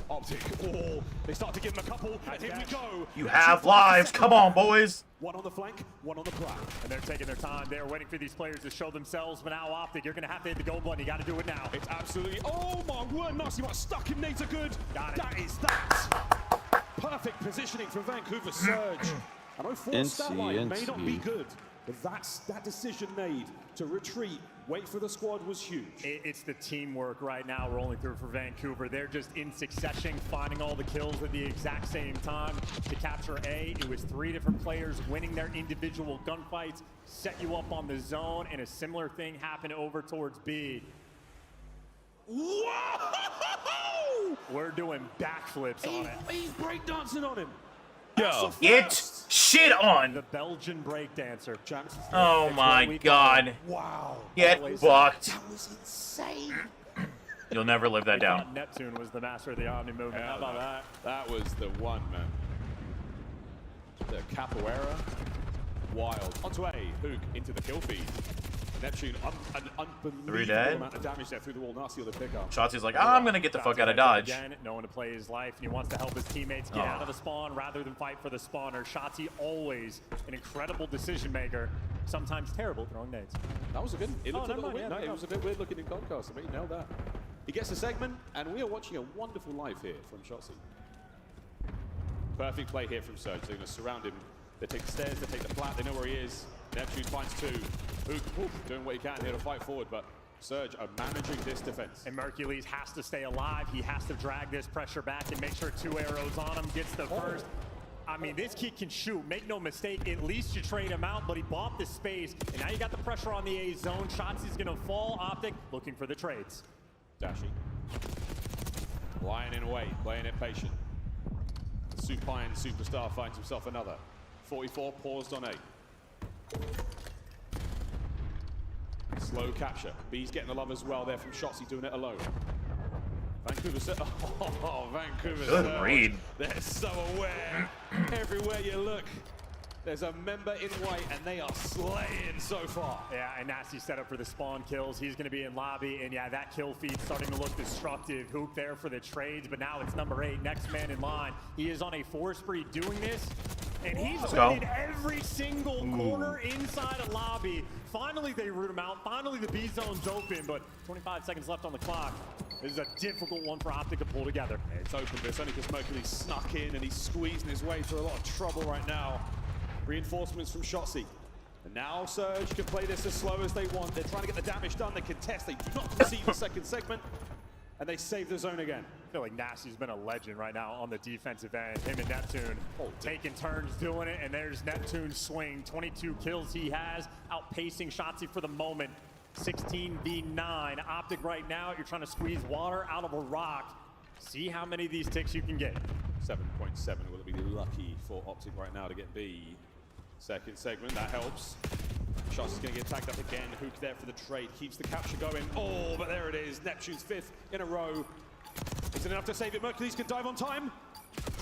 Optic. Oh, they start to give him a couple. And here we go. You have lives. Come on, boys. 1 on the flank, 1 on the plat. And they're taking their time. They're waiting for these players to show themselves. But now Optic, you're going to have to hit the go button. You got to do it now. It's absolutely, oh my word, Nasty, what stuck him, nades are good. Got it. That is that. Perfect positioning for Vancouver Surge. And 04's stat line may not be good, but that decision made to retreat, wait for the squad was huge. It's the teamwork right now rolling through for Vancouver. They're just in succession, finding all the kills at the exact same time. To capture A, it was 3 different players winning their individual gunfights, set you up on the zone, and a similar thing happened over towards B. Whoa! We're doing backflips on it. He's breakdancing on him. Yo, get shit on. The Belgian breakdancer. Oh my god. Wow. Get fucked. That was insane. You'll never live that down. Neptune was the master of the Omni movement. How about that? That was the one, man. The capoeira. Wild. Onto A. Hook into the kill feed. Neptune, an unbelievable amount of damage there through the wall. Nasty with the pickup. Shotzi's like, I'm gonna get the fuck out of Dodge. Again, knowing to play his life, and he wants to help his teammates get out of the spawn rather than fight for the spawner. Shotzi always an incredible decision maker, sometimes terrible throwing nades. That was a good. It looked a little weird. No, it was a bit weird looking in Concast. I mean, he nailed that. He gets a segment, and we are watching a wonderful life here from Shotzi. Perfect play here from Surge. They're going to surround him. They take the stairs, they take the flat, they know where he is. Neptune finds 2. Hook doing what he can here to fight forward, but Surge are managing this defense. And Mercules has to stay alive. He has to drag this pressure back and make sure 2 arrows on him. Gets the first. I mean, this kid can shoot. Make no mistake. At least you trade him out, but he bought the space. And now you got the pressure on the A zone. Shotzi's going to fall. Optic looking for the trades. Dashy. Lying in wait, playing it patient. The supine superstar finds himself another. 44 paused on A. Slow capture. B's getting the love as well there from Shotzi doing it alone. Vancouver set. Oh, Vancouver. Good read. They're so aware. Everywhere you look, there's a member in white, and they are slaying so far. Yeah, and Nasty set up for the spawn kills. He's going to be in lobby, and yeah, that kill feed starting to look destructive. Hook there for the trades, but now it's number 8, next man in line. He is on a 4 spree doing this, and he's been in every single corner inside a lobby. Finally, they root him out. Finally, the B zone's open, but 25 seconds left on the clock. This is a difficult one for Optic to pull together. Yeah, it's open, but it's only because Mercury snuck in, and he's squeezing his way through a lot of trouble right now. Reinforcements from Shotzi. And now Surge can play this as slow as they want. They're trying to get the damage done. They contest. They do not concede the second segment. And they save the zone again. feel like Nasty's been a legend right now on the defensive end. Him and Neptune taking turns doing it, and there's Neptune's swing. 22 kills he has, outpacing Shotzi for the moment. 16 v 9. Optic right now, you're trying to squeeze water out of a rock. See how many of these ticks you can get. 7.7 will it be lucky for Optic right now to get B. Second segment, that helps. Shots is going to get tagged up again. Hook there for the trade, keeps the capture going. Oh, but there it is. Neptune's 5th in a row. Is it enough to save it? Mercules can dive on time.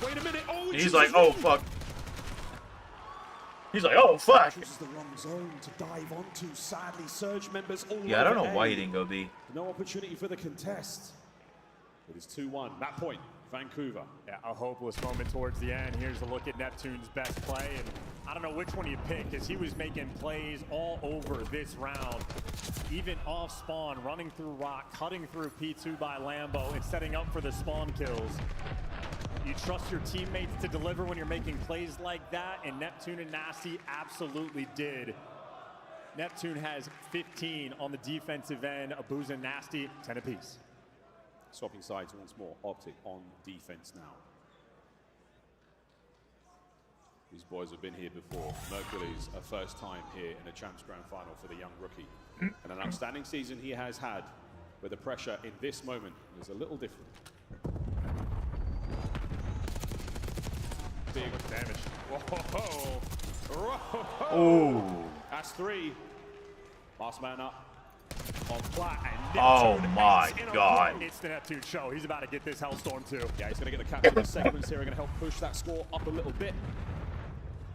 Wait a minute. Oh, he's like, oh fuck. He's like, oh fuck. Chooses the wrong zone to dive onto. Sadly, Surge members all Yeah, I don't over know why A. he didn't go B. No opportunity for the contest. It is 2-1. That point, Vancouver. Yeah, a hopeless moment towards the end. Here's a look at Neptune's best play, and I don't know which one you pick, because he was making plays all over this round. Even off spawn, running through rock, cutting through P2 by Lambo, and setting up for the spawn kills. You trust your teammates to deliver when you're making plays like that, and Neptune and Nasty absolutely did. Neptune has 15 on the defensive end. Abuza and Nasty, 10 apiece. Swapping sides once more. Optic on defense now. These boys have been here before. Mercules, a first time here in a Champs Grand Final for the young rookie. And an outstanding season he has had, where the pressure in this moment is a little different. Big damage. Whoa. Ooh. That's 3. Last man up. On flat, and oh my god. It's the Neptune show. He's about to get this Hellstorm too. Yeah, he's going to get the capture of the segments here. Are going to help push that score up a little bit.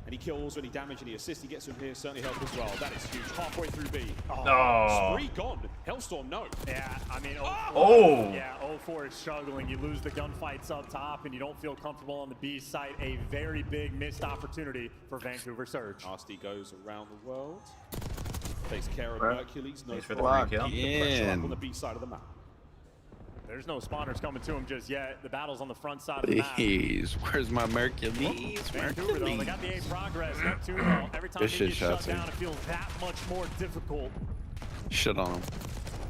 Any kills, any damage, any assists he gets from here certainly help as well. That is huge. Halfway through B. Oh. Spree gone. Hellstorm, no. Yeah, I mean, oh. Yeah, 04 is struggling. You lose the gunfights up top, and you don't feel comfortable on the B site. A very big missed opportunity for Vancouver Surge. Nasty goes around the world. Takes care of Mercules. No for the kill. Pressure up on the B side of the map. There's no spawners coming to him just yet. The battle's on the front side of the map. Please, where's my Mercules? Vancouver, though, they got the A progress. Neptune, though, every time he gets shut down, it feels that much more difficult. Shit on him.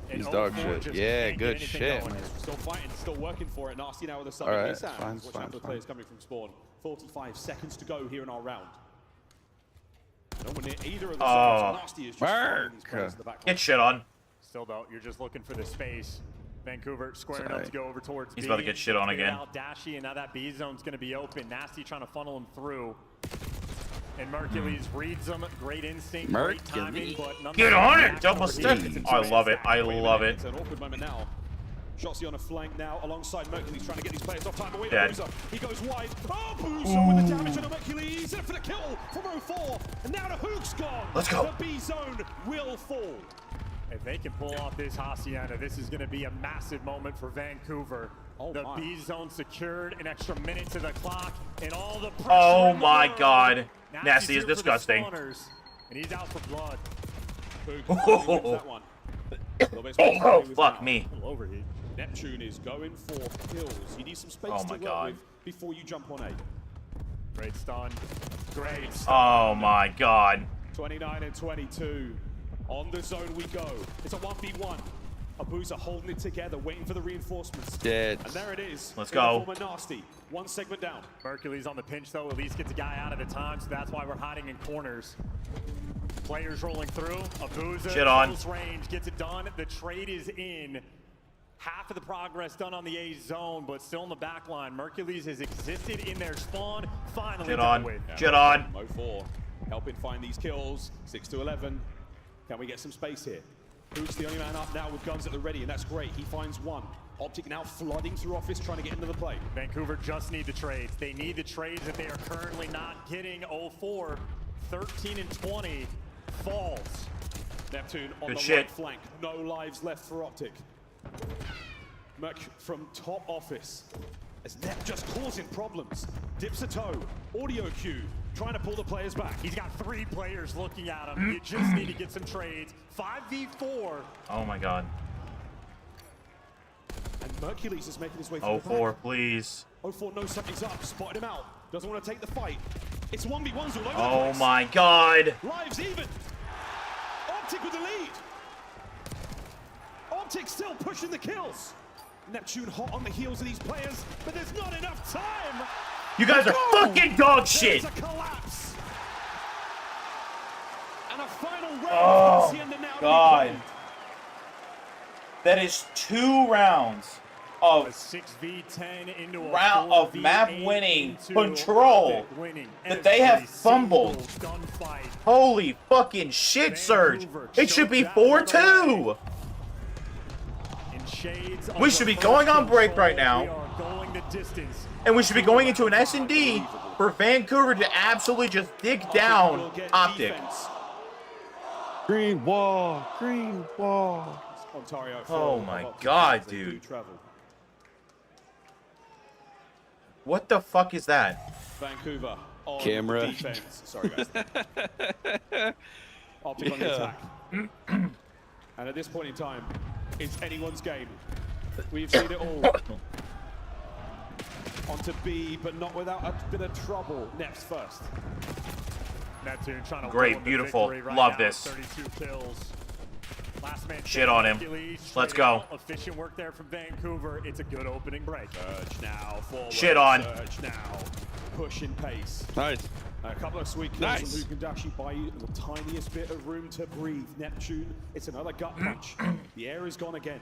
He's dog shit. Yeah, good shit. Still fighting, still working for it. Nasty now with a sub. All right, Watch fine. out for the players coming from spawn. 45 seconds to go here in our round. No one near either of the sides. Nasty is just firing these players in the back. Get shit on. Still, though, you're just looking for the space. Vancouver squaring up to go over towards He's B. about to get shit on again. Dashy, and now that B zone's going to be open. Nasty trying to funnel him through. And Mercules reads him. Great instinct, great timing, but get on it! Double step! I love it. I love it. It's an awkward moment now. Shotzi on a flank now alongside Mercules trying to get these players off time. Away Dead. Boozer. He goes wide. Oh, Boozer with the damage on the Mercules. In for the kill from 04. And now the Hook's gone. Let's go. The B zone will fall. If they can pull off this Hacienda, this is going to be a massive moment for Vancouver. The B zone secured, an extra minute to the clock, and all the pressure. Oh my god. Nasty is disgusting. And he's out for blood. Oh, oh fuck me. Overheat. Neptune is going for kills. You need some space to work with before you jump on A. Great stun. Great stun. Oh my god. 29 and 22. On the zone we go. It's a 1v1. Abuza holding it together, waiting for the reinforcements. Dead. And there it is. Let's go. Former Nasty. One segment down. Mercules on the pinch, though. At least gets a guy out at a time, so that's why we're hiding in corners. Players rolling through. Abuza, shit on. close range, gets it done. The trade is in. Half of the progress done on the A zone, but still in the back line. Mercules has existed in their spawn. Finally, shit on. Yeah, shit on. 04 helping find these kills. 6 to 11. Can we get some space here? Who's the only man up now with guns at the ready, and that's great. He finds one. Optic now flooding through office, trying to get into the play. Vancouver just need the trades. They need the trades that they are currently not getting. 04, 13 and 20, falls. Neptune on Good the shit. right flank. No lives left for Optic. Merc from top office. As Nep just causing problems. Dips a toe. Audio cue. Trying to pull the players back. He's got 3 players looking at him. You just need to get some trades. 5v4. Oh my god. And Mercules is making his way through 04, please. 04 knows something's up. Spotted him out. Doesn't want to take the fight. It's 1v1s all over the place. Oh my god. Lives even. Optic with the lead. Optic still pushing the kills. Neptune hot on the heels of these players, but there's not enough time. You guys are fucking dog shit. There's a collapse. And a final round. Oh, the end of now God. That is 2 rounds of a 6v10 into a round of map winning control that they have fumbled. Holy fucking shit, Surge. It should be 4-2. We should be going on break right now. And we should be going into an S&D for Vancouver to absolutely just dig down Optic. Green wall, green wall. Ontario. Oh my God, dude. What the fuck is that? Vancouver on Camera. defense. Sorry, guys. Optic on the attack. And at this point in time, it's anyone's game. We've seen it all. Onto B, but not without a bit of trouble. Neps first. Neptune trying to Great, beautiful. Love this. 32 kills. Last man Shit on him. Let's go. Efficient work there from Vancouver. It's a good opening break. Surge now. Forward. Shit on. Surge now. Pushing pace. Nice. A couple of sweet kills Nice. who can actually buy you the tiniest bit of room to breathe. Neptune, it's another gut punch. The air is gone again.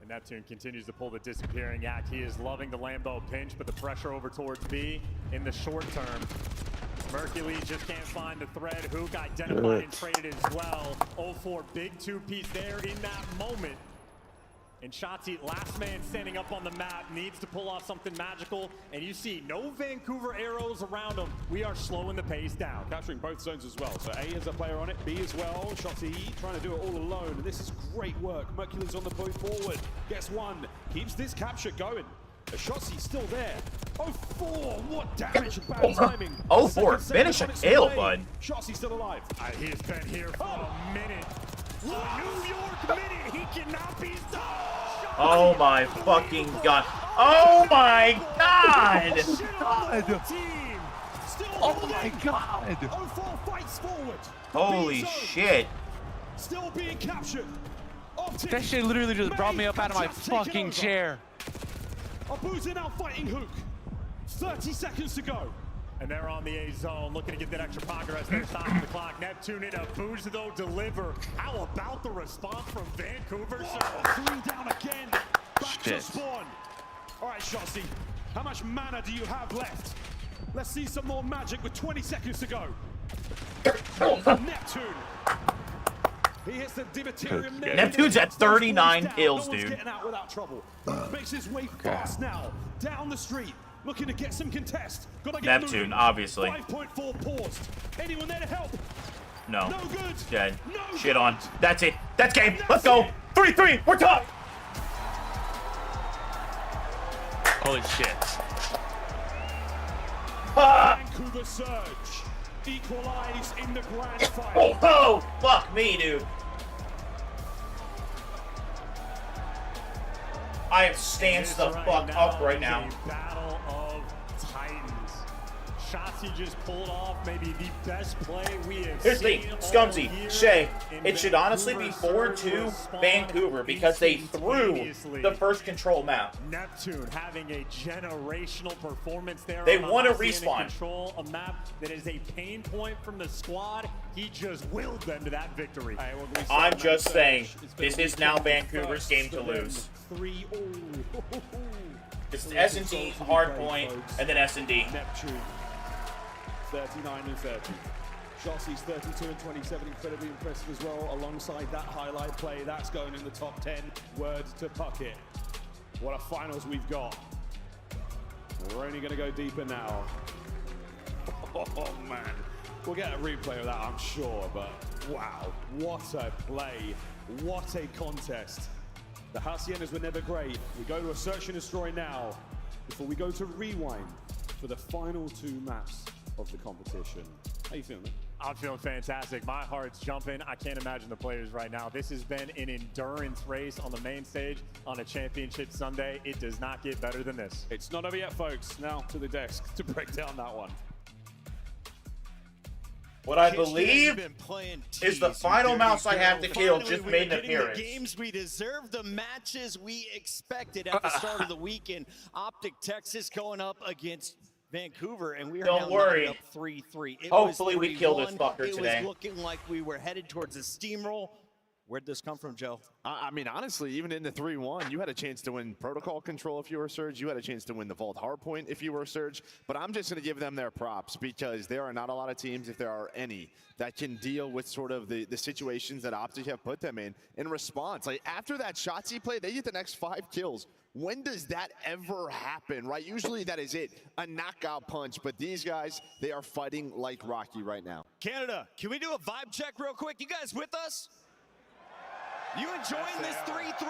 And Neptune continues to pull the disappearing act. He is loving the Lambo pinch, but the pressure over towards B in the short term. Mercules just can't find the thread. Hook identified and traded as well. 0-4, big 2-piece there in that moment. And Shotzi, last man standing up on the map, needs to pull off something magical. And you see no Vancouver arrows around him. We are slowing the pace down. Capturing both zones as well. So A has a player on it, B as well. Shotzi trying to do it all alone. And this is great work. Mercules on the point forward. Gets one. Keeps this capture going. Shotzi's still there. 0-4, what damage and bad timing. 0-4, finish a kill, bud. Shotzi's still alive. He's been here for a minute. New York minute, he cannot be stopped. Oh my fucking God. Oh my God. Oh my God. 0-4 fights forward. Holy shit. Still being captured. That shit literally just brought me up out of my fucking chair. Abuza now fighting Hook. 30 seconds to go. And they're on the A zone, looking to get that extra progress. They're stopping the clock. Neptune in a Abuza, though, deliver. How about the response from Vancouver? Whoa, 3 down again. Back to spawn. All right, Shotzi, how much mana do you have left? Let's see some more magic with 20 seconds to go. Neptune. He hits the Divaterium. Neptune's at 39 kills, no one's dude. getting out without trouble. Makes his way fast now. Down the street. Looking to get some contest. Gotta get Neptune, moving. obviously. 5.4 paused. Anyone there to help? No. No good. Dead. No Shit good. on. That's it. That's game. Let's go. 3-3. We're top. Holy shit. Vancouver Surge. Equalize in the grand final. Oh, fuck me, dude. I am stance the fuck up right now. Battle of Titans. Shotzi just pulled off maybe the best play we have Here's the seen thing, all Scumsy, year Shay, in it should honestly be Vancouver. 4-2 Surge Vancouver because they threw instantaneously. the first control map. Neptune having a generational performance there. They on want to Hacienda respawn. Control, a map that is a pain point from the squad. He just willed them to that victory. I'm just saying, this is now Vancouver's game to lose. 3-0. It's S&D, hard point, and then S&D. Neptune, 39 and 30. Shotzi's 32 and 27, incredibly impressive as well. Alongside that highlight play, that's going in the top 10. Word to Puckett. What a finals we've got. We're only going to go deeper now. Oh man, we'll get a replay of that, I'm sure. But wow, what a play! What a contest! The Haciendas were never great. We go to a search and destroy now before we go to rewind for the final 2 maps of the competition. How you feeling? I'm feeling fantastic. My heart's jumping. I can't imagine the players right now. This has been an endurance race on the main stage on a championship Sunday. It does not get better than this. It's not over yet, folks. Now to the desk to break down that one. What I believe is the final mouse I have to kill just made an appearance. The games we deserve, the matches we expected at the start of the weekend. Optic Texas going up against Vancouver, and we are Don't now worry. up 3-3. Hopefully we kill this fucker today. It was looking like we were headed towards a steamroll. Where'd this come from, Joe? I mean, honestly, even in the 3-1, you had a chance to win protocol control if you were Surge. You had a chance to win the Vault Hardpoint if you were Surge. But I'm just going to give them their props because there are not a lot of teams, if there are any, that can deal with sort of the situations that Optic have put them in response. Like, after that Shotzzy play, they get the next 5 kills. When does that ever happen, right? Usually that is it, a knockout punch. But these guys, they are fighting like Rocky right now. Canada, can we do a vibe check real quick? You guys with us? You enjoying this 3-3?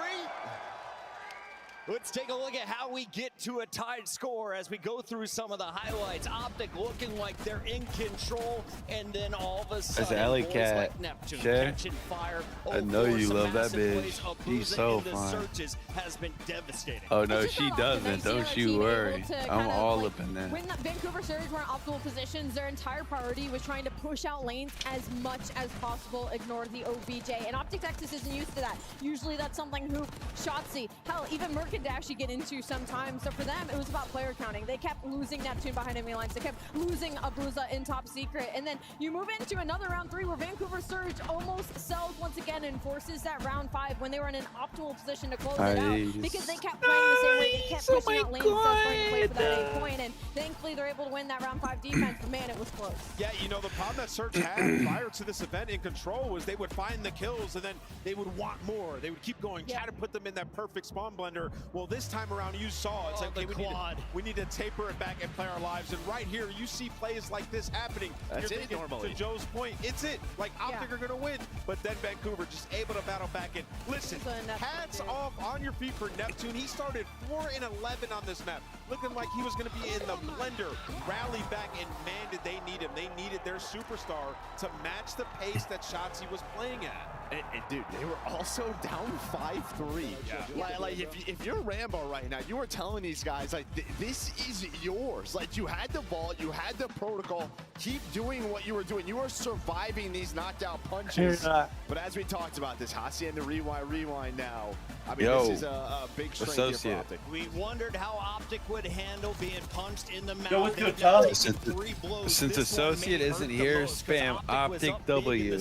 Let's take a look at how we get to a tied score as we go through some of the highlights. Optic looking like they're in control, and then all of a sudden, Alley boys Cat. like Neptune Sure. catching fire. I know Over you some love that massive bitch. plays. She's Abusa so in the fun. searches has been devastating. Oh no, It's just she not often doesn't. I see Don't our you team worry. able to I'm kind of, all like, up in there. When the Vancouver Surge were in optimal positions, their entire priority was trying to push out lanes as much as possible, ignore the OBJ. And Optic Texas isn't used to that. Usually that's something who Shotzzy, hell, even Merc and Dash you get into sometimes. So for them, it was about player counting. They kept losing Neptune behind enemy lines. They kept losing Abusa in top secret. And then you move into another round 3 where Vancouver Surge almost sells once again and forces that round 5 when they were in an optimal position to close it out. Because they kept playing the same way. They kept pushing out lanes instead of trying to play for that 8 point. And thankfully they're able to win that round 5 defense. But man, it was close. Yeah, you know, the problem that Surge had prior to this event in control was they would find the kills and then they would want more. They would keep going, try to put them in that perfect spawn blender. Well, this time around you saw it's like, okay, we need to taper it back and play our lives. And right here, you see plays like this happening. That's You're it thinking, normally. to Joe's point, it's it. Like, Optic are going to win. But then Vancouver just able to battle back in. Listen, hats off on your feet for Neptune. He started 4-11 on this map, looking like he was going to be in the blender. Rally back, and man, did they need him. They needed their superstar to match the pace that Shotzzy was playing at. And dude, they were also down 5-3. Like if you're Rambo right now, you are telling these guys, like, this is yours. Like, you had the vault, you had the protocol. Keep doing what you were doing. You are surviving these knockdown punches. But as we talked about this, Hacienda rewind now. I mean, this is a big strength here for Optic. We wondered how Optic would handle being punched in the mouth. Yo, what's good, Tyler? Since Associate isn't here, spam Optic W.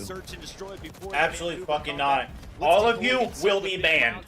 Absolutely fucking not. All of you will be banned.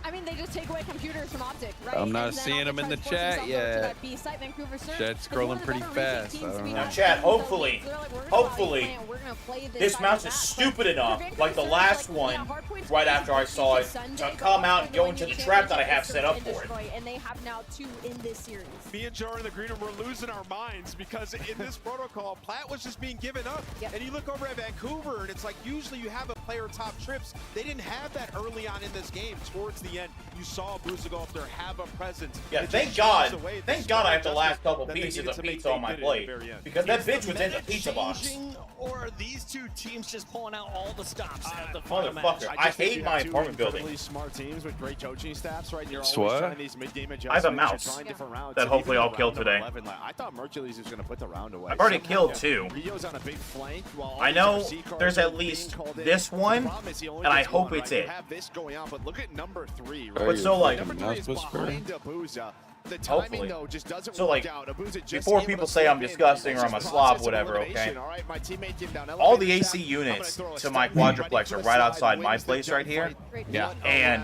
I mean, they just take away computers from Optic, right? I'm not And then seeing Optic them in the tries to force chat themselves over to yet. that B site, Vancouver Surge. Chat's But one scrolling of the pretty better fast. recent I teams don't we know. have Now, chat, seen, so hopefully, they're like, we're gonna go out and hopefully, plan, we're gonna play this side mouse of is that. stupid But enough, Vancouver like the Surge, last like, one, yeah, Hardpoint's right gonna after I be saw it, Sunday, to come out and but go the into the winning trap that I championship have is set up Search for and it. Destroy, and they have now 2 in this series. Me and Joe are in the green room. We're losing our minds because in this protocol, Platt was just being given up. And you look over at Vancouver, and it's like usually you have a player top trips. They didn't have that early on in this game. Towards the end, you saw Bruiser go up there, have a presence. Yeah, It thank just God. shows the way Thank the God I small have the last adjustment couple that they pieces needed of to make, pizza they on my did it at plate. the very end. Because that Is bitch the was in the meta pizza box. changing, or are these 2 teams just pulling out all the stops at the final match? Motherfucker, I just think hate you my have 2 apartment building. incredibly smart teams with great coaching staffs, right? And you're always What? trying these mid-game adjustments. I have a you're mouse trying different rounds. that And hopefully even I'll in kill round today. 11, like, I thought Mercules was going to put the round away. I've already Somehow, killed 2. Rio's on a big flank. While I all know these RC cards there's are at being least called in. this one, The problem is he only and I gets hope one, it's right? it. You have this going out, but look at number 3. Are Right? But you so, like, Number 3 mouse is whisperer? behind Abusa. The timing, Hopefully. though, just doesn't So, work like, out. Abusa just before able people to say I'm slip in. disgusting or I'm a It's just slob, process of whatever, elimination. okay? All right, my teammate came down All the elevator AC shaft. units I'm gonna to throw a my stun ready quadruplex for are a right slide, outside my wins the place right jump here. fight. Yeah. And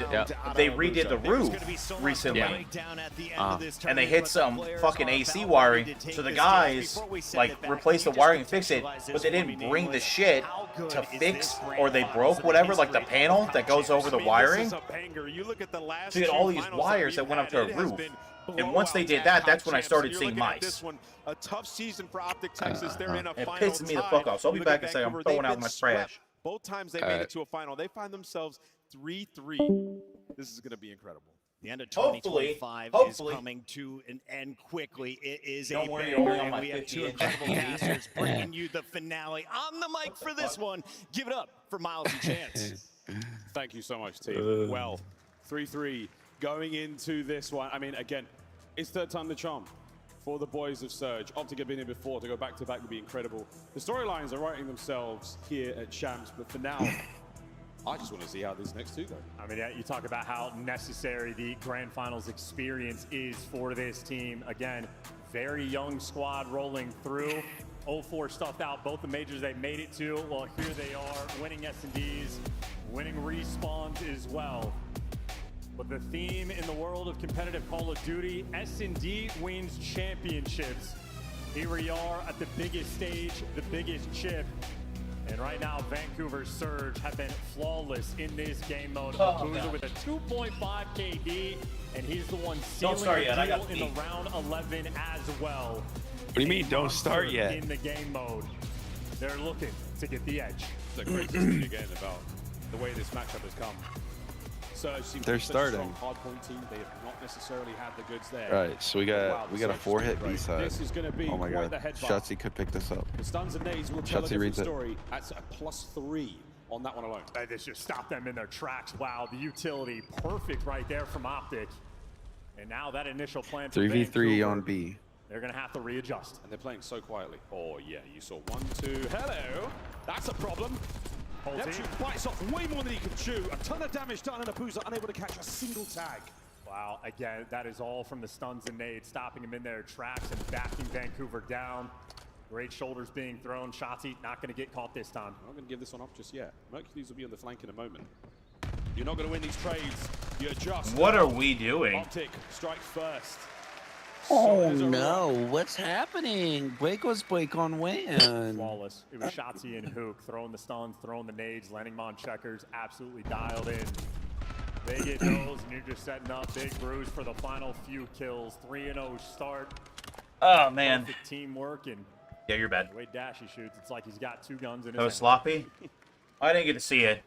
they redid the roof recently. And they hit some fucking AC wiring. So the guys, like, replaced the wiring and fixed it, but they didn't bring the shit to fix, or they broke whatever, like the panel that goes over the wiring. So you had all these wires that went up to a roof. And once they did that, that's when I started seeing mice. A tough season for Optic Texas. They're in a It final pisses me the fuck off. So I'll be back and say I'm throwing out my trash. Both times they made it to a final. They find themselves 3-3. This is going to be incredible. The end of Hopefully, 2025 is coming to an end quickly. It is Don't a worry, banger, only on and my we have 2 50 incredible casters bringing you the finale on the mic for this one. Give it up for Miles and Chance. Thank you so much, team. Well, 3-3 going into this one. I mean, again, it's third time the charm. for the boys of Surge. Optic have been here before. To go back-to-back would be incredible. The storylines are writing themselves here at Champs, but for now, I just want to see how these next two go. I mean, you talk about how necessary the Grand Finals experience is for this team. Again, very young squad rolling through. 0-4 stuffed out both the majors they made it to. Well, here they are, winning S&Ds, winning respawns as well. But the theme in the world of competitive Call of Duty, S&D wins championships. Here we are at the biggest stage, the biggest chip. And right now, Vancouver Surge have been flawless in this game mode. Boozer with a 2.5 KD, and he's the one sealing the deal in the round 11 as well. What do you mean, don't start yet? In the game mode, they're looking to get the edge. It's a great history again about the way this matchup has come. Surge seems to be such a strong hardpoint team. They have not necessarily had the goods there. Right, so we got a 4-hit B side. This is going to be oh my god, the headbutt. Shotzi could pick this up. The stuns and nades will tell a Shotzi different reads story. That's a +3 on that one alone. This just stopped them in their tracks. Wow, the utility perfect right there from Optic. And now that initial plan for 3v3 on B. They're going to have to readjust. And they're playing so quietly. Oh, yeah, you saw 1, 2. Hello. That's a problem. Neptune bites off way more than he can chew. A ton of damage done, and Abuza unable to catch a single tag. Wow, again, that is all from the stuns and nades, stopping him in their tracks and backing Vancouver down. Great shoulders being thrown. Shotzi not going to get caught this time. I'm not going to give this one up just yet. Mercules will be on the flank in a moment. You're not going to win these trades. You adjust. What are we doing? Optic strike first. Oh no, what's happening? Blake on win. Flawless. It was Shotzi and Hook throwing the stuns, throwing the nades, landing them on checkers, absolutely dialed in. They get those, and you're just setting up Big Bruce for the final few kills. 3-0 start. Oh man. Perfect teamwork, and yeah, you're bad. The way Dashy shoots, it's like he's got 2 guns in his Oh, hand. sloppy? I didn't get to see it.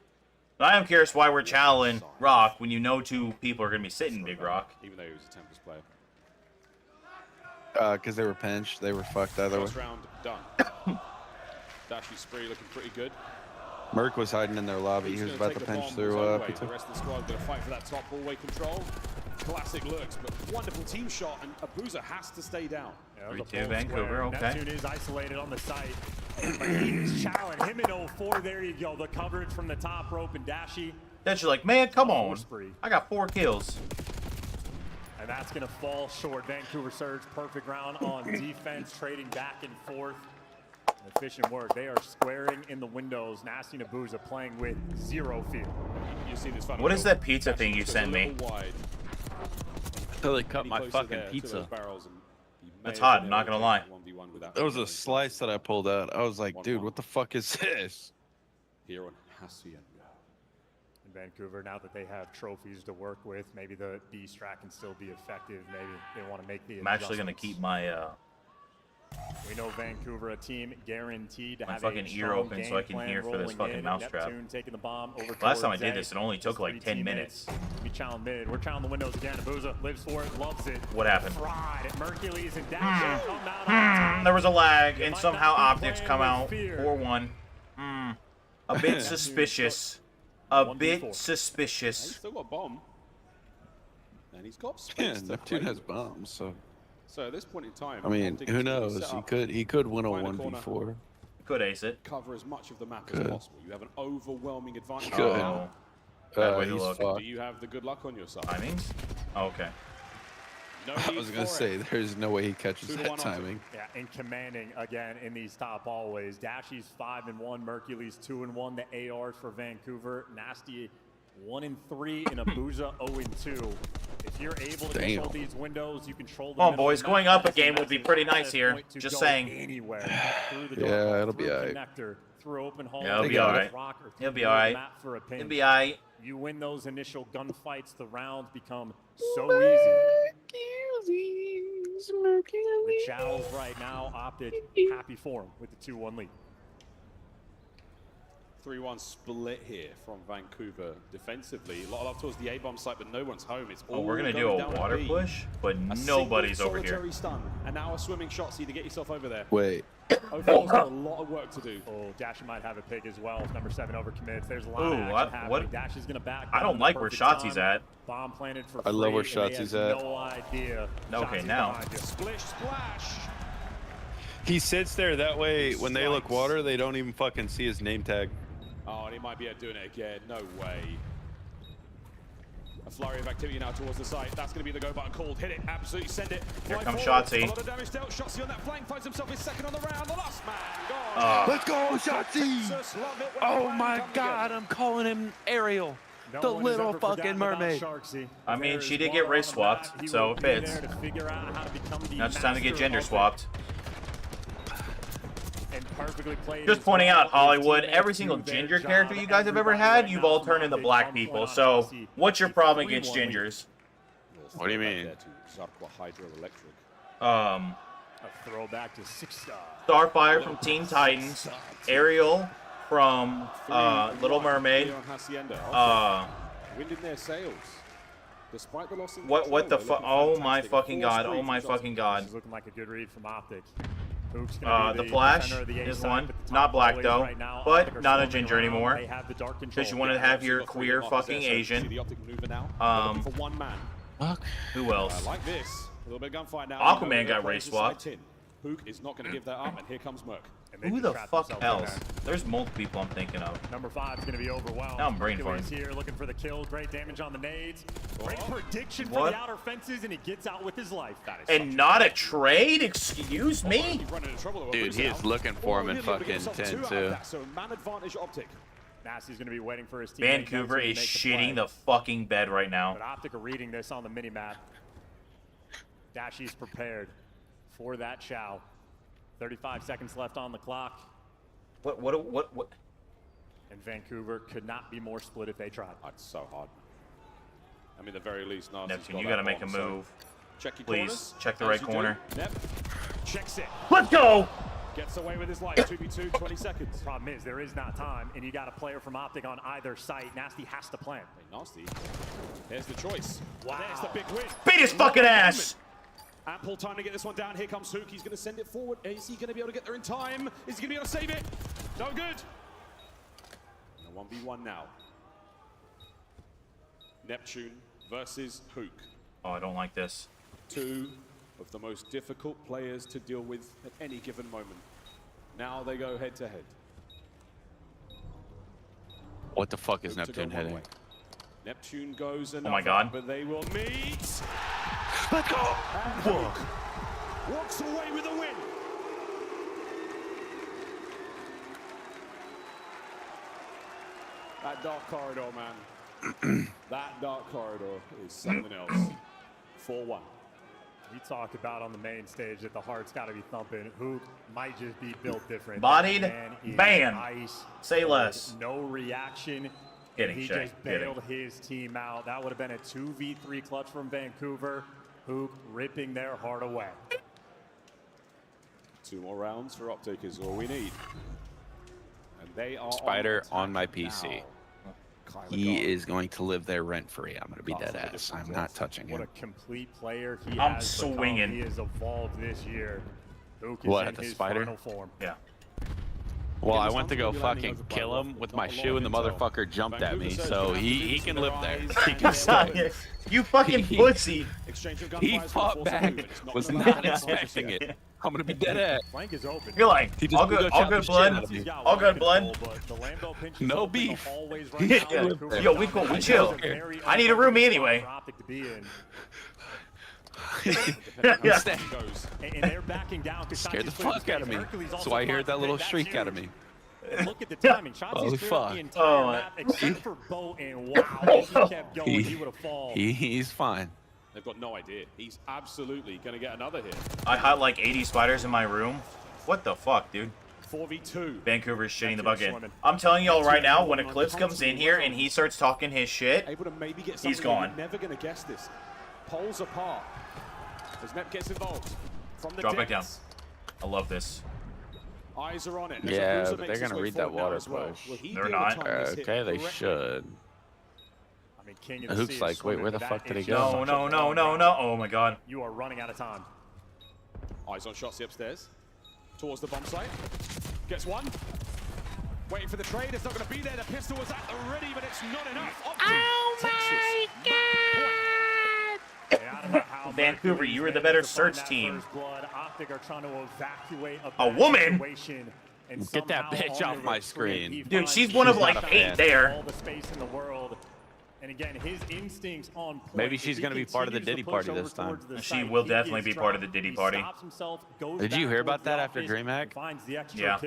But I am curious why we're challenging Rock when you know 2 people are going to be sitting Big Rock. Even though he was a Tempest player. Because they were pinched. They were fucked either way. First round done. Dashy spree looking pretty good. Merc was hiding in their lobby. He was about to pinch through P2. P2. The rest of the squad going to fight for that top hallway control. Classic looks, but wonderful team shot, and Abuza has to stay down. 3-2 Vancouver, okay. Neptune is isolated on the site. But he is challenged. Him in 04, there you go. The coverage from the top rope, and Dashy. Then she's like, man, come on. I got 4 kills. And that's going to fall short. Vancouver Surge, perfect round on defense, trading back and forth. Efficient work. They are squaring in the windows. Nasty and Abuza playing with 0 fear. You see this what is that pizza thing you sent me? Until they cut my fucking pizza. That's hot, I'm not going to lie. There was a slice that I pulled out. I was like, dude, what the fuck is this? Here on Hacienda. In Vancouver, now that they have trophies to work with, maybe the B strat can still be effective. Maybe they want to make the I'm actually going to keep my we know Vancouver, a team guaranteed to have fucking a ear open so I can hear for this fucking mousetrap. Taking the bomb over last time I did this, it only took like 10 minutes. We challenge mid. We're challenging the windows again. Abuza lives for it, loves it. What happened? Fried at Mercules and Dash come out on top. There was a lag, and somehow Optics come out 4-1. A bit suspicious. A bit suspicious. He's still got a bomb. And he's got space. Yeah, Neptune has bombs, so. So at this point in time, I mean, who knows? He could win a 1v4. Could ace it. Cover as much of the map as possible. You have an overwhelming advantage. Oh. He's fucked. Do you have the good luck on your side? Timings? Oh, okay. No I was gonna say, there's no way he catches that timing. Yeah, and commanding again in these top always. Dashy's 5-1, Mercules 2-1. The ARs for Vancouver. Nasty 1-3, and Abuza 0-2. If you're able to control these windows, you control the oh, boys, going up a game would be pretty nice here. Just saying. Anywhere through the door, yeah, it'll be alright. Through open hall, yeah, it'll be alright. It'll be alright. It'll be alright. You win those initial gunfights, the rounds become so easy. The Chow's right now, Optic happy for him with the 2-1 lead. 3-1 split here from Vancouver defensively. A lot of love towards the A-bomb site, but no one's home. It's all Oh, we're gonna do going a down at water B. push, but A nobody's single over here. solitary stun, and now a swimming shot so you to get yourself over there. Wait. Overall's got a lot of work to do. Oh, Dash might have a pick as well if number 7 overcommits. There's a lot Ooh, of action happening. what? Dash is gonna back. I don't like where Shotzi's at. Bomb planted for I love where free, and they Shotzi's have at. No idea. Okay, Shotzi's now. behind you. Splish splash. He sits there that way. When they look water, they don't even fucking see his name tag. Oh, and he might be doing it again. No way. A flurry of activity now towards the site. That's going to be the go button called. Hit it. Absolutely send it. Here Fly comes forward. Shotzi. A lot of damage dealt. Shotzi on that flank finds himself his second on the round. The last man gone. Let's go, Shotzi! Oh my God, I'm calling him Ariel, No the one has little ever forgotten fucking about mermaid. Sharksy. I mean, There she is did get one race on the swapped, map. He so will it be there fits. to figure out how to become the Now it's time to get master gender of it. swapped. And perfectly played Just as pointing well. out, His Hollywood, teammates every single do their ginger job. character you guys have ever Everybody had, right you've now all is turned into on black point people. on So, Shotzi. what's your problem 3-1 against lead. gingers? What do you mean? A throwback to 6-star. Starfire from Teen Titans, Ariel from Little Mermaid. Wind in their sails. Despite the loss in What the fuck? control, Oh my fantastic. fucking god! Force Oh my read. fucking god! This is looking like a good read from Optic. Hook's gonna be The Flash defender of the A is side, one, but the not top black boys though, right now, but Optic are not a swarming ginger around. anymore. They have the dark control. Because you wanted to have your queer fucking Asian. See the Optic maneuver now. They're looking for one man. Who else? Like this. A little bit of gunfight now. Aquaman got race swapped. Hook is not going to give that up, and here comes Merc. Who the fuck else? There's multiple people I'm thinking of. Number 5 is going to be overwhelmed. Now I'm brain Hercules farting. here looking for the kill. Great damage on the nades. Great prediction for What? the outer fences, and he gets out with his life. And not a trade? Excuse me? Dude, he is looking for him in fucking 10 too. So man advantage Optic. Nasty's going to be waiting for his team. Vancouver is shitting the fucking bed right now. But Optic are reading this on the mini-map. Dashy's prepared for that chow. 35 seconds left on the clock. What? And Vancouver could not be more split if they tried. That's so hard. I mean, the very least, Nasty's Neptune, got you that gotta make a bomb, so move. check your Please, corners, check the as right you do. corner. Nep checks it. Let's go! Gets away with his life. 2v2, 20 seconds. Problem is, there is not time, and you got a player from Optic on either site. Nasty has to plan. Hey, Nasty. There's the choice. Wow. There's the big win. Beat his fucking ass! Ample time to get this one down. Here comes Hook. He's going to send it forward. Is he going to be able to get there in time? Is he going to be able to save it? No good. And a 1v1 now. Neptune versus Hook. Oh, I don't like this. Two of the most difficult players to deal with at any given moment. Now they go head to head. What the fuck is Hook to go Neptune one hitting? way. Neptune goes another, Oh my god. but they will meet. Let's go! And Hook walks away with a win. That dark corridor, man. That dark corridor is something else. 4-1. We talked about on the main stage that the heart's got to be thumping. Hook might just be built different. Bodied, Man is ban. ice. Say less. No reaction. Kidding, He Shay, just kidding. bailed his team out. That would have been a 2v3 clutch from Vancouver. Hook ripping their heart away. 2 more rounds for Optic is all we need. And they are Spider on on my attack PC. now. Kyler He Gard. is going to live there rent free. I'm going to be dead ass. I'm not touching What him. a complete player he I'm has become. swinging. He has evolved this year. Hook is What, in at the his Spider? final form. Yeah. Well, I went to go fucking kill him with my shoe, and the motherfucker jumped at me. So he can live there. He can stay. You fucking pussy. Exchange of He gunfires fought will force a back. move, and it's Was gonna not matter. expecting it. I'm gonna be dead ass. Flank is open. You're like, He just all blew good, the all shot good the blood, shit out of me. all good blood. But the Lambo pinch is No open the beef. hallways right Yeah. now. Vancouver's Yo, we got cool, we it. chill. Very I need a roomie anyway. for Optic to be in. Yeah. Stay. And they're backing down. Scared the fuck out of me. So I heard that little shriek out of me. And look at the timing. Holy Shotzi's cleared fuck. the entire Oh, map except for Bo, and wow, if he kept going, he would have fallen. He's fine. They've got no idea. He's absolutely going to get another hit. I had like 80 spiders in my room. What the fuck, dude? 4v2. Vancouver's shitting the Neptune's bucket. swimming. I'm telling y'all right now, when Eclipse comes in here and he starts talking his shit, Able to maybe get he's something. gone. You're never going to guess this. Poles apart. As Nep gets involved. From the Drop back down. depths. I love this. Eyes are on it. Yeah, but they're gonna read that water push. They're not. Okay, they should. I mean, King The Hook's like, wait, where the fuck did he No, go? no, no, no, no. Oh my god. You are running out of time. Eyes on Shotzi upstairs. Towards the bomb site. Gets one. Waiting for the trade. It's not going to be there. The pistol was at the ready, but it's not enough. Oh my god! Vancouver, you were the better search team. Optic are trying to evacuate a woman? Get that bitch off my screen. Dude, she's one of like 8 there. All the space in the world. And again, his instincts on point. Maybe she's going to be part of the Diddy party this time. She will definitely be part of the Diddy party. Did you hear about that after DreamHack? Yeah.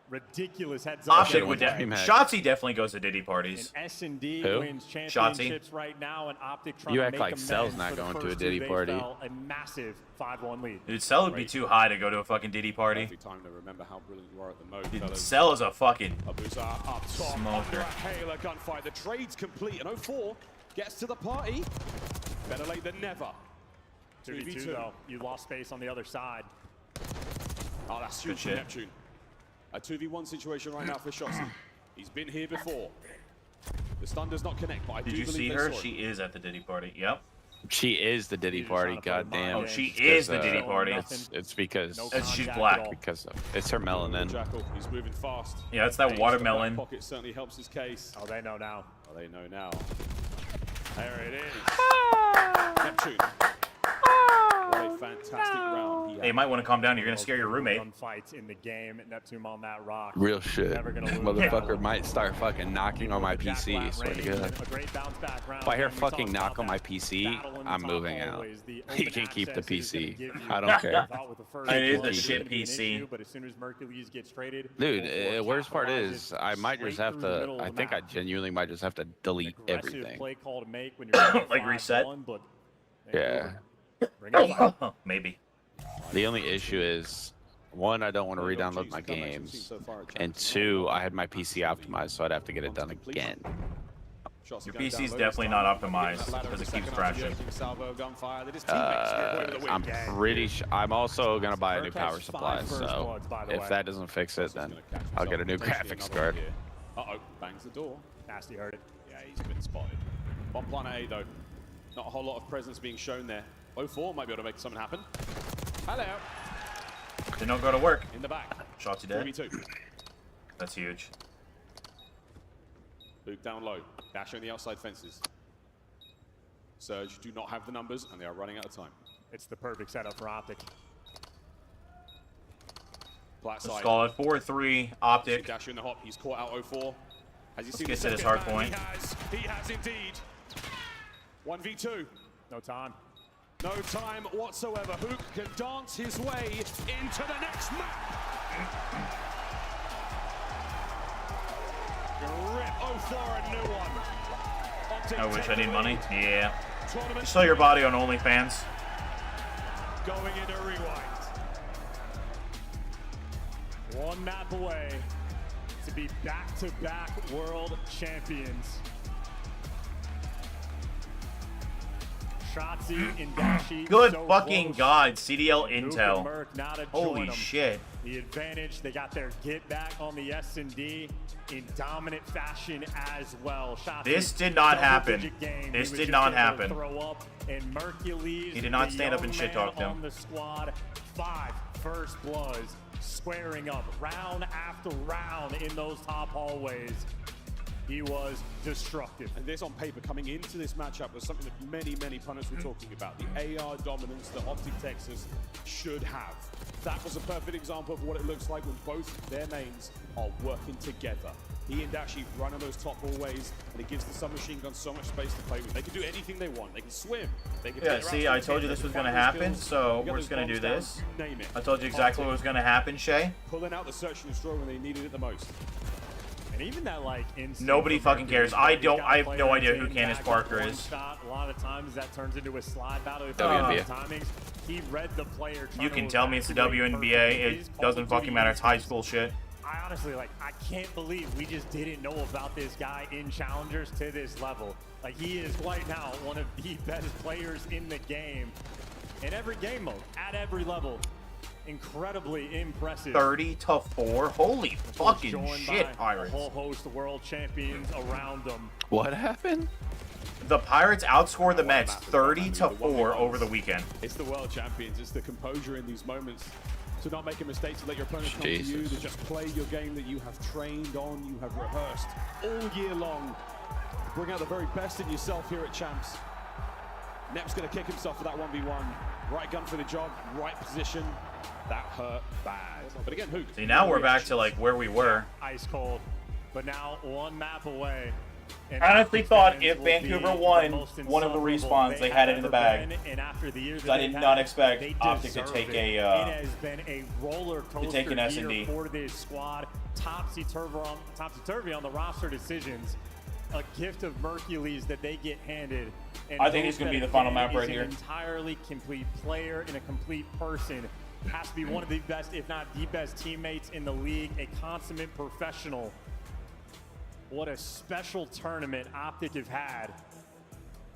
Ridiculous heads up. Shotzi definitely goes to Diddy parties. S&D Who? wins championships right now, and Optic trying You to act make like amends Cell's not for the going to a first Diddy two. They party. fell a massive 5-1 lead. Dude, Cell would be too high to go to a fucking Diddy party. Every time to remember how brilliant you are at the mode, Dude, fellas. Cell is a fucking Abusa up top, under a hail of gunfight. The trade's complete, and 04 gets to the party. Better late than never. 2v2 though. You lost space on the other side. Oh, that's huge for Neptune. A 2v1 situation right now for Shotzi. He's been here before. The stun does not connect, but I do Did you believe see they her? saw it. She is at the Diddy party. Yep. She is the Diddy party, goddamn. Oh, she is the Diddy party. It's because she's black. Because it's her melanin. Jackal, he's moving fast. Yeah, it's that watermelon. Pocket certainly helps his case. Oh, they know now. Oh, they know now. There it is. Neptune. What a fantastic round he had. Hey, you might want to calm down. You're going to scare your roommate. Fights in the game. Neptune on that rock. Real shit. Never gonna lose. Motherfucker might start fucking knocking on my PC. Swear to God. A great bounce back round. If I hear fucking knock on my PC, I'm moving out. You can keep the PC. I don't care. It is a shit PC. But as soon as Mercules gets traded, Dude, worst part is I might just have to. I think I genuinely might just have to delete everything. Play call to make when you're like reset. Yeah. Maybe. The only issue is, one, I don't want to re-download my games, and two, I had my PC optimized, so I'd have to get it done again. Your PC's definitely not optimized because it keeps crashing. I'm pretty sure. I'm also gonna buy a new power supply, so if that doesn't fix it, then I'll get a new graphics card. Uh-oh, bangs the door. Nasty heard it. Yeah, he's been spotted. Bomb planet A, though. Not a whole lot of presence being shown there. 04 might be able to make something happen. Hello. They don't go to work. In the back. Shotzi dead. 3v2. That's huge. Luke down low. Dasher in the outside fences. Surge do not have the numbers, and they are running out of time. It's the perfect setup for Optic. Flat Let's side. call it 4-3 Optic. Dasher in the hop. He's caught out 04. Has he seen Gets the at his second hard man? point. He has indeed. 1v2. No time. No time whatsoever. Hook can dance his way into the next map. Rip 04 a new one. Optic I wish I take need the money. lead. Yeah. Tournament You sell your body on OnlyFans. going into rewind. One map away to be back-to-back world champions. Shotzi and Dashi. Good so fucking close. God. CDL Luke and Intel. Merc now to Holy join them. shit. The advantage, they got their get back on the S&D in dominant fashion as well. Shotzi, This did not happen. double-digit game. This He was did just not able to happen. Throw up, and Mercules, He did not the stand up and young shit man talk him. on the squad, 5 first bloods, squaring up round after round in those top hallways. He was destructive. And this on paper coming into this matchup was something that many pundits were talking about. The AR dominance that Optic Texas should have. That was a perfect example of what it looks like when both their mains are working together. He and Dashi run on those top hallways, and it gives the submachine gun so much space to play with. They can do anything they want. They can swim. They can Yeah, see, I told you this was going to happen, so we're just going to do this. I told you exactly what was going to happen, Shay. Pulling out the search and destroy when they needed it the most. And even that, like, Nobody fucking cares. I have no idea who Candace Parker is. A lot of times that turns into a slide battle. WNBA. Timings, he read the player. You can tell me it's the WNBA. It doesn't fucking matter. It's high school shit. I honestly, like, I can't believe we just didn't know about this guy in Challengers to this level. Like, he is right now one of the best players in the game. In every game mode, at every level. incredibly impressive. 30-4. Holy fucking Joined shit, by Pirates. a whole host of world champions around them. What happened? The Pirates outscored the Mets 30-4 over the weekend. It's the world champions. It's the composure in these moments. To not make a mistake, to let your opponent come to you, to just play your game that you have trained on, you have rehearsed all year long. Bring out the very best in yourself here at Champs. Nep's going to kick himself for that 1v1. Right gun for the job, right position. That hurt bad. But again, Hook. See, now we're back to like where we were. Ice cold. But now one map away. I honestly thought if Vancouver won one of the respawns, they had it in the bag. I did not expect Optic to take it has been a roller coaster an S&D. for this squad. Topsy-turvy on the roster decisions. A gift of Mercules that they get handed. And I think he's going to be the final map right here. An entirely complete player and a complete person. Has to be one of the best, if not the best teammates in the league. A consummate professional. What a special tournament Optic have had.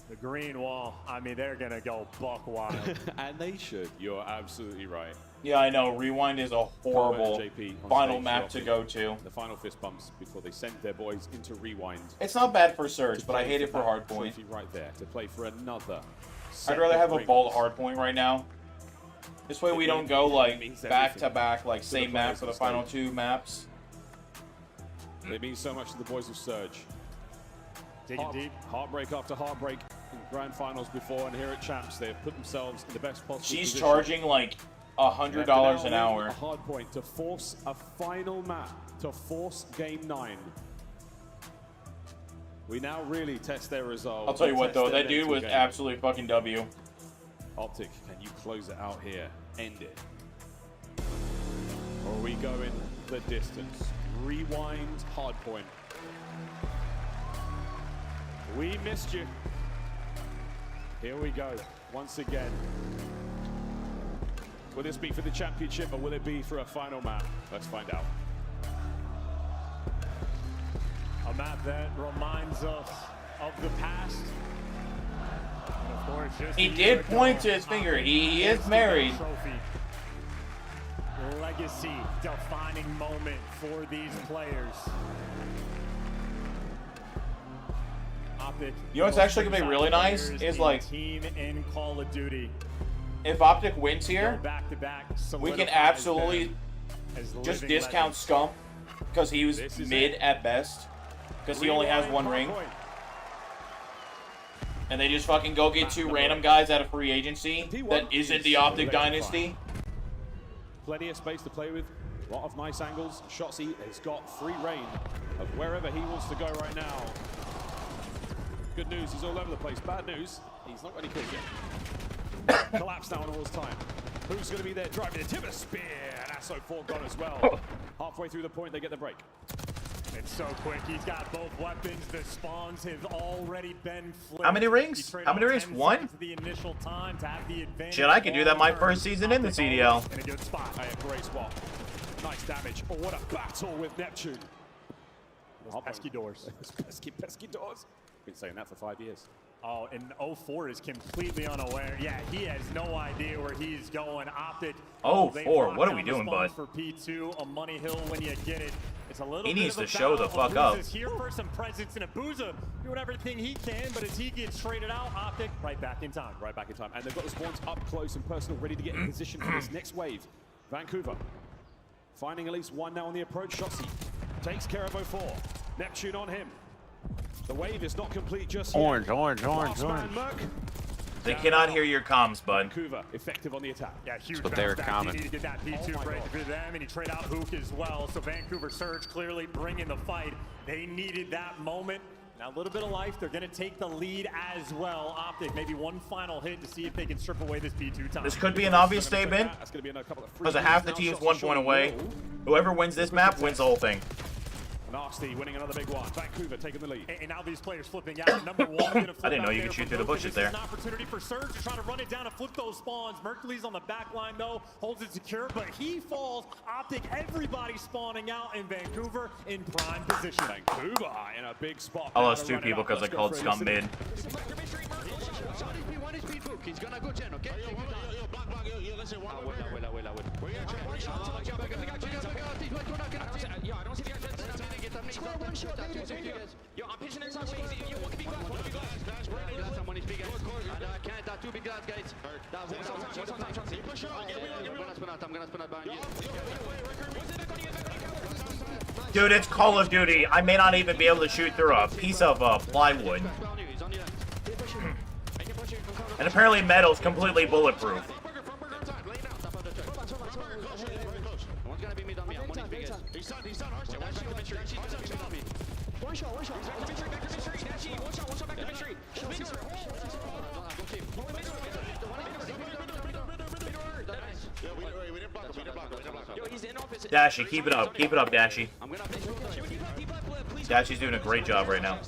The green wall, I mean, they're going to go buck wild. And they should. You're absolutely right. Yeah, I know. Rewind is a horrible final map to go to. The final fist bumps before they sent their boys into Rewind. It's not bad for Surge, but I hate it for Hardpoint. Right there to play for another. I'd rather have a ball Hardpoint right now. This way we don't go like back-to-back, like same map for the final two maps. It means so much to the boys of Surge. Digging deep. Heartbreak after heartbreak in grand finals before, and here at Champs, they have put themselves in the best possible She's position. charging like $100 an hour. A hard point to force a final map, to force Game 9. We now really test their resolve. I'll tell you what though, that dude was absolutely fucking W. Optic, can you close it out here? End it. Or are we going the distance? Rewind, hard point. We missed you. Here we go, once again. Will this be for the championship or will it be for a final map? Let's find out. A map that reminds us of the past. And of course, just He did point to his finger. He is married. Legacy defining moment for these players. Optic, You know what's actually gonna be really nice is like team in Call of Duty. if Optic wins here, Back to back, we can absolutely just discount Scump because he was mid at best because he only has one ring. And they just fucking go get two random guys out of free agency that isn't the Optic Dynasty. Plenty of space to play with, a lot of nice angles. Shotzzy has got free reign of wherever he wants to go right now. Good news, he's all over the place. Bad news, he's not got any kills yet. Collapse now on all's time. Who's going to be there driving the timber spear? And Asso 4 gone as well. Halfway through the point, they get the break. It's so quick. He's got both weapons. The spawns have already been flipped. How many rings? How many rings? One? The initial time to have the advantage. Shit, I could do that my first season in the CDL. In a good spot. Hey, a great spot. Nice damage. Oh, what a battle with Neptune. Those pesky doors. pesky doors. Been saying that for 5 years. Oh, and 04 is completely unaware. Yeah, he has no idea where he's going. Optic. 04, what are we doing, bud? For P2, a money hill when you get it. It's a little He bit needs of a to show the battle. fuck up. Abuza's here for some presence, and Abuza doing everything he can, but as he gets traded out, Optic right back in time. Right back in time. And they've got the spawns up close and personal, ready to get in position for this next wave. Vancouver finding at least one now on the approach. Shotzzy takes care of 04. Neptune on him. The wave is not complete just yet. Orange. Merc. They cannot hear your comms, bud. Vancouver effective on the attack. Yeah, huge But they're bounce back. common. He needed to get that P2 break for them, and he trade out Hook as well. So Vancouver Surge clearly bringing the fight. They needed that moment. Now a little bit of life. They're going to take the lead as well. Optic, maybe one final hit to see if they can strip away this P2 time. This could be an obvious statement because half the team's 1 point away. Whoever wins this map wins the whole thing. Nasty winning another big one. Vancouver taking the lead. And now these players flipping out. Number one gonna flip I didn't know out you there could shoot for through the Boca. bushes This there. is an opportunity for Surge to try to run it down and flip those spawns. Mercury's on the back line though, holds it secure, but he falls. Optic, everybody spawning out in Vancouver in prime position. Vancouver in a big spot. I lost 2 people because I called scum mid. He's gonna go Jen, okay? Yo, I don't see the Yo, I'm pitching inside. Yo, what can be glass? What can be glass? Someone is big guys. I can't. That's 2 big guys, guys. I'm gonna spin out behind you. Dude, it's Call of Duty. I may not even be able to shoot through a piece of plywood. And apparently metal's completely bulletproof. One's gonna be mid on me. I'm one is big guys. He's done. One shot. Back to mystery. Dashy, one shot back to mystery. Yo, he's in office. Dashy, keep it up. Keep it up, Dashy. Dashy's doing a great job right now.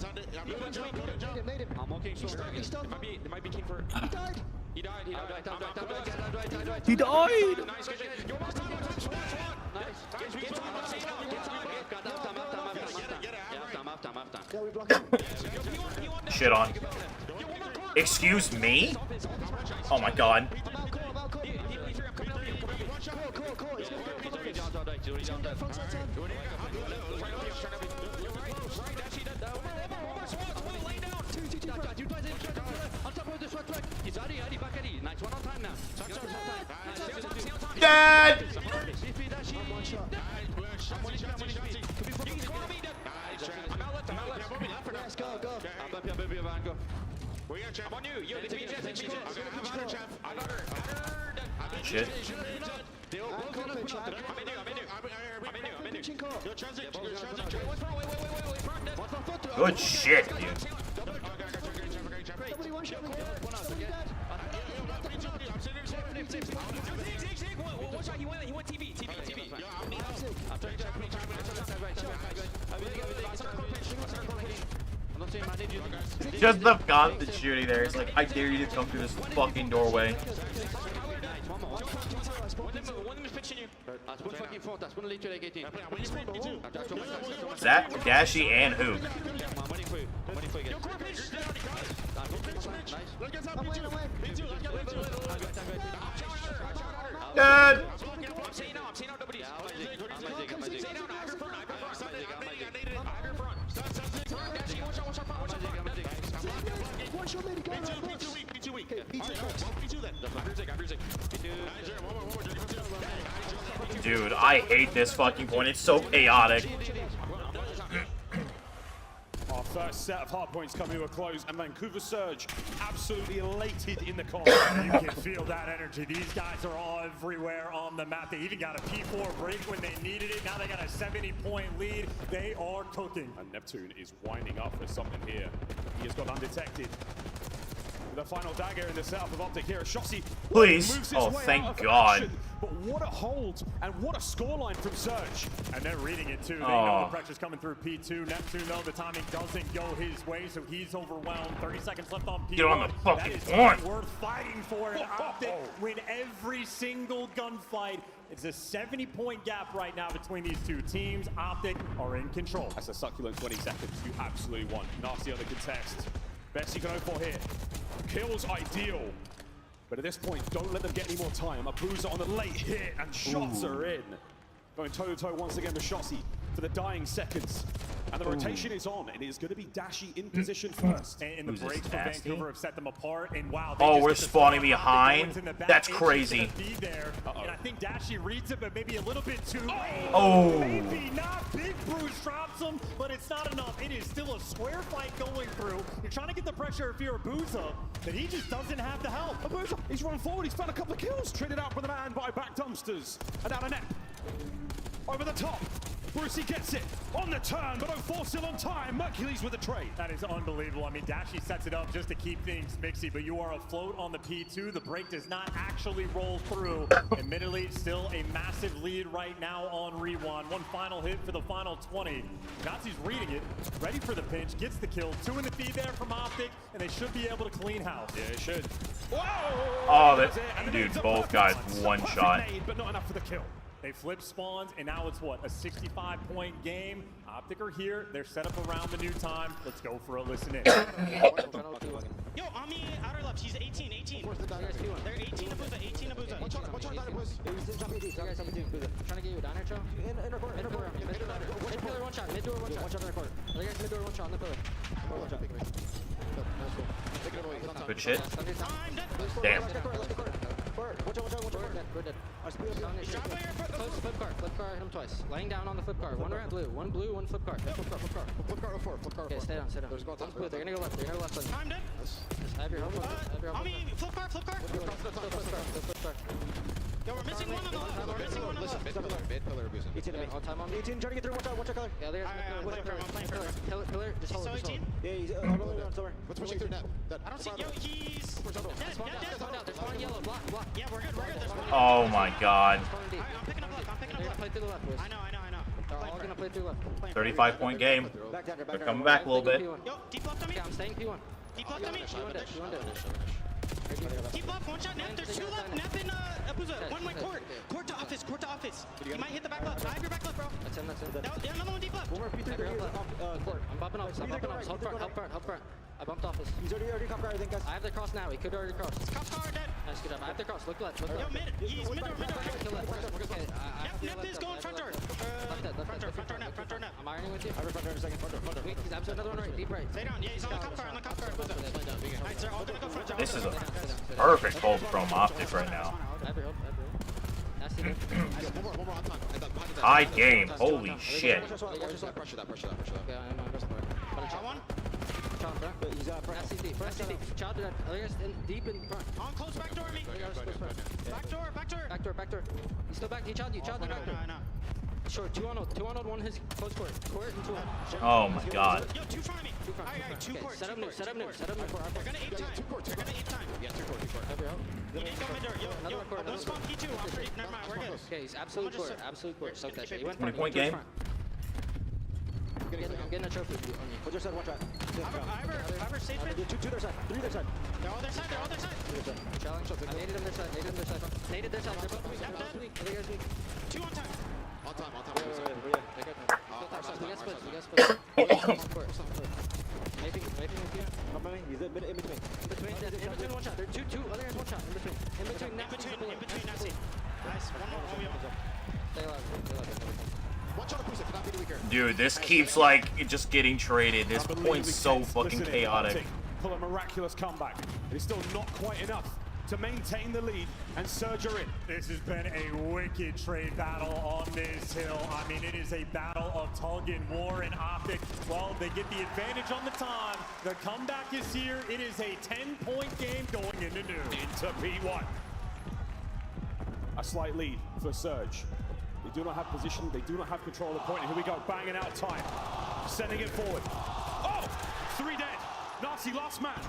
I'm walking so There might be king for. He died. He died. Nice. Shit on. Excuse me? Oh my god. Dad! Let's go. I'm up here, baby. I'm on you. Yo, it's me, Jeff. I got her. Shit. Good shit, dude. He went TV. Just the constant shooting there. It's like, I dare you to come through this fucking doorway. Zach, Dashy, and Hook. Dad! I'm saying no, nobody. Dude, I hate this fucking point. It's so chaotic. Our first set of hard points coming to a close, and Vancouver Surge absolutely elated in the corner. You can feel that energy. These guys are all everywhere on the map. They even got a P4 break when they needed it. Now they got a 70-point lead. They are cooking. And Neptune is winding up for something here. He has got undetected. The final dagger in the setup of Optic here. Shotzi Please. moves his Oh, way thank out of God. action. But what a hold and what a scoreline from Surge. And they're reading it too. They know the pressure's coming through P2. Neptune, though, the timing doesn't go his way, so he's overwhelmed. 30 seconds left on P1. Get on the fucking that is point. worth fighting for. And Optic win every single gunfight. It's a 70-point gap right now between these two teams. Optic are in control. That's a succulent 20 seconds. You absolutely want. Nasty on the contest. Best you can hope for here. Kills ideal. But at this point, don't let them get any more time. A bruiser on the late hit, and shots are in. Going toe-to-toe once again with Shotzi for the dying seconds. And the rotation is on. It is going to be Dashy in position first. And the breaks for Vancouver have set them apart. And wow, Oh, we're spawning behind? That's crazy. And I think Dashy reads it, but maybe a little bit too late. Oh. Maybe not. Big Bruce drops him, but it's not enough. It is still a square fight going through. You're trying to get the pressure if you're Abuza, but he just doesn't have the help. Abuza, he's running forward. He's found a couple of kills. Traded out for the man by back dumpsters. And down a net. over the top. Brucey gets it on the turn, but 04 still on time. Mercules with the trade. That is unbelievable. I mean, Dashi sets it up just to keep things mixy, but you are afloat on the P2. The break does not actually roll through. Admittedly, still a massive lead right now on Rewan. One final hit for the final 20. Nazi's reading it, ready for the pinch, gets the kill. 2 in the feed there from Optic, and they should be able to clean house. Yeah, it should. Whoa! Oh, that dude, both guys one shot. But not enough for the kill. They flip spawns, and now it's what, a 65-point game. Optic are here. They're set up around the new time. Let's go for a listen in. Yo, on me, outer left. He's 18, 18. They're 18 Abuza, 18 Abuza. Watch out, boys. Trying to get you down here, Joe. In the corner. Mid pillar, one shot. Mid door, one shot. Watch out in the corner. Other guys, mid door, one shot on the pillar. Good shit. Damn. Watch out. We're dead. Flip car, hit him twice. Laying down on the flip car. One red, blue. One blue, one flip car. Flip car 04. Okay, stay down. One's blue. They're gonna go left. I'm dead. Have your help. On me, flip car. Flip car. Yo, we're missing one on the left. We're missing one on the left. Mid pillar abusing. 18 on time on me. 18 trying to get through. Watch out color. Yeah, there's I'm playing for him. pillar. Just hold. So 18? Yeah, he's on somewhere. What's pushing through net? I don't see. Yo, he's dead. Spawn out. There's one yellow. Block. Yeah, we're good. There's one. Oh my god. I'm picking up left. They're gonna play through the left, boys. I know. They're all gonna play through left. 35-point game. They're coming back a little bit. Yo, deep left on me. Okay, I'm staying P1. Deep left on me. P1 dead. Deep left, one shot, Nep. There's 2 left. Nep in Abuza. One went court. Court to office. He might hit the back left. I have your back left, bro. That's him. Yeah, another one deep left. One more P3 I'm bumping off. Help front. I bumped office. He's already cop guard, I think, guys. I have the cross now. He could already cross. Cop car dead. Nice, good job. I have the cross. Look left. Yo, mid. He's mid door. Kill left. Okay, Nep is going front door. Front door, Nep. I'm ironing with you. I have front door in a second. Front door. Wait, he's absolutely another one right. Deep right. Stay down. Yeah, he's on the cop car. Alright, they're all gonna go front door. This is a perfect hold from Optic right now. I have your help. Nasty. One more on time. High game. Holy shit. Pressure that. Okay, I'm on this part. Shot one. Child front. He's front. Nasty deep. Child to that. Other guys deep in front. On close back door me. Back door. He's still back. He child you. Child the back door. I know. Sure, 2-on-0, one his close court and 2 on. Oh my god. Yo, 2 front of me. Alright, 2 court. Set up new. They're gonna 8 time. They're gonna 8 time. Yeah, 2 court. He didn't go mid door. Yo, don't spawn P2. I'm pretty. Never mind, we're good. Okay, he's absolute court. Soak that shit. He went 20-point game. I'm getting a trophy on you. Hold your side, watch out. I have safe mid. 2 their side. 3 their side. They're all their side. Challenge. I naded them their side. Naded their side. They're both weak. Other guys weak. 2 on time. On time. We got split. Maybe with you. Come by me. He's in between. In between one shot. There are two other guys one shot. In between. In between, Nazi. Nice. One more. Stay alive. Watch out, Bruce. Cannot be the weaker. Dude, this keeps like just getting traded. This point's so fucking chaotic. Pull a miraculous comeback. It's still not quite enough to maintain the lead and surge her in. This has been a wicked trade battle on this hill. I mean, it is a battle of tug and war and Optic. Well, they get the advantage on the time. The comeback is here. It is a 10-point game going into noon. Into P1. A slight lead for Surge. They do not have position. They do not have control of the point. And here we go, banging out time. Sending it forward. Oh! 3 dead. Nazi last man.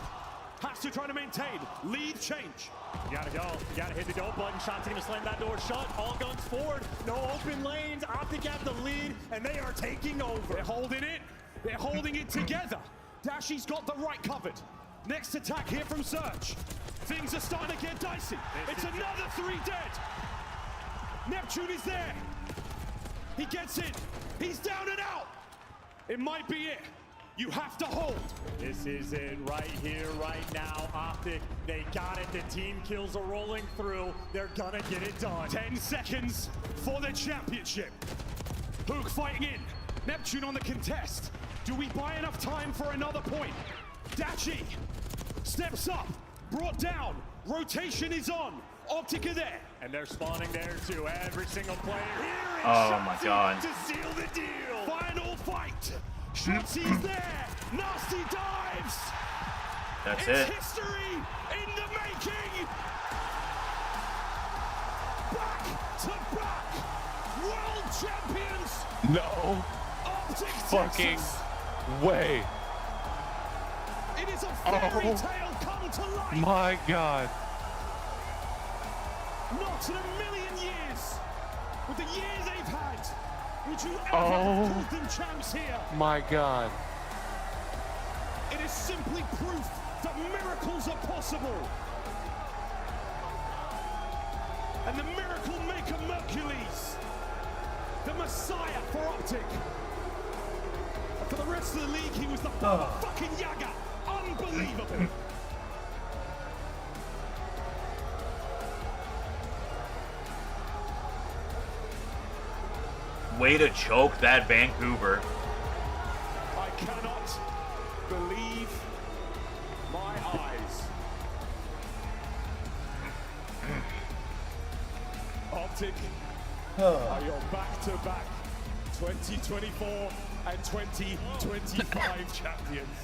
Has to try to maintain. Lead change. You gotta go. You gotta hit the go button. Shots gonna slam that door shut. All guns forward. No open lanes. Optic at the lead, and they are taking over. They're holding it. They're holding it together. Dashy's got the right covered. Next attack here from Surge. Things are starting to get dicey. It's another 3 dead. Neptune is there. He gets it. He's down and out. It might be it. You have to hold. This is it right here, right now. Optic, they got it. The team kills are rolling through. They're gonna get it done. 10 seconds for the championship. Hook fighting in. Neptune on the contest. Do we buy enough time for another point? Dachi steps up, brought down. Rotation is on. Optic are there. And they're spawning there too. Every single player here. Oh my god. To seal the deal. Final fight. Shotzi's there. Nasty dives. That's it's it. History in the making. Back to back. World champions. No Optic fucking Texas. way. It is a fairy tale come to life. My God. Not in a million years. With the years they've had, would you ever have called them champs here? My God. It is simply proof that miracles are possible. And the miracle maker Mercules, the messiah for Optic. And for the rest of the league, he was the fucking Yaga. Unbelievable. Way to choke that Vancouver. I cannot believe my eyes. Optic are your back-to-back 2024 and 2025 champions.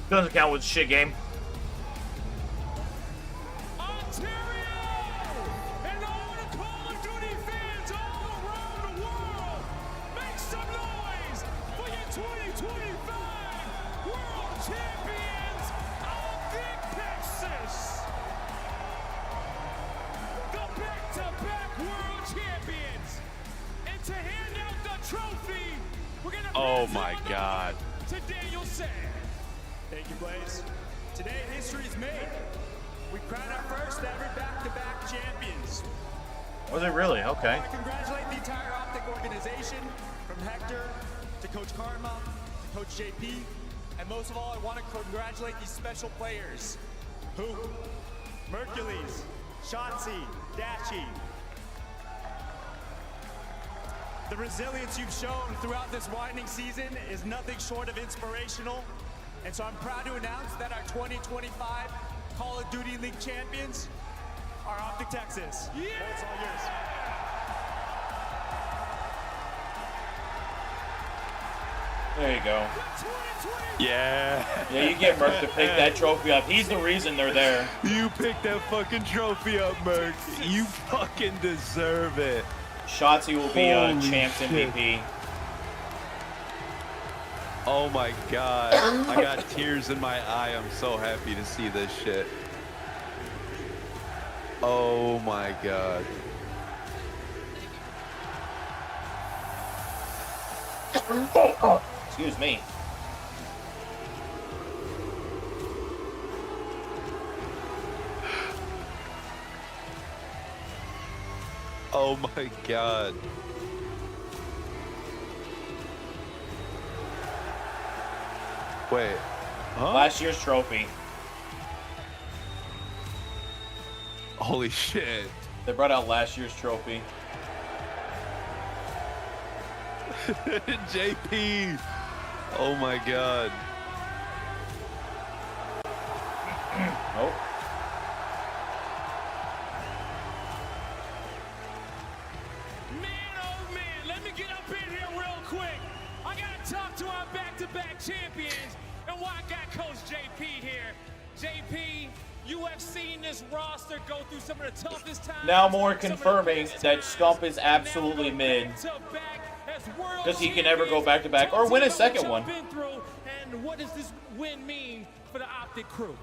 Doesn't count with shit game. And all the Call of Duty fans all around the world, make some noise for your 2025 World Champions Optic Texas. The back-to-back World Champions. And to hand out the trophy, we're going to Oh my God. to Daniel Sad. Thank you, Blaze. Today, history is made. We crown our first ever back-to-back champions. Was it really? Okay. I want to congratulate the entire Optic organization, from Hector to Coach Karma to Coach JP, and most of all, I want to congratulate these special players: Hoop, Mercules, Shotzi, Dashi. The resilience you've shown throughout this winding season is nothing short of inspirational, and so I'm proud to announce that our 2025 Call of Duty League champions are Optic Texas. Yeah! It's all yours. There you go. Yeah. Yeah, you get Merc to pick that trophy up. He's the reason they're there. You picked that fucking trophy up, Merc. You fucking deserve it. Shotzi will be Holy Champs shit. MVP. Oh my God. I got tears in my eye. I'm so happy to see this shit. Oh my God. Excuse me. Oh my God. Wait. Huh? Last year's trophy. Holy shit. They brought out last year's trophy. JP. Oh my God. Nope. Man, oh man, let me get up in here real quick. I gotta talk to our back-to-back champions and why I got Coach JP here. JP, you have seen this roster go through some of the toughest times. Now more confirming that Scump is absolutely mid. Because he can never go back-to-back or win a second one. And what does this win mean for the Optic crew?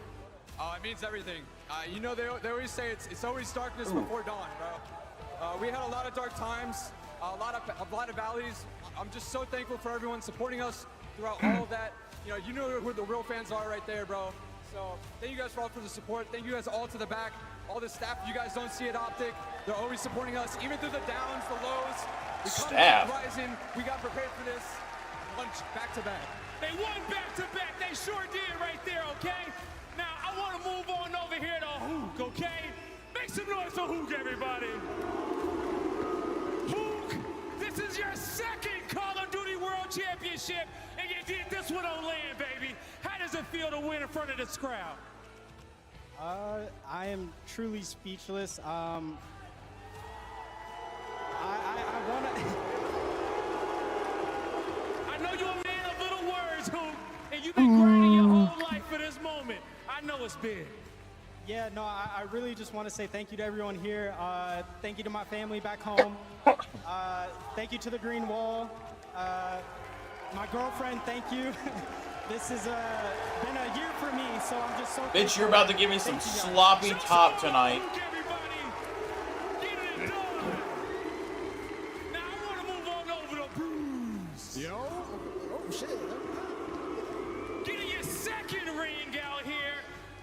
It means everything. You know, they always say it's always darkness before dawn, bro. We had a lot of dark times, a lot of valleys. I'm just so thankful for everyone supporting us throughout all of that. You know who the real fans are right there, bro. So thank you guys for all for the support. Thank you guys all to the back. All the staff you guys don't see at Optic, they're always supporting us, even through the downs, the lows. We Staff. come rising. We got prepared for this. Lunch back to back. They won back-to-back. They sure did right there, okay? Now, I want to move on over here to Hook, okay? Make some noise for Hook, everybody. Hook, this is your second Call of Duty World Championship, and you did this one on land, baby. How does it feel to win in front of this crowd? I am truly speechless. I want to... I know you're a man of little words, Hook, and you've been grinding your whole life for this moment. I know it's big. Yeah, no, I really just want to say thank you to everyone here. Thank you to my family back home. Thank you to the Green Wall. My girlfriend, thank you. This has been a year for me, so I'm just so Bitch, you're about to give me some sloppy top tonight. Yo, oh shit. Getting your second ring out here.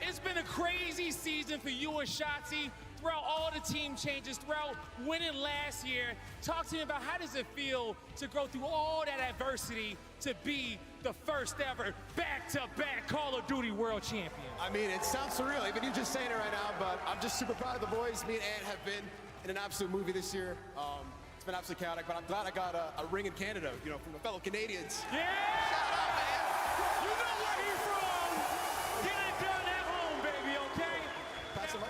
It's been a crazy season for you and Shotzi throughout all the team changes, throughout winning last year. Talk to me about how does it feel to go through all that adversity to be the first ever back-to-back Call of Duty World Champion? I mean, it sounds surreal, even you just saying it right now, but I'm just super proud of the boys. Me and Ant have been in an absolute movie this year. It's been absolutely chaotic, but I'm glad I got a ring in Canada, you know, from the fellow Canadians. Yeah! Shout out, man! You know where he's from! Get it done at home, baby, okay? Pass the mic.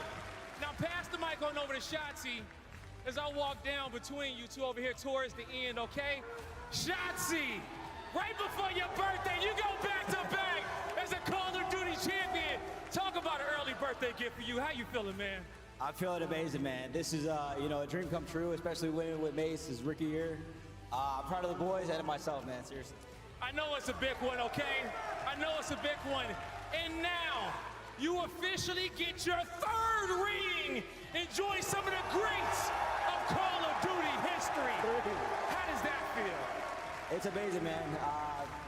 Now pass the mic on over to Shotzi as I walk down between you two over here towards the end, okay? Shotzi, right before your birthday, you go back to back as a Call of Duty champion. Talk about an early birthday gift for you. How you feeling, man? I'm feeling amazing, man. This is, you know, a dream come true, especially winning with Mace his rookie year. I'm proud of the boys and of myself, man, seriously. I know it's a big one, okay? I know it's a big one. And now, you officially get your third ring. Enjoy some of the greats of Call of Duty history. How does that feel? It's amazing, man.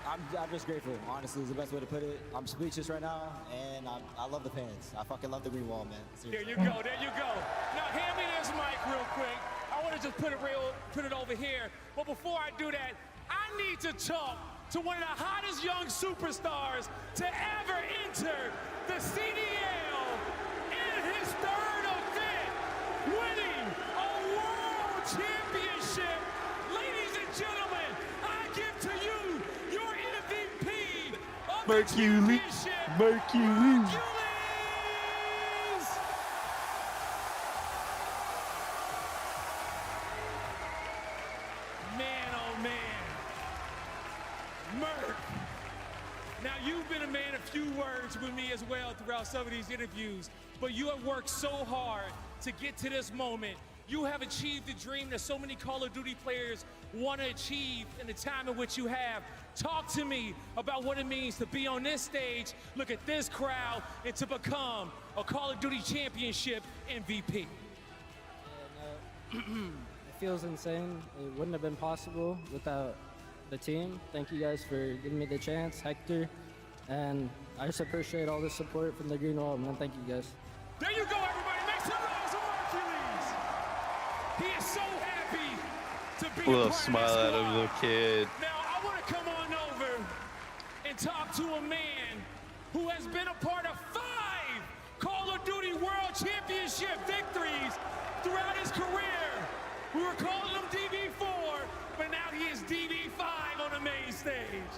I'm just grateful, honestly, is the best way to put it. I'm speechless right now, and I love the fans. I fucking love the Green Wall, man. Seriously. There you go, there you go. Now hand me this mic real quick. I want to just put it over here. But before I do that, I need to talk to one of the hottest young superstars to ever enter the CDL in his third event, winning a world championship. Ladies and gentlemen, I give to you your MVP of the championship, Mercury. Man, oh man. Merc. Now you've been a man of few words with me as well throughout some of these interviews, but you have worked so hard to get to this moment. You have achieved the dream that so many Call of Duty players want to achieve in the time in which you have. Talk to me about what it means to be on this stage, look at this crowd, and to become a Call of Duty Championship MVP. It feels insane. It wouldn't have been possible without the team. Thank you guys for giving me the chance, Hector, and I just appreciate all the support from the Green Wall, man. Thank you guys. There you go, everybody. Make some noise for Hercules. He is so happy to be A little a part smile of out this of squad. the kid. Now, I want to come on over and talk to a man who has been a part of 5 Call of Duty World Championship victories throughout his career. We were calling him DB4, but now he is DB5 on the main stage.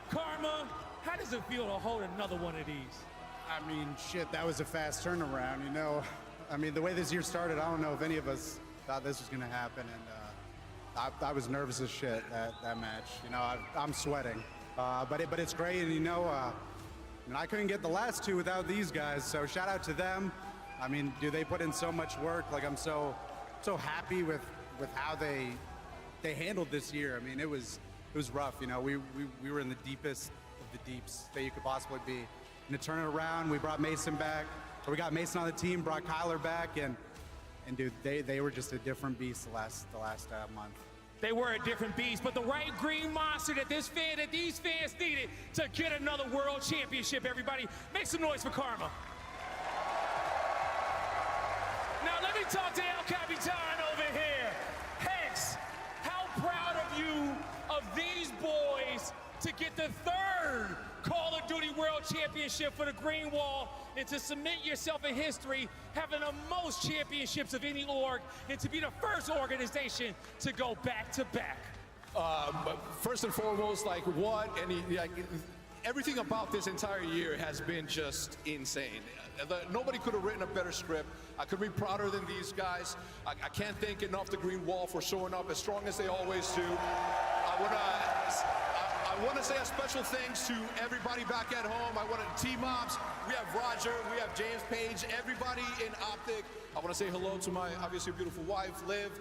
Karma, how does it feel to hold another one of these? I mean, shit, that was a fast turnaround, you know. I mean, the way this year started, I don't know if any of us thought this was going to happen, and I was nervous as shit that match. You know, I'm sweating, but it's great, and you know, I couldn't get the last 2 without these guys, so shout out to them. I mean, dude, they put in so much work. Like, I'm so happy with how they handled this year. I mean, it was rough, you know. We were in the deepest of the deeps that you could possibly be. And to turn it around, we brought Mason back, or we got Mason on the team, brought Kyler back, and dude, they were just a different beast the last month. They were a different beast, but the right green monster that these fans needed to get another world championship, everybody. Make some noise for Karma. Now let me talk to El Capitan over here. Hex, how proud of you of these boys to get the 3rd Call of Duty World Championship for the Green Wall, and to cement yourself in history, having the most championships of any org, and to be the first organization to go back-to-back. First and foremost, everything about this entire year has been just insane. Nobody could have written a better script. I could be prouder than these guys. I can't thank enough the Green Wall for showing up as strong as they always do. I want to say a special thanks to everybody back at home. I want to T-Mobs. We have Roger. We have James Page. Everybody in Optic. I want to say hello to my obviously beautiful wife, Liv.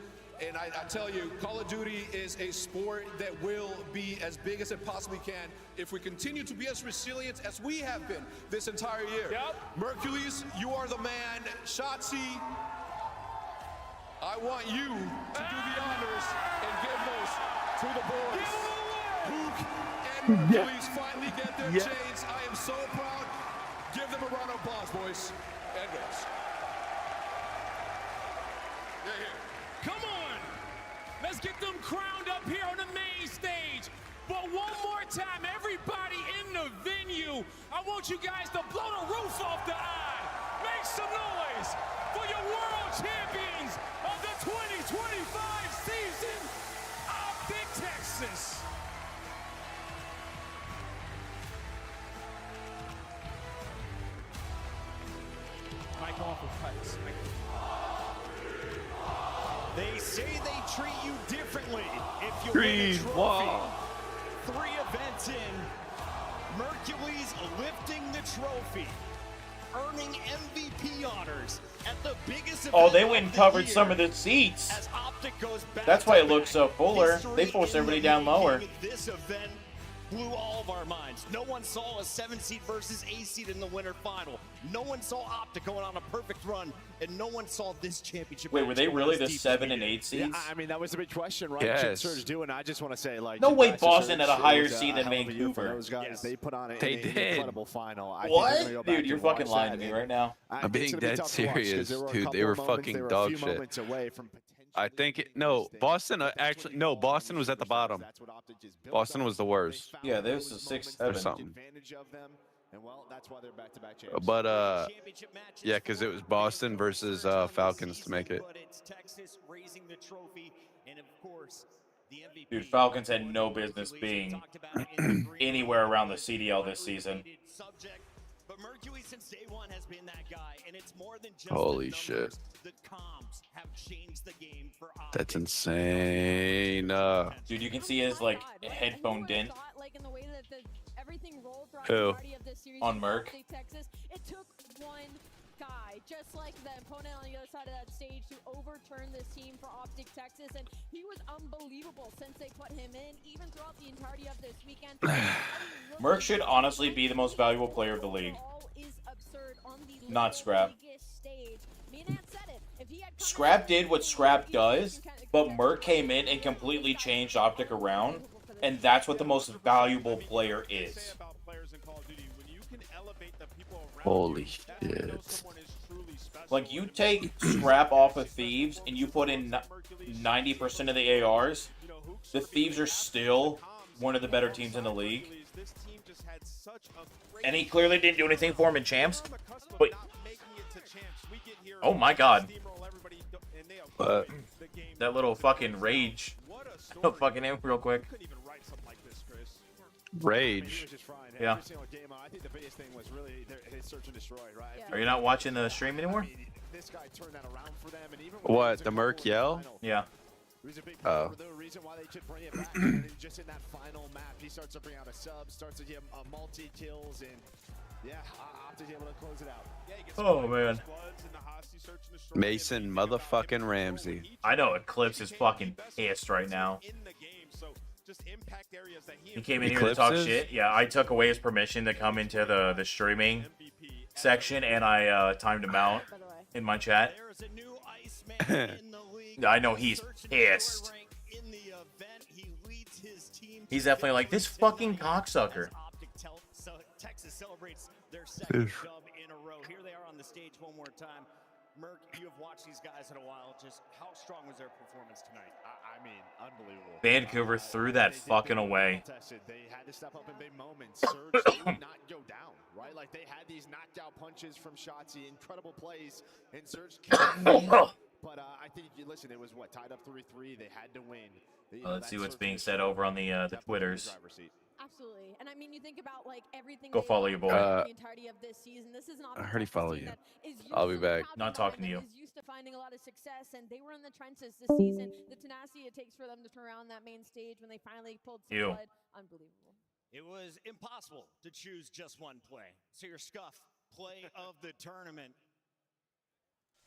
And I tell you, Call of Duty is a sport that will be as big as it possibly can if we continue to be as resilient as we have been this entire year. Yep. Mercules, you are the man. Shotzi, I want you to do the honors and give those to the boys. Hook and Mercules finally get their chains. I am so proud. Give them a round of applause, boys and girls. They're here. Come on! Let's get them crowned up here on the main stage. But one more time, everybody in the venue, I want you guys to blow the roof off the eye. Make some noise for your world champions of the 2025 season, Optic Texas. Mike off of Pikes. They say they treat you differently if you win a trophy. 3 events in, Mercules lifting the trophy, earning MVP honors at the biggest event. Oh, they went and covered some of the seats. As Optic goes back That's why to it looks so back. fuller. They History forced in everybody the down lower. making. This event blew all of our minds. No one saw a 7-seed versus 8-seed in the winter final. No one saw Optic going on a perfect run, and no one saw this championship. Wait, were they really the 7 and 8 seeds? Yeah, I mean, that was the big question, right? Yes. Should Surge do? And I just want to say, like, No way congrats to Boston Surge. had a higher It was seed than hell of a year for Vancouver. those guys. Yes. They put on They an did. incredible final. I think What? they're gonna go back Dude, you're and watch fucking lying to that, me and right now. I I'm think being it's gonna be dead tough to watch 'cause serious, there were a dude. couple They were moments- fucking they were a dog few shit. moments away from I think no, Boston actually no, Boston was at the bottom. Boston was the worst. Yeah, there's a 6, 7. Or something. advantage of them, and well, that's why they're back-to-back champs. But yeah, because it was Boston versus Falcons to make it. But it's Texas raising the trophy, and of course, the MVP. Dude, Falcons had no business being anywhere around the CDL this season. Subject, but Mercury since day one has been that guy, and it's more than just Holy the shit. numbers. The comms have changed the game for Optic. That's insane. Dude, you can see his like headphone dent. Who? On Merc. Texas. It took one guy, just like the opponent on the other side of that stage, to overturn this team for Optic Texas, and he was unbelievable since they put him in, even throughout the entirety of this weekend. Merc should honestly be the most valuable player of the league. Not Scrap. Scrap did what Scrap does, but Merc came in and completely changed Optic around, and that's what the most valuable player is. Holy shit. Like, you take Scrap off of Thieves and you put in 90% of the ARs, the Thieves are still one of the better teams in the league. And he clearly didn't do anything for him in Champs, but oh my god. That little fucking rage. Oh, fucking him real quick. Rage. Yeah. Are you not watching the stream anymore? What, the Merc yell? Yeah. Oh. The reason why they should bring it back, and then just in that final map, he starts to bring out a sub, starts to get multi-kills, and yeah, Optic's able to close it out. Oh, man. Mason motherfucking Ramsey. I know Eclipse is fucking pissed right now. He came in here to talk shit. Yeah, I took away his permission to come into the streaming section, and I timed him out in my chat. I know he's pissed. He's definitely like, this fucking cocksucker. Texas celebrates their second dub in a row. Here they are on the stage one more time. Merc, you have watched these guys in a while. Just how strong was their performance tonight? I mean, unbelievable. Vancouver threw that fucking away. They had to step up in big moments. Surge did not go down, right? Like, they had these knockout punches from Shotzi, incredible plays, and Surge came. But I think, listen, it was what, tied up 3-3. They had to win. Let's see what's being said over on the Twitters. Absolutely. And I mean, you think about like everything Go follow your boy. the entirety of this season. This is not I already follow you. I'll be back. Not talking to you. is used to finding a lot of success, and they were in the trenches this season. The tenacity it takes for them to turn around that main stage when they finally pulled some blood, unbelievable. It was impossible to choose just one play. So your Scuff play of the tournament.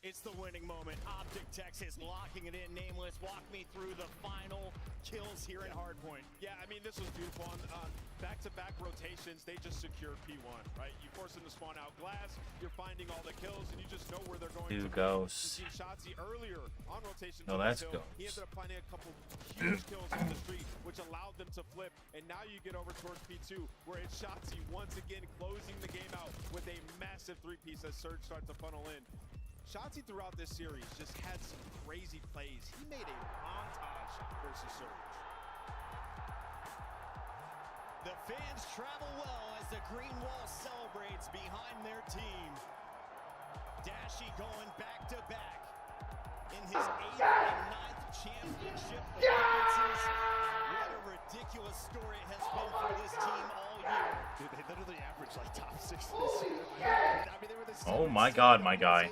It's the winning moment. Optic Texas locking it in. Nameless, walk me through the final kills here in Hardpoint. Yeah, I mean, this was beautiful. On back-to-back rotations, they just secured P1, right? You force them to spawn out glass, you're finding all the kills, and you just know where they're going Two to ghosts. be. You see Shotzi earlier on rotation. Oh, that's kill. ghosts. He ended up finding a couple huge kills on the street, which allowed them to flip. And now you get over towards P2, where it's Shotzi once again closing the game out with a massive three-piece as Surge starts to funnel in. Shotzi throughout this series just had some crazy plays. He made a montage versus Surge. The fans travel well as the Green Wall celebrates behind their team. Dashi going back to back in his 8th and 9th championship appearances. What a ridiculous story it has been for this team all year. Dude, they literally averaged like top 6 this year. I mean, they were the Oh my God, my guy.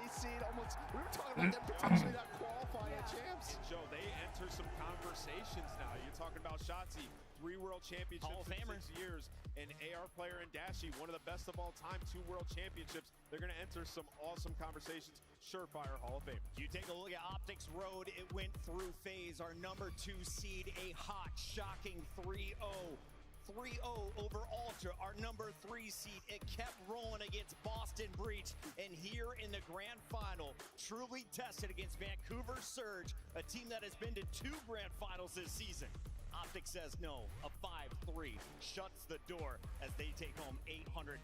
We were talking about them potentially not qualifying at champs. Joe, they enter some conversations now. You're talking about Shotzi, 3 world championships in 6 years, an AR player in Dashi, one of the best of all time, 2 world championships. They're going to enter some awesome conversations. Surefire Hall of Fame. You take a look at Optics Road, it went through phase. Our number 2 seed, a hot, shocking 3-0. 3-0 over Ultra, our number 3 seed. It kept rolling against Boston Breach, and here in the grand final, truly tested against Vancouver Surge, a team that has been to 2 grand finals this season. Optics says no. A 5-3 shuts the door as they take home $800,000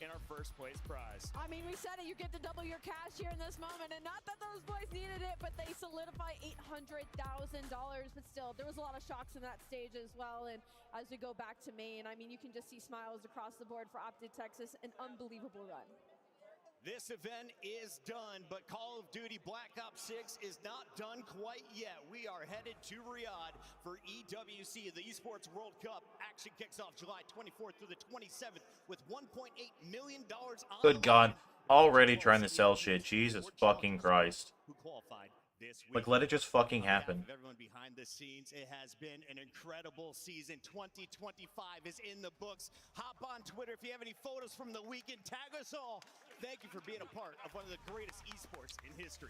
in our first place prize. I mean, we said it, you get to double your cash here in this moment, and not that those boys needed it, but they solidify $800,000. But still, there was a lot of shocks in that stage as well. And as we go back to Maine, I mean, you can just see smiles across the board for Optic Texas, an unbelievable run. This event is done, but Call of Duty Black Ops 6 is not done quite yet. We are headed to Riyadh for EWC. The Esports World Cup action kicks off July 24th through the 27th with $1.8 million on Good God. Already trying to sell shit. Jesus fucking Christ. who qualified this week. Like, let it just fucking happen. Everyone behind the scenes, it has been an incredible season. 2025 is in the books. Hop on Twitter if you have any photos from the weekend. Tag us all. Thank you for being a part of one of the greatest esports in history.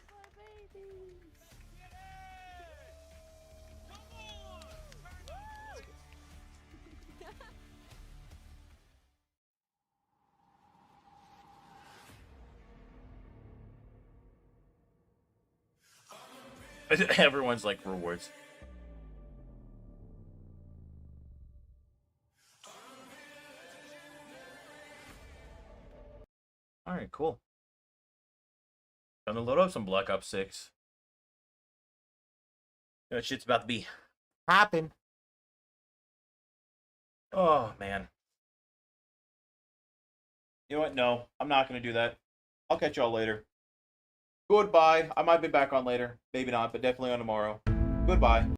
Everyone's like rewards. Alright, cool. Time to load up some Black Ops 6. That shit's about to be hopping. Oh, man. You know what? No, I'm not going to do that. I'll catch y'all later. Goodbye. I might be back on later. Maybe not, but definitely on tomorrow. Goodbye.